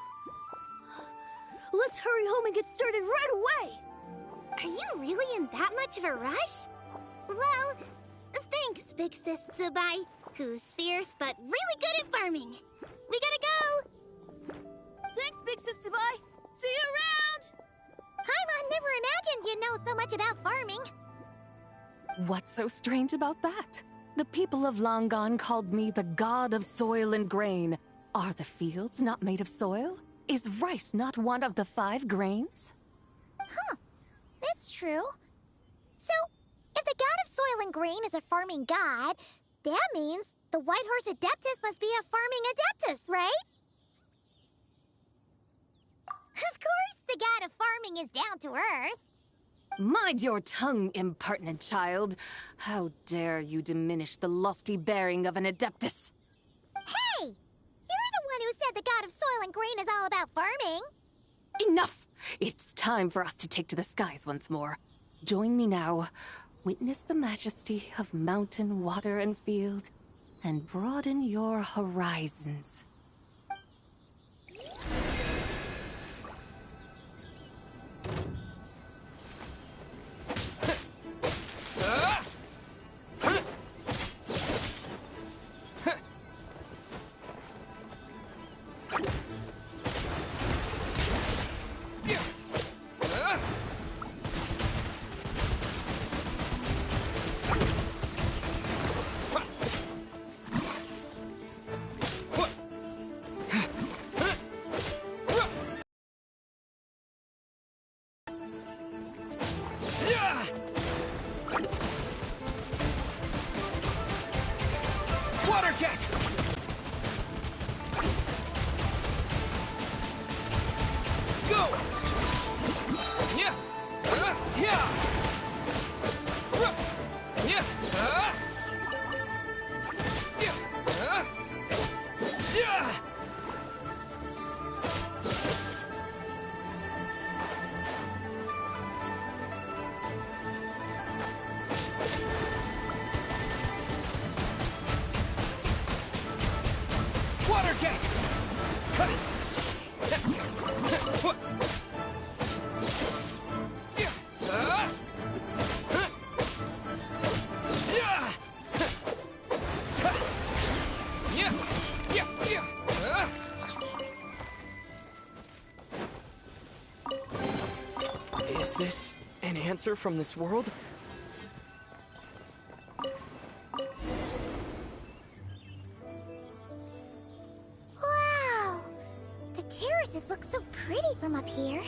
Let's hurry home and get started right away! Are you really in that much of a rush? Well, thanks, Big Sis Zubai, who's fierce but really good at farming. We gotta go! Thanks, Big Sis Zubai! See you around! Paimon never imagined you'd know so much about farming. What's so strange about that? The people of Longon called me the god of soil and grain. Are the fields not made of soil? Is rice not one of the 5 grains? Huh. That's true. So, if the god of soil and grain is a farming god, that means the White Horse Adeptus must be a farming adeptus, right? Of course the god of farming is down to earth. Mind your tongue, impertinent child. How dare you diminish the lofty bearing of an adeptus? Hey! You're the one who said the god of soil and grain is all about farming. Enough! It's time for us to take to the skies once more. Join me now. Witness the majesty of mountain, water, and field, and broaden your horizons. Water jet! Go! Yeah! Yeah! Yeah! Yeah! Water jet! Is this an answer from this world? Wow! The terraces look so pretty from up here.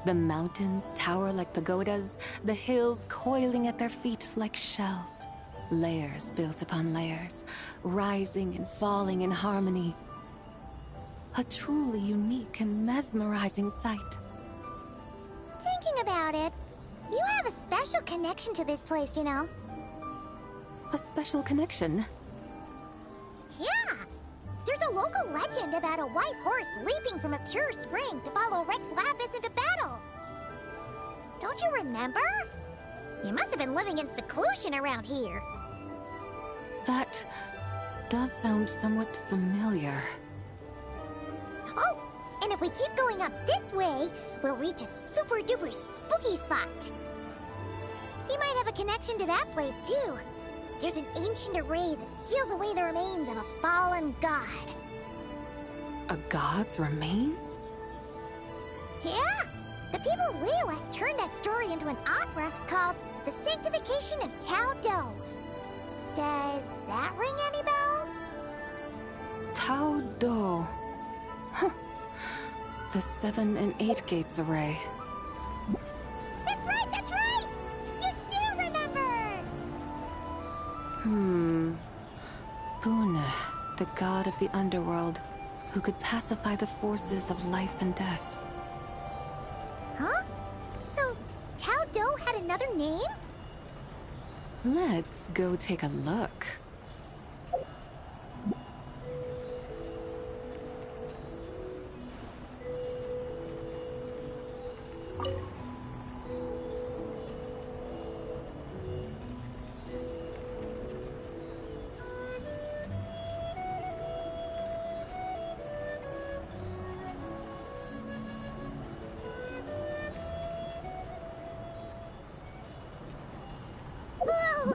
The mountains tower like pagodas, the hills coiling at their feet like shells. Layers built upon layers, rising and falling in harmony. A truly unique and mesmerizing sight. Thinking about it, you have a special connection to this place, you know. A special connection? Yeah! There's a local legend about a white horse leaping from a pure spring to follow Rex Lapis into battle. Don't you remember? You must have been living in seclusion around here. That does sound somewhat familiar. Oh, and if we keep going up this way, we'll reach a super-duper spooky spot. You might have a connection to that place, too. There's an ancient array that seals away the remains of a fallen god. A god's remains? Yeah! The people of Liyue turned that story into an opera called The Sanctification of Tao Do. Does that ring any bells? Tao Do. Huh. The 7 and 8 gates array. That's right, that's right! You do remember! Bune, the god of the underworld, who could pacify the forces of life and death. Huh? So, Tao Do had another name? Let's go take a look. Whoa!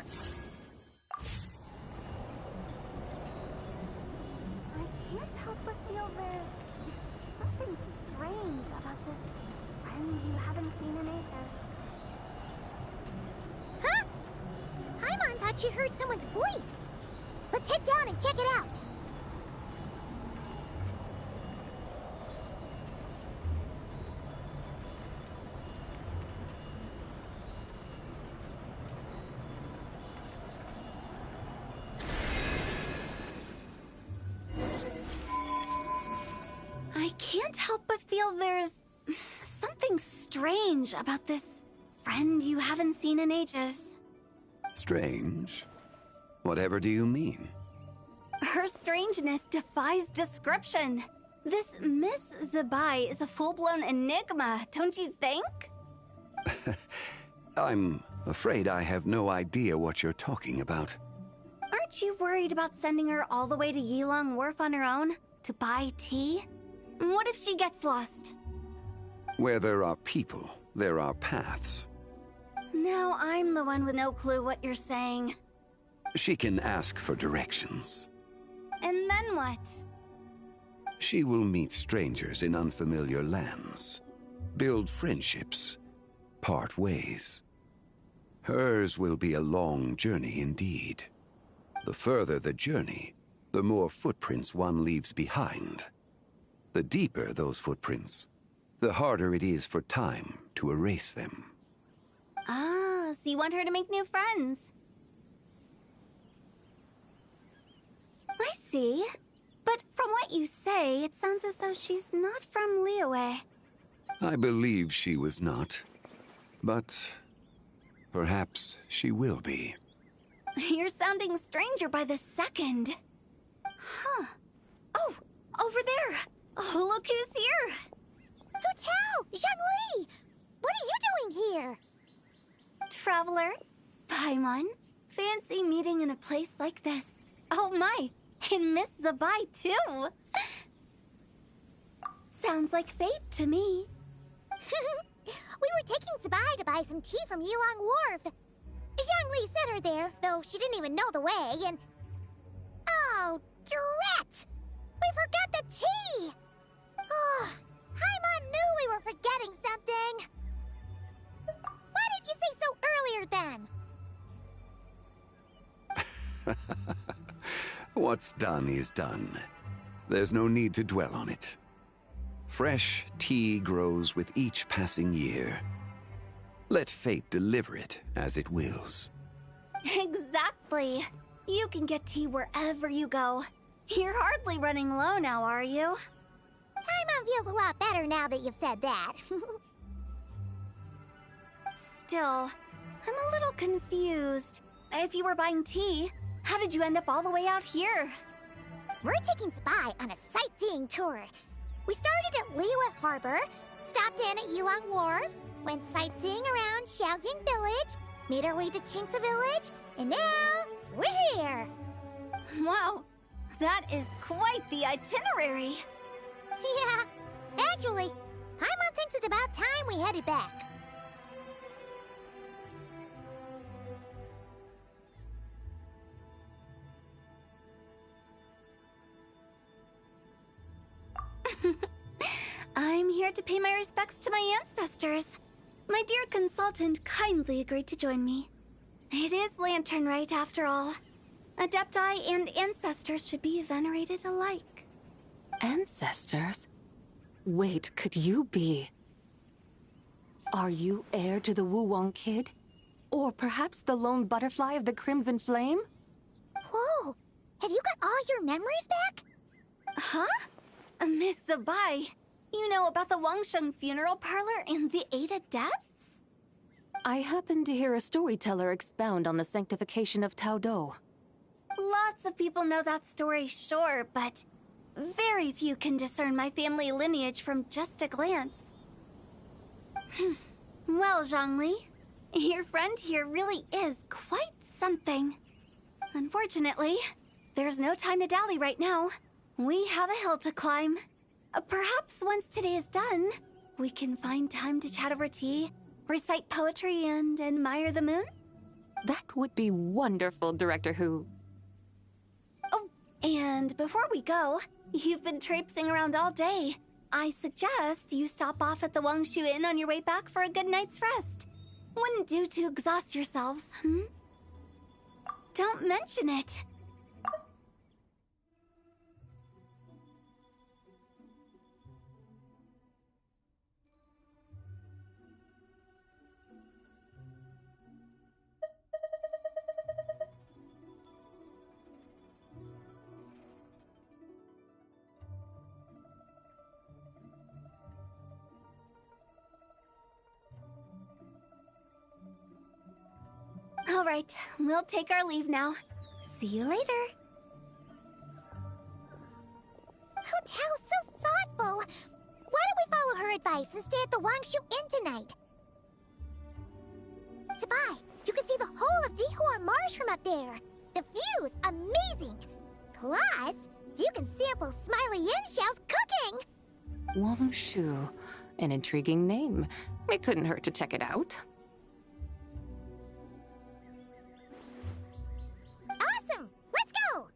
I can't help but feel there's something strange about this friend you haven't seen in ages. Huh? Paimon thought she heard someone's voice. Let's head down and check it out. I can't help but feel there's something strange about this friend you haven't seen in ages. Strange? Whatever do you mean? Her strangeness defies description. This Miss Zabai is a full-blown enigma, don't you think? I'm afraid I have no idea what you're talking about. Aren't you worried about sending her all the way to Yilong Wharf on her own to buy tea? What if she gets lost? Where there are people, there are paths. Now I'm the one with no clue what you're saying. She can ask for directions. And then what? She will meet strangers in unfamiliar lands, build friendships, part ways. Hers will be a long journey indeed. The further the journey, the more footprints one leaves behind. The deeper those footprints, the harder it is for time to erase them. Ah, so you want her to make new friends. I see. But from what you say, it sounds as though she's not from Liyue. I believe she was not, but perhaps she will be. You're sounding stranger by the second. Huh. Oh, over there. Oh, look who's here. Hu Tao! Zhongli! What are you doing here? Traveler, Paimon, fancy meeting in a place like this. Oh my, and Miss Zabai too. Sounds like fate to me. We were taking Zabai to buy some tea from Yulong Wharf. Zhongli sent her there, though she didn't even know the way, and... Oh, drat! We forgot the tea! Oh, Paimon knew we were forgetting something. Why didn't you say so earlier then? What's done is done. There's no need to dwell on it. Fresh tea grows with each passing year. Let fate deliver it as it wills. Exactly. You can get tea wherever you go. You're hardly running low now, are you? Paimon feels a lot better now that you've said that. Still, I'm a little confused. If you were buying tea, how did you end up all the way out here? We're taking Spy on a sightseeing tour. We started at Liyue Harbor, stopped in at Yulong Wharf, went sightseeing around Xiaoying Village, made our way to Qingce Village, and now we're here. Wow, that is quite the itinerary. Yeah, actually, Paimon thinks it's about time we headed back. I'm here to pay my respects to my ancestors. My dear consultant kindly agreed to join me. It is Lantern Rite, after all. Adepti and ancestors should be venerated alike. Ancestors? Wait, could you be? Are you heir to the Wuwang Kid? Or perhaps the lone butterfly of the Crimson Flame? Whoa! Have you got all your memories back? Huh? Miss Zabai, you know about the Wangsheng funeral parlor and the 8 adepts? I happened to hear a storyteller expound on the sanctification of Tao Do. Lots of people know that story, sure, but very few can discern my family lineage from just a glance. Well, Zhongli, your friend here really is quite something. Unfortunately, there's no time to dally right now. We have a hill to climb. Perhaps once today is done, we can find time to chat over tea, recite poetry, and admire the moon? That would be wonderful, Director Who. Oh, and before we go, you've been traipsing around all day. I suggest you stop off at the Wangshu Inn on your way back for a good night's rest. Wouldn't do to exhaust yourselves, hmm? Don't mention it. All right, we'll take our leave now. See you later. Hu Tao's so thoughtful. Why don't we follow her advice and stay at the Wangshu Inn tonight? Zabai, you can see the whole of Dihua Marsh from up there. The view's amazing. Plus, you can sample Smiley Yinshao's cooking. Wangshu, an intriguing name. It couldn't hurt to check it out. Awesome! Let's go!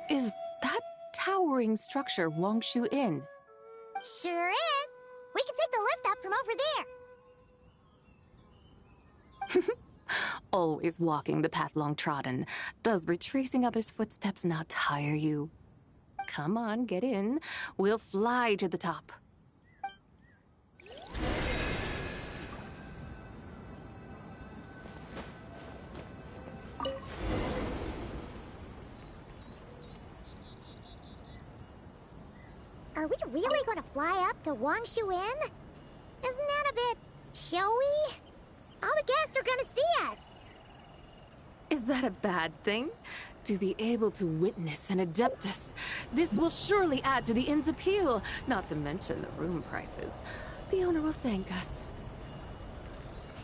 Is that towering structure Wangshu Inn? Sure is. We can take the lift up from over there. Always walking the path long trodden. Does retracing others' footsteps not tire you? Come on, get in. We'll fly to the top. Are we really going to fly up to Wangshu Inn? Isn't that a bit showy? All the guests are going to see us. Is that a bad thing? To be able to witness an Adeptus. This will surely add to the inn's appeal, not to mention the room prices. The owner will thank us.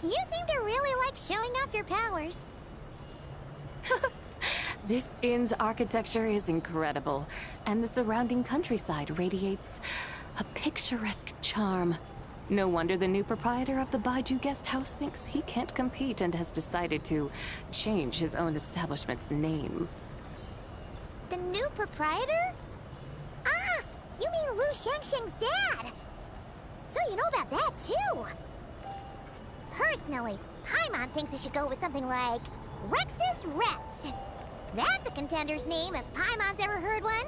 You seem to really like showing off your powers. This inn's architecture is incredible, and the surrounding countryside radiates a picturesque charm. No wonder the new proprietor of the Baiju guest house thinks he can't compete and has decided to change his own establishment's name. The new proprietor? Ah, you mean Lu Shengsheng's dad. So you know about that, too. Personally, Paimon thinks it should go with something like Rex's Rest. That's a contender's name if Paimon's ever heard one.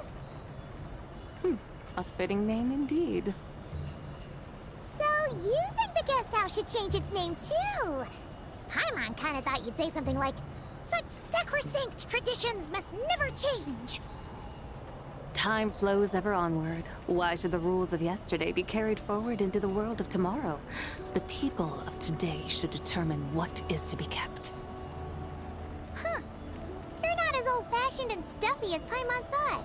A fitting name indeed. So you think the guest house should change its name too? Paimon kinda thought you'd say something like, "Such sacrosanct traditions must never change." Time flows ever onward. Why should the rules of yesterday be carried forward into the world of tomorrow? The people of today should determine what is to be kept. Huh. You're not as old-fashioned and stuffy as Paimon thought.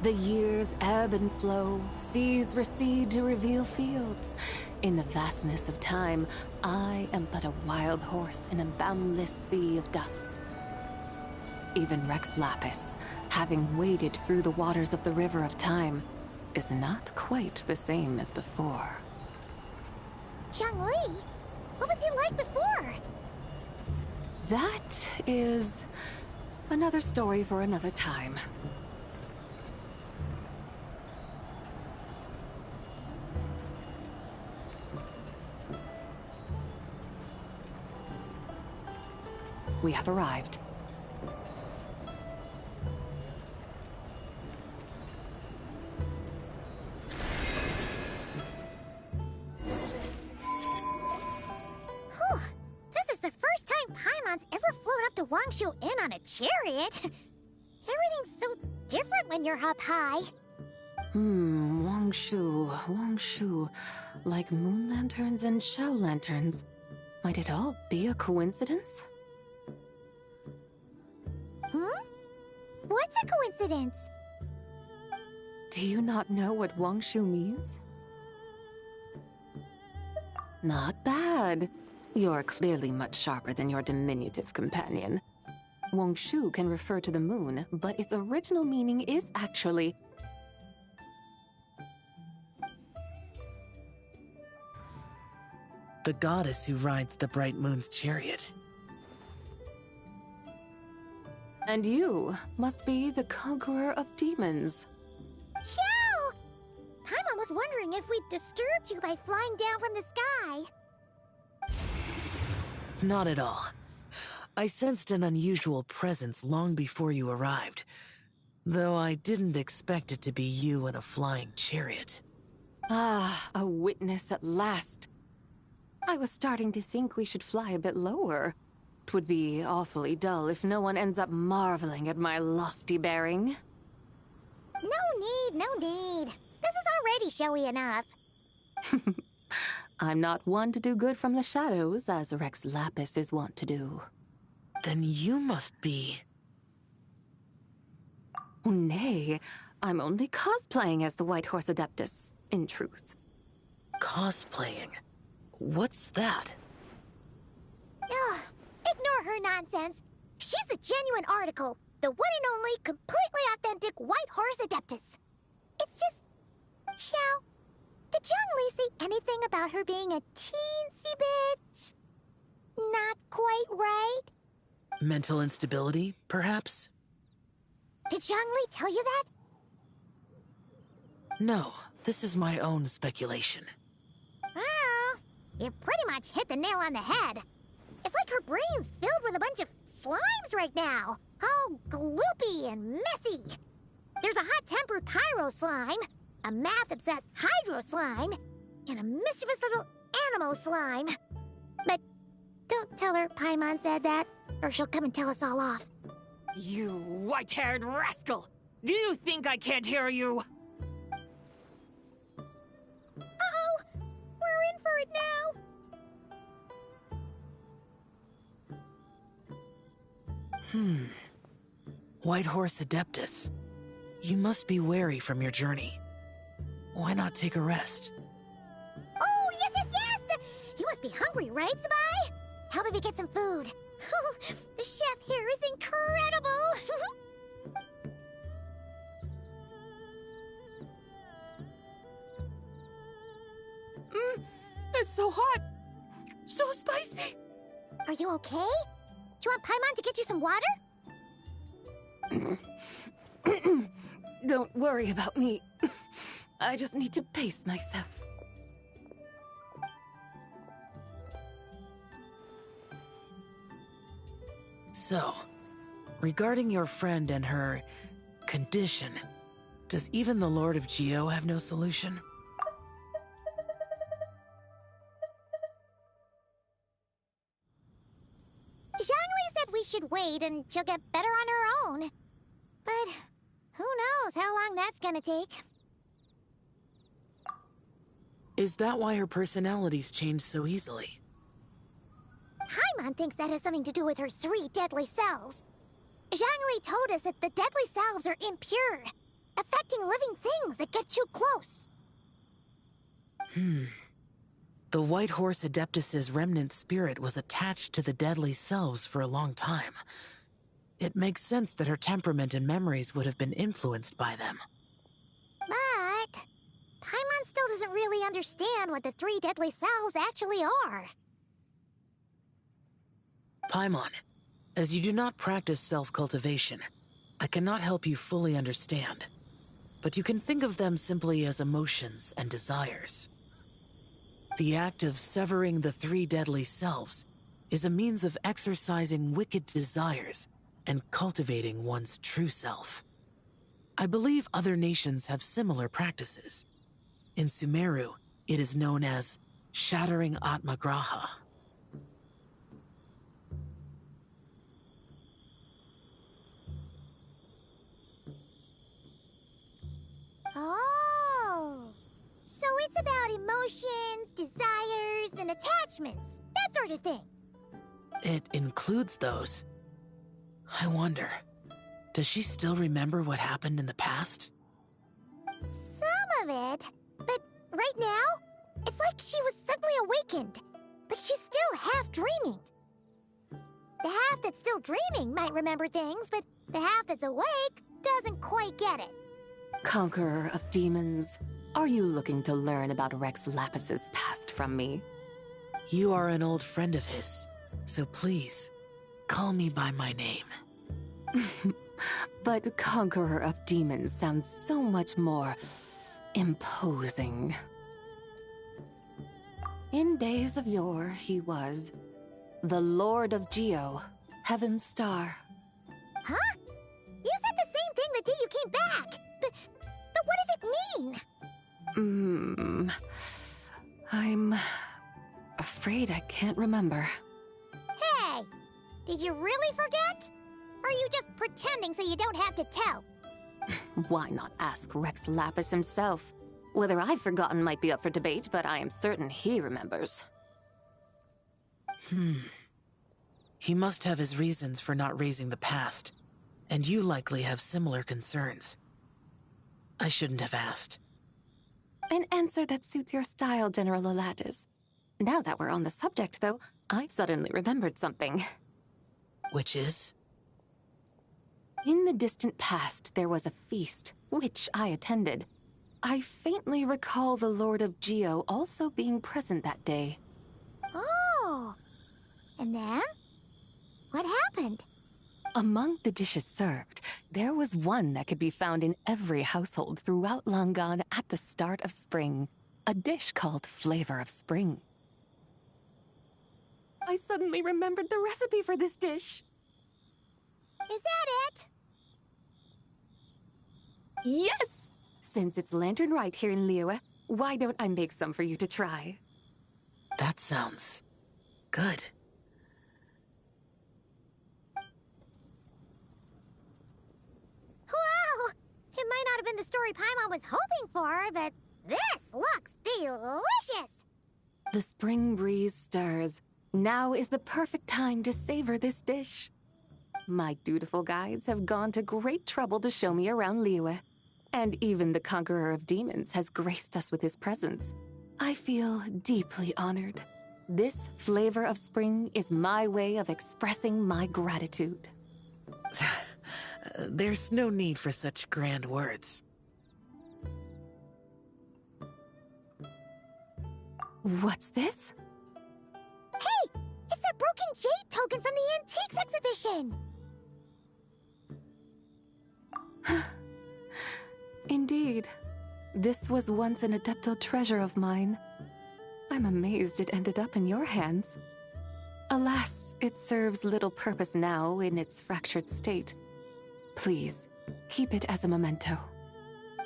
The years ebb and flow, seas recede to reveal fields. In the vastness of time, I am but a wild horse in a boundless sea of dust. Even Rex Lapis, having waded through the waters of the river of time, is not quite the same as before. Zhongli? What was he like before? That is another story for another time. We have arrived. Whew. This is the first time Paimon's ever flown up to Wangshu Inn on a chariot. Everything's so different when you're up high. Wangshu. Like moon lanterns and shao lanterns. Might it all be a coincidence? What's a coincidence? Do you not know what Wangshu means? Not bad. You're clearly much sharper than your diminutive companion. Wangshu can refer to the moon, but its original meaning is actually... the goddess who rides the bright moon's chariot. And you must be the conqueror of demons. Xiao! Paimon was wondering if we'd disturbed you by flying down from the sky. Not at all. I sensed an unusual presence long before you arrived, though I didn't expect it to be you in a flying chariot. Ah, a witness at last. I was starting to think we should fly a bit lower. It would be awfully dull if no one ends up marveling at my lofty bearing. No need. This is already showy enough. I'm not one to do good from the shadows, as Rex Lapis is wont to do. Then you must be... Oh, nay. I'm only cosplaying as the White Horse Adeptus, in truth. Cosplaying? What's that? Ugh, ignore her nonsense. She's the genuine article. The one and only, completely authentic White Horse Adeptus. It's just... Xiao, did Zhongli say anything about her being a teensy bit... not quite right? Mental instability, perhaps? Did Zhongli tell you that? No, this is my own speculation. Well, you pretty much hit the nail on the head. It's like her brain's filled with a bunch of slimes right now. All gloopy and messy. There's a hot-tempered pyro slime, a math-obsessed hydro slime, and a mischievous little animal slime. But don't tell her Paimon said that, or she'll come and tell us all off. You white-haired rascal! Do you think I can't hear you? Uh-oh! We're in for it now! White Horse Adeptus. You must be weary from your journey. Why not take a rest? Oh, yes, yes, yes! You must be hungry, right, Sabai? How about we get some food? The chef here is incredible! It's so hot! So spicy! Are you okay? Do you want Paimon to get you some water? Don't worry about me. I just need to pace myself. So, regarding your friend and her condition, does even the Lord of Geo have no solution? Zhongli said we should wait and she'll get better on her own. But who knows how long that's gonna take. Is that why her personalities change so easily? Paimon thinks that has something to do with her 3 deadly selves. Zhongli told us that the deadly selves are impure, affecting living things that get too close. The White Horse Adeptus's remnant spirit was attached to the deadly selves for a long time. It makes sense that her temperament and memories would have been influenced by them. But Paimon still doesn't really understand what the 3 deadly selves actually are. Paimon, as you do not practice self-cultivation, I cannot help you fully understand. But you can think of them simply as emotions and desires. The act of severing the 3 deadly selves is a means of exercising wicked desires and cultivating one's true self. I believe other nations have similar practices. In Sumeru, it is known as shattering Atmagraha. Oh, so it's about emotions, desires, and attachments, that sort of thing. It includes those. I wonder, does she still remember what happened in the past? Some of it, but right now, it's like she was suddenly awakened, but she's still half dreaming. The half that's still dreaming might remember things, but the half that's awake doesn't quite get it. Conqueror of demons, are you looking to learn about Rex Lapis's past from me? You are an old friend of his, so please, call me by my name. But Conqueror of Demons sounds so much more imposing. In days of yore, he was the Lord of Geo, Heaven's Star. Huh? You said the same thing the day you came back, but what does it mean? I'm afraid I can't remember. Hey, did you really forget? Or are you just pretending so you don't have to tell? Why not ask Rex Lapis himself? Whether I've forgotten might be up for debate, but I am certain he remembers. He must have his reasons for not raising the past, and you likely have similar concerns. I shouldn't have asked. An answer that suits your style, General Olatis. Now that we're on the subject, though, I suddenly remembered something. Which is? In the distant past, there was a feast, which I attended. I faintly recall the Lord of Geo also being present that day. Oh! And then? What happened? Among the dishes served, there was one that could be found in every household throughout Langan at the start of spring. A dish called Flavor of Spring. I suddenly remembered the recipe for this dish. Is that it? Yes! Since it's Lantern Rite here in Liyue, why don't I make some for you to try? That sounds good. Wow! It might not have been the story Paimon was hoping for, but this looks delicious! The spring breeze stirs. Now is the perfect time to savor this dish. My dutiful guides have gone to great trouble to show me around Liyue. And even the Conqueror of Demons has graced us with his presence. I feel deeply honored. This Flavor of Spring is my way of expressing my gratitude. There's no need for such grand words. What's this? Hey! It's that broken jade token from the Antiques exhibition! Indeed. This was once an Adeptal treasure of mine. I'm amazed it ended up in your hands. Alas, it serves little purpose now in its fractured state. Please, keep it as a memento.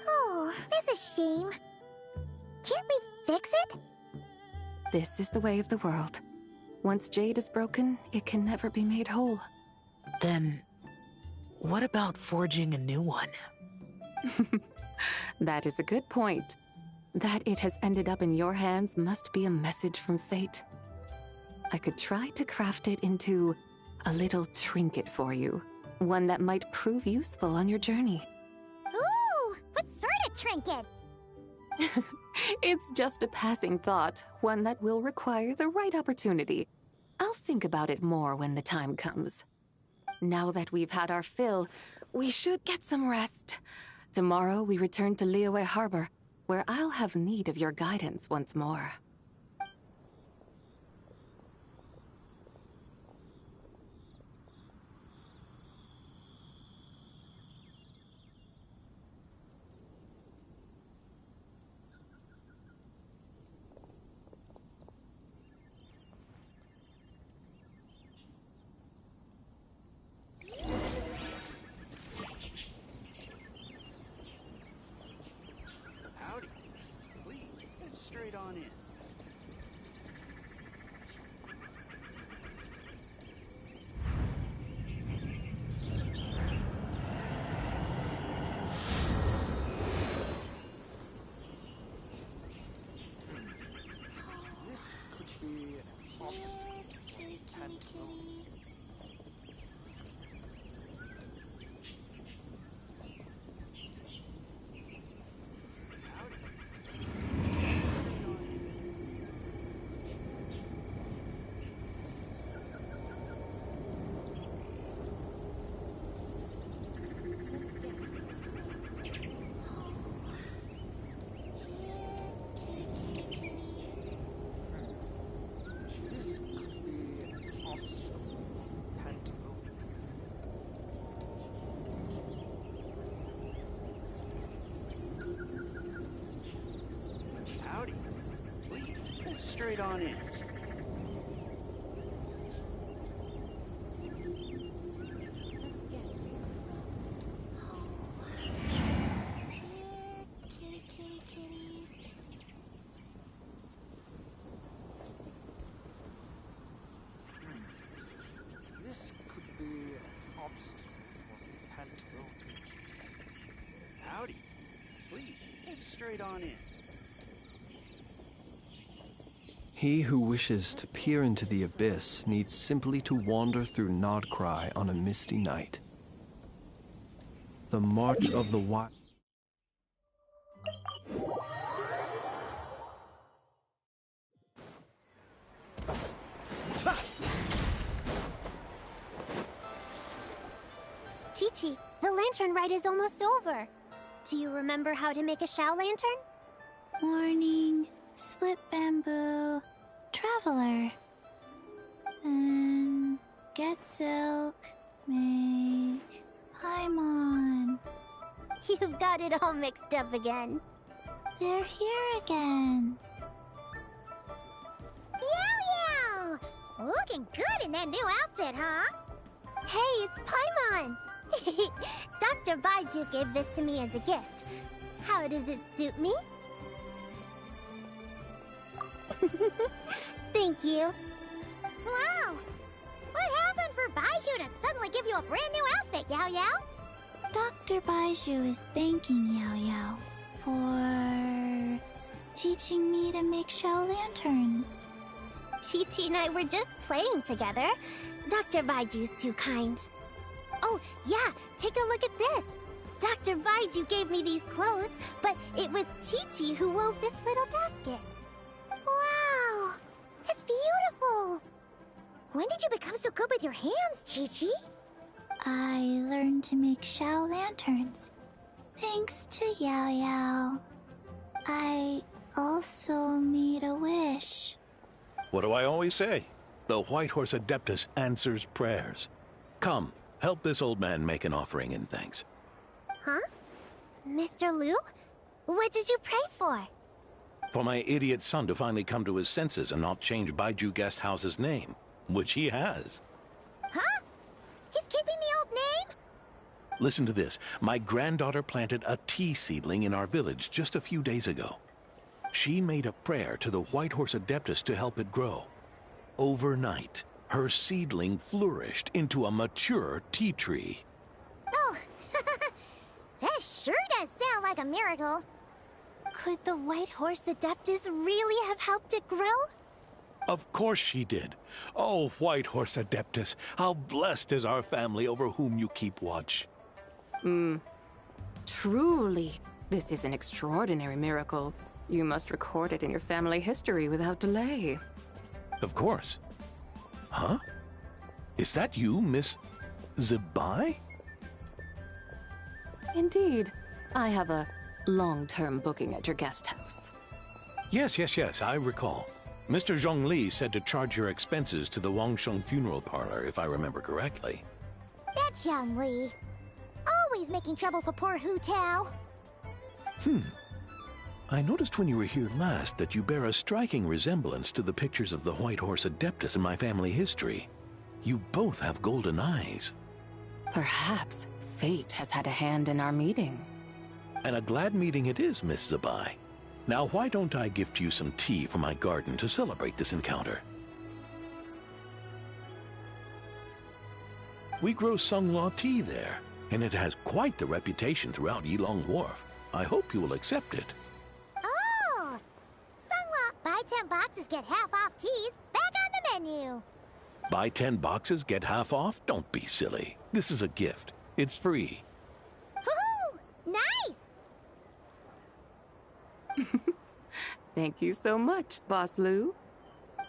Oh, that's a shame. Can't we fix it? This is the way of the world. Once jade is broken, it can never be made whole. Then, what about forging a new one? That is a good point. That it has ended up in your hands must be a message from fate. I could try to craft it into a little trinket for you. One that might prove useful on your journey. Ooh, what sort of trinket? It's just a passing thought, one that will require the right opportunity. I'll think about it more when the time comes. Now that we've had our fill, we should get some rest. Tomorrow we return to Liyue Harbor, where I'll have need of your guidance once more. Howdy. Please, head straight on in. This could be an obstacle tentacle. This could be an obstacle tentacle. Howdy. Please, head straight on in. This could be an obstacle tentacle. Howdy. Please, head straight on in. He who wishes to peer into the abyss needs simply to wander through Nodcry on a misty night. The March of the Wild. Chi-Chi, the lantern rite is almost over. Do you remember how to make a Shao lantern? Warning, split bamboo, traveler. Get silk, Make Paimon. You've got it all mixed up again. They're here again. Yow! Looking good in that new outfit, huh? Hey, it's Paimon! Dr. Baiju gave this to me as a gift. How does it suit me? Thank you. Wow! What happened for Baiju to suddenly give you a brand new outfit, Yao Yao? Dr. Baiju is thanking Yao Yao for teaching me to make shell lanterns. Chi-Chi and I were just playing together. Dr. Baiju's too kind. Oh, yeah, take a look at this. Dr. Baiju gave me these clothes, but it was Chi-Chi who wove this little basket. Wow, that's beautiful. When did you become so good with your hands, Chi-Chi? I learned to make shell lanterns, thanks to Yao Yao. I also made a wish. What do I always say? The White Horse Adeptus answers prayers. Come, help this old man make an offering in thanks. Huh? Mr. Liu? What did you pray for? For my idiot son to finally come to his senses and not change Baiju Guest House's name, which he has. Huh? He's keeping the old name? Listen to this. My granddaughter planted a tea seedling in our village just a few days ago. She made a prayer to the White Horse Adeptus to help it grow. Overnight, her seedling flourished into a mature tea tree. Oh, that sure does sound like a miracle. Could the White Horse Adeptus really have helped it grow? Of course she did. Oh, White Horse Adeptus, how blessed is our family over whom you keep watch. Truly, this is an extraordinary miracle. You must record it in your family history without delay. Of course. Huh? Is that you, Miss Zibai? Indeed. I have a long-term booking at your guest house. Yes, I recall. Mr. Zhongli said to charge your expenses to the Wangsheng funeral parlor, if I remember correctly. That's Zhongli. Always making trouble for poor Hu Tao. I noticed when you were here last that you bear a striking resemblance to the pictures of the White Horse Adeptus in my family history. You both have golden eyes. Perhaps fate has had a hand in our meeting. And a glad meeting it is, Miss Zibai. Now, why don't I gift you some tea from my garden to celebrate this encounter? We grow Sunghua tea there, and it has quite the reputation throughout Yilong Wharf. I hope you will accept it. Oh! Sunghua, buy 10 boxes, get half off teas, back on the menu. Buy 10 boxes, get half off? Don't be silly. This is a gift. It's free. Woohoo! Nice! Thank you so much, Boss Liu.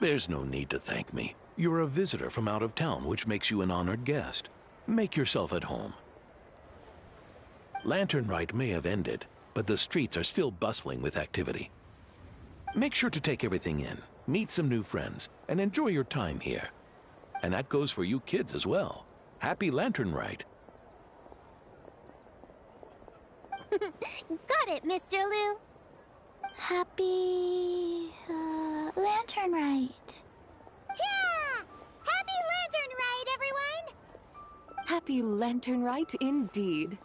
There's no need to thank me. You're a visitor from out of town, which makes you an honored guest. Make yourself at home. Lantern Rite may have ended, but the streets are still bustling with activity. Make sure to take everything in, meet some new friends, and enjoy your time here. And that goes for you kids as well. Happy Lantern Rite. Got it, Mr. Liu. Happy... Lantern Rite. Yeah! Happy Lantern Rite, everyone! Happy Lantern Rite indeed.